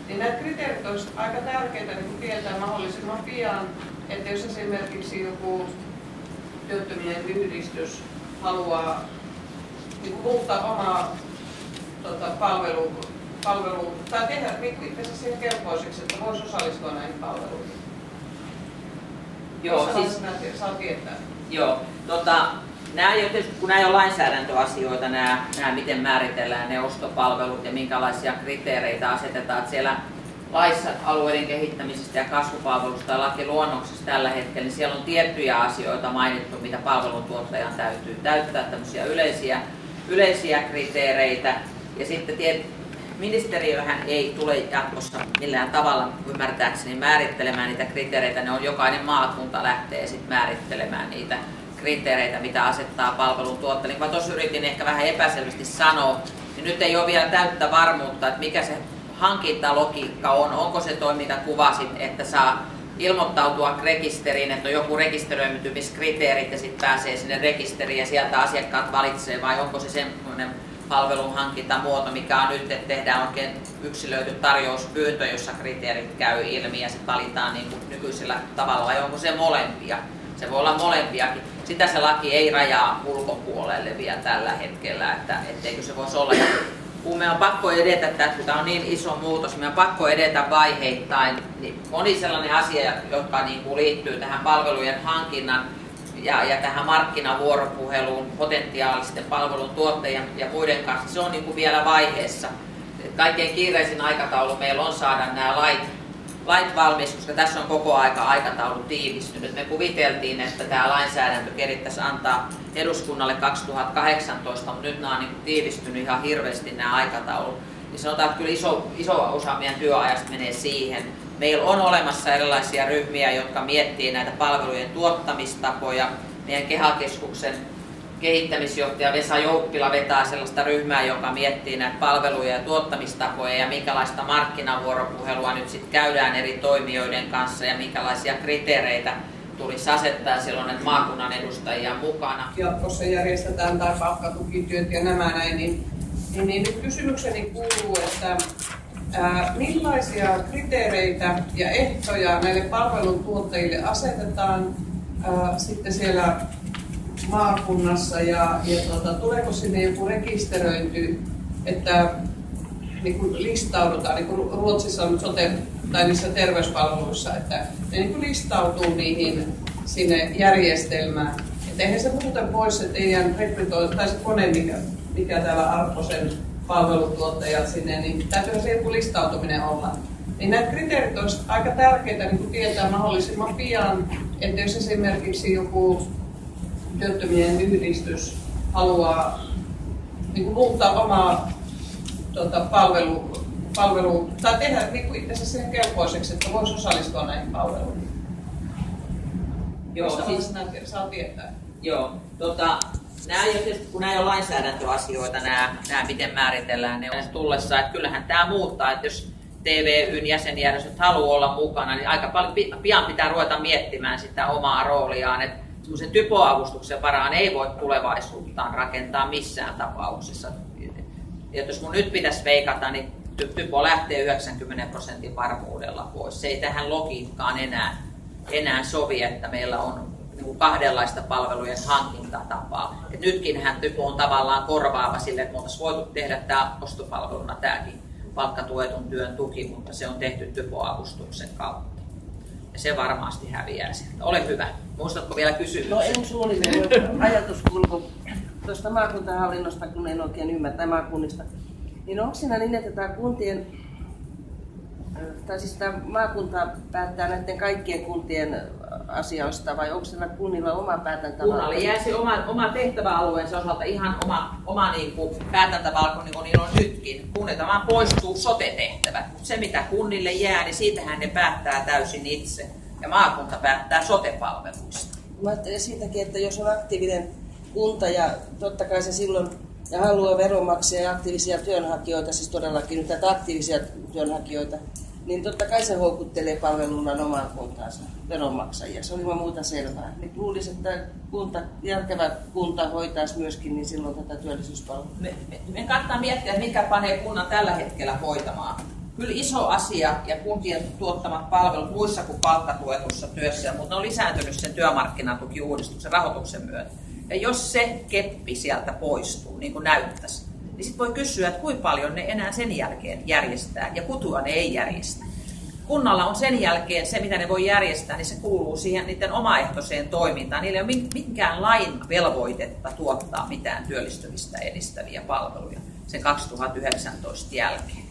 Niin näitä kriteerit olisi aika tärkeitä niin tietää mahdollisimman pian, että jos esimerkiksi joku työttömien yhdistys haluaa niin muuttaa omaa palvelu tai tehdä niin itse siihen kelpoiseksi, että voisi osallistua näihin palveluihin. Joo, siis saa tietää. Joo, kun nämä ei ole lainsäädäntöasioita, nämä miten määritellään ne ostopalvelut ja minkälaisia kriteereitä asetetaan. Että siellä laissa alueiden kehittämisestä ja kasvupalvelusta ja lakiluonnoksessa tällä hetkellä, niin siellä on tiettyjä asioita mainittu, mitä palveluntuottajan täytyy täyttää, tämmöisiä yleisiä kriteereitä. Ja sitten ministeriöhän ei tule jatkossa millään tavalla ymmärtääkseni määrittelemään niitä kriteereitä. Ne on jokainen maakunta lähtee sitten määrittelemään niitä kriteereitä, mitä asettaa palveluntuottajalle. Niin mä tuossa yritin ehkä vähän epäselvästi sanoa, niin nyt ei ole vielä täyttä varmuutta, että mikä se hankintalogiikka on. Onko se toi, mitä kuvasit, että saa ilmoittautua rekisteriin, että on joku rekisteröitymiskriteerit ja sitten pääsee sinne rekisteriin ja sieltä asiakkaat valitsee, vai onko se semmoinen palvelun hankintamuoto, mikä on nyt, että tehdään oikein yksilöity tarjouspyyntö, jossa kriteerit käy ilmi ja sitten valitaan niin kuin nykyisellä tavalla, vai onko se molempia? Se voi olla molempiakin. Sitä se laki ei rajaa ulkopuolelle vielä tällä hetkellä, etteikö se voisi olla. Ja kun me on pakko edetä, kun tämä on niin iso muutos, me on pakko edetä vaiheittain, niin moni sellainen asia, joka niin kuin liittyy tähän palvelujen hankinnan ja tähän markkinavuoropuheluun potentiaalisten palvelun tuottajien ja muiden kanssa, se on niin kuin vielä vaiheessa. Kaikkein kiireisin aikataulu meillä on saada nämä lait valmis, koska tässä on koko aika aikataulu tiivistynyt. Me kuviteltiin, että tämä lainsäädäntö kerittäisi antaa eduskunnalle 2018, mutta nyt nämä on niin tiivistynyt ihan hirveästi nämä aikataulut. Niin sanotaan, että kyllä iso osa meidän työajasta menee siihen. Meillä on olemassa erilaisia ryhmiä, jotka miettii näitä palvelujen tuottamistapoja. Meidän KEHA-keskuksen kehittämisjohtaja Vesa Jouppila vetää sellaista ryhmää, joka miettii näitä palveluja ja tuottamistapoja ja minkälaista markkinavuoropuhelua nyt sitten käydään eri toimijoiden kanssa ja minkälaisia kriteereitä tulisi asettaa silloin, että maakunnan edustajia mukana. Jatkossa järjestetään tai palkkatukityöt ja nämä näin, niin nyt kysymykseni kuuluu, että millaisia kriteereitä ja ehtoja näille palveluntuottajille asetetaan sitten siellä maakunnassa ja tuleeko sinne joku rekisteröinti, että niin kuin listaudutaan, niin kuin Ruotsissa on sote tai niissä terveyspalveluissa, että ne niin kuin listautuu niihin sinne järjestelmään. Et eihän se muuten pois se teidän rekrytointi tai se kone, mikä täällä Arposen palvelutuottajat sinne, niin täytyy se joku listautuminen olla. Niin nämä kriteerit olisi aika tärkeitä niin kuin tietää mahdollisimman pian, että jos esimerkiksi joku työttömien yhdistys haluaa niin kuin muuttaa omaa palvelu tai tehdä niin kuin itse siihen kelpoiseksi, että voisi osallistua näihin palveluihin. Joo, siis saa tietää. Joo, kun nämä ei ole lainsäädäntöasioita, nämä miten määritellään ne on tullessa, että kyllähän tämä muuttaa, että jos TVYn jäsenjärjestöt haluaa olla mukana, niin aika paljon pian pitää ruveta miettimään sitä omaa rooliaan, että semmoisen typoavustuksen varaan ei voi tulevaisuuttaan rakentaa missään tapauksessa. Ja jos mun nyt pitäisi veikata, niin typo lähtee 90% varmuudella pois. Se ei tähän logiikkaan enää sovi, että meillä on niin kahdenlaista palvelujen hankintatapaa. Et nytkinhän typo on tavallaan korvaava sille, että me oltaisiin voitu tehdä tämä ostopalveluna tämäkin palkkatuetun työn tuki, mutta se on tehty typoavustuksen kautta. Ja se varmasti häviää sieltä. Ole hyvä. Muistatko vielä kysymyksiä? No en suunnilleen ajatuskulku tuosta maakuntahallinnosta, kun en oikein ymmärrä maakunnista. Niin onko siinä niin, että tämä kuntien, tai siis tämä maakunta päättää näiden kaikkien kuntien asioista vai onko siellä kunnilla oma päätäntävalta? Kunnalle jää se oma tehtäväalueensa osalta ihan oma niin kuin päätäntävalta, niin kuin niillä on nytkin. Kunnilta vaan poistuu sote-tehtävät, mutta se mitä kunnille jää, niin siitähän ne päättää täysin itse. Ja maakunta päättää sote-palveluista. Mä ajattelen siitäkin, että jos on aktiivinen kunta ja totta kai se silloin ja haluaa veronmaksia ja aktiivisia työnhakijoita, siis todellakin nyt näitä aktiivisia työnhakijoita, niin totta kai se houkuttelee palvelunnan omaan kuntaansa veronmaksajia. Se on ilman muuta selvää. Niin luulisin, että järkevä kunta hoitaisi myöskin niin silloin tätä työllisyyspalvelua. Me kannattaa miettiä, että mikä panee kunnan tällä hetkellä hoitamaan. Kyllä iso asia ja kuntien tuottamat palvelut muissa kuin palkkatuetussa työssä, mutta ne on lisääntynyt sen työmarkkinatukiuudistuksen rahoituksen myötä. Ja jos se keppi sieltä poistuu, niin kuin näyttäisi, niin sitten voi kysyä, että kuinka paljon ne enää sen jälkeen järjestää ja kutua ne ei järjestä. Kunnalla on sen jälkeen se, mitä ne voi järjestää, niin se kuuluu siihen niiden omaehtoiseen toimintaan. Niillä ei ole minkään lain velvoitetta tuottaa mitään työllistymistä edistäviä palveluja sen 2019 jälkeen.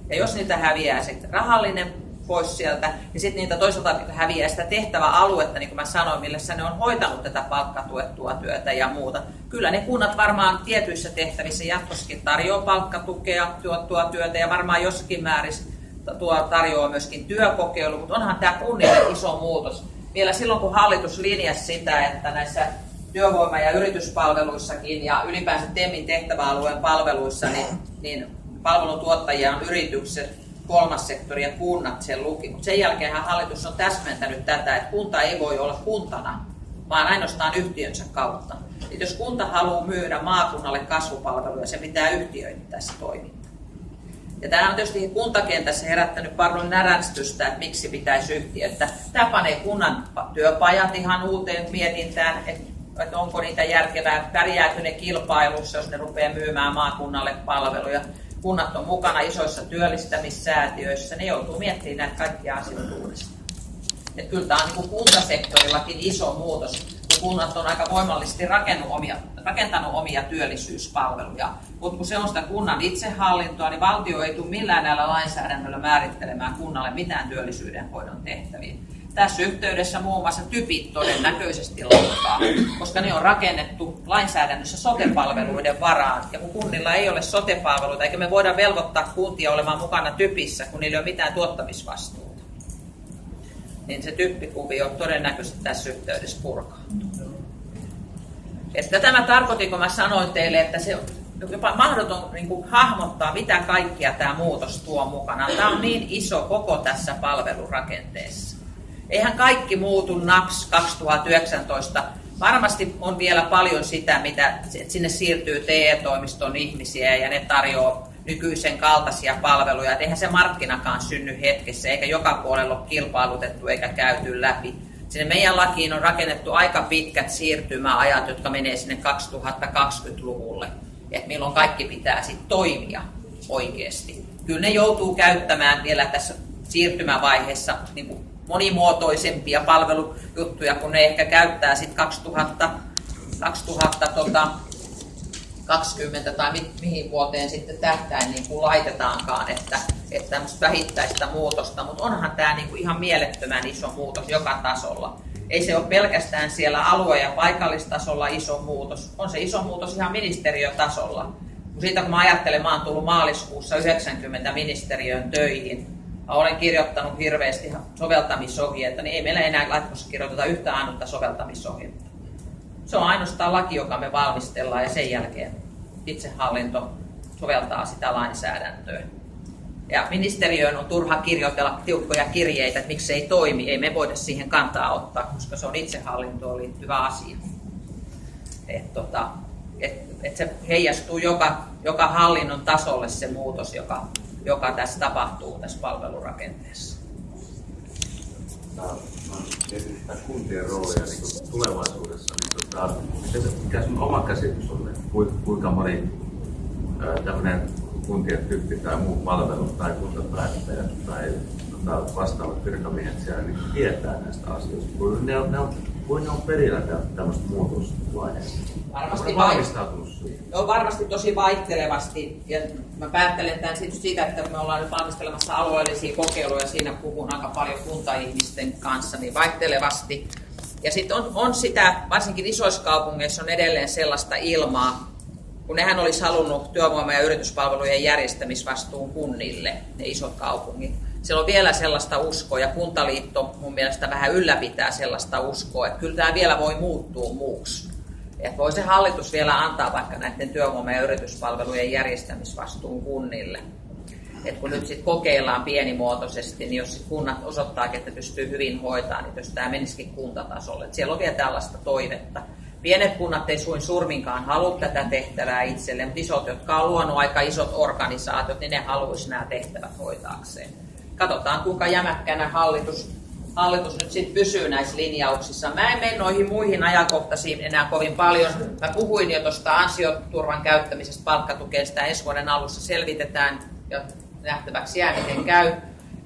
Ja jos niitä häviää se rahallinen pois sieltä, niin sitten niitä toisaalta häviää sitä tehtäväaluetta, niin kuin mä sanoin, millä ne on hoitanut tätä palkkatuettua työtä ja muuta. Kyllä ne kunnat varmaan tietyissä tehtävissä jatkossakin tarjoaa palkkatukea, tuottua työtä ja varmaan jossakin määrissä tarjoaa myöskin työkokeilu, mutta onhan tämä kunnille iso muutos. Vielä silloin, kun hallitus linjasi sitä, että näissä työvoima- ja yrityspalveluissakin ja ylipäänsä TEMin tehtäväalueen palveluissa, niin palveluntuottajia on yritykset, kolmas sektori ja kunnat sen luki. Mutta sen jälkeen hallitus on täsmentänyt tätä, että kunta ei voi olla kuntana, vaan ainoastaan yhtiönsä kautta. Et jos kunta haluaa myydä maakunnalle kasvupalveluja, se pitää yhtiöittää se toiminta. Ja tämä on tietysti kuntakentässä herättänyt paljon näränstystä, että miksi pitäisi yhtiöittää. Tämä panee kunnan työpajat ihan uuteen mietintään, että onko niitä järkevää, pärjääkö ne kilpailussa, jos ne rupeaa myymään maakunnalle palveluja. Kunnat on mukana isoissa työllistämissäätiöissä, ne joutuu miettimään näitä kaikkia asioita uudestaan. Että kyllä tämä on niin kuntasektorillakin iso muutos, kun kunnat on aika voimallisesti rakentanut omia työllisyyspalveluja. Mutta kun se on sitä kunnan itsehallintoa, niin valtio ei tule millään näillä lainsäädännöllä määrittelemään kunnalle mitään työllisyydenhoidon tehtäviä. Tässä yhteydessä muun muassa typit todennäköisesti lakkaa, koska ne on rakennettu lainsäädännössä sote-palveluiden varaan. Ja kun kunnilla ei ole sote-palveluita, eikä me voida velvoittaa kuntia olemaan mukana typissä, kun niillä ei ole mitään tuottamisvastuuta, niin se typpikuvio todennäköisesti tässä yhteydessä purkaantuu. Että tämä tarkoitin, kun mä sanoin teille, että se on jopa mahdoton niin kuin hahmottaa, mitä kaikkia tämä muutos tuo mukana. Tämä on niin iso koko tässä palvelurakenteessa. Eihän kaikki muutu naps 2019. Varmasti on vielä paljon sitä, että sinne siirtyy TE-toimiston ihmisiä ja ne tarjoaa nykyisen kaltaisia palveluja. Et eihän se markkinakaan synny hetkessä, eikä joka puolella ole kilpailutettu eikä käyty läpi. Sinne meidän lakiin on rakennettu aika pitkät siirtymäajat, jotka menee sinne 2020-luvulle. Et milloin kaikki pitää sitten toimia oikeasti. Kyllä ne joutuu käyttämään vielä tässä siirtymävaiheessa niin kuin monimuotoisempia palvelujuttuja, kun ne ehkä käyttää sitten 2020 tai mihin vuoteen sitten tähtäin niin kuin laitetaankaan, että tämmöistä vähittäistä muutosta, mutta onhan tämä niin kuin ihan mielettömän iso muutos joka tasolla. Ei se ole pelkästään siellä alue- ja paikallistasolla iso muutos, on se iso muutos ihan ministeriötasolla. Siitä kun mä ajattelen, mä oon tullut maaliskuussa 90 ministeriöön töihin, olen kirjoittanut hirveästi soveltamisohjeita, niin ei meillä enää jatkossa kirjoiteta yhtään ainutta soveltamisohjetta. Se on ainoastaan laki, joka me valmistellaan ja sen jälkeen itsehallinto soveltaa sitä lainsäädäntöä. Ja ministeriöön on turha kirjoitella tiukkoja kirjeitä, että miksi se ei toimi. Ei me voida siihen kantaa ottaa, koska se on itsehallintoon liittyvä asia. Et se heijastuu joka hallinnon tasolle se muutos, joka tässä tapahtuu tässä palvelurakenteessa. Mietin sitä kuntien roolia niin tulevaisuudessa. Mikä sun oma käsitys on, kuinka moni tämmöinen kuntien tyyppi tai muu palvelu tai kuntapäättäjät tai vastaavat virkamiehet siellä niin tietää näistä asioista? Kuin ne on perillä tämmöistä muutosvaiheesta? Varmasti tosi vaihtelevasti. Ja mä päättelen tämän siitä, että me ollaan nyt valmistelemassa alueellisia kokeiluja. Siinä puhun aika paljon kuntaihmisten kanssa, niin vaihtelevasti. Ja sitten on sitä, varsinkin isoissa kaupungeissa on edelleen sellaista ilmaa, kun nehän olisi halunnut työvoima- ja yrityspalvelujen järjestämisvastuun kunnille, ne isot kaupungit. Siellä on vielä sellaista uskoa, ja Kuntaliitto mun mielestä vähän ylläpitää sellaista uskoa, että kyllä tämä vielä voi muuttua muuksi. Että voi se hallitus vielä antaa vaikka näiden työvoima- ja yrityspalvelujen järjestämisvastuun kunnille. että kun nyt sitten kokeillaan pienimuotoisesti, niin jos kunnat osoittaa, että pystyy hyvin hoitamaan, niin jos tämä menisikin kuntatasolle. Et siellä on vielä tällaista toivetta. Pienet kunnat ei suin surminkaan halua tätä tehtävää itselleen, mutta isot, jotka on luonut aika isot organisaatiot, niin ne haluaisi nämä tehtävät hoitaakseen. Katsotaan, kuinka jämäkkänä hallitus nyt sitten pysyy näissä linjauksissa. Mä en mene noihin muihin ajankohtaisiin enää kovin paljon. Mä puhuin jo tuosta ansioturvan käyttämisestä palkkatukeen, sitä ensi vuoden alussa selvitetään ja nähtäväksi jää, miten käy.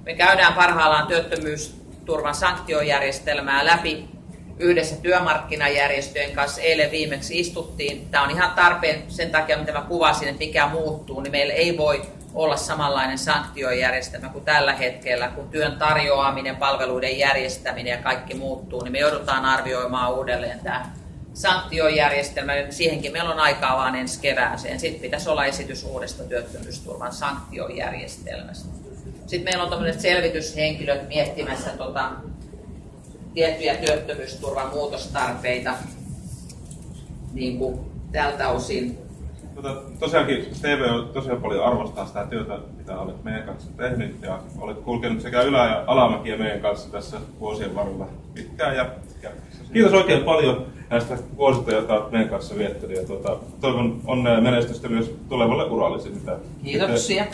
Me käydään parhaillaan työttömyysturvan sanktiojärjestelmää läpi yhdessä työmarkkinajärjestöjen kanssa. Eilen viimeksi istuttiin. Tämä on ihan tarpeen sen takia, mitä mä kuvasin, että mikä muuttuu, niin meillä ei voi olla samanlainen sanktiojärjestelmä kuin tällä hetkellä, kun työn tarjoaminen, palveluiden järjestäminen ja kaikki muuttuu, niin me joudutaan arvioimaan uudelleen tämä sanktiojärjestelmä. Siihenkin meillä on aikaa vaan ensi kevääseen. Sitten pitäisi olla esitys uudesta työttömyysturvan sanktiojärjestelmästä. Sitten meillä on tämmöiset selvityshenkilöt miettimässä tiettyjä työttömyysturvan muutostarpeita niin kuin tältä osin. Tosiaankin TV on tosiaan paljon arvostaa sitä työtä, mitä olet meidän kanssa tehnyt ja olet kulkenut sekä ylä- ja alamäkiä meidän kanssa tässä vuosien varrella pitkään. Ja kiitos oikein paljon näistä vuosista, joita olet meidän kanssa viettänyt. Ja toivon onnea ja menestystä myös tulevalle uralle. Kiitoksia.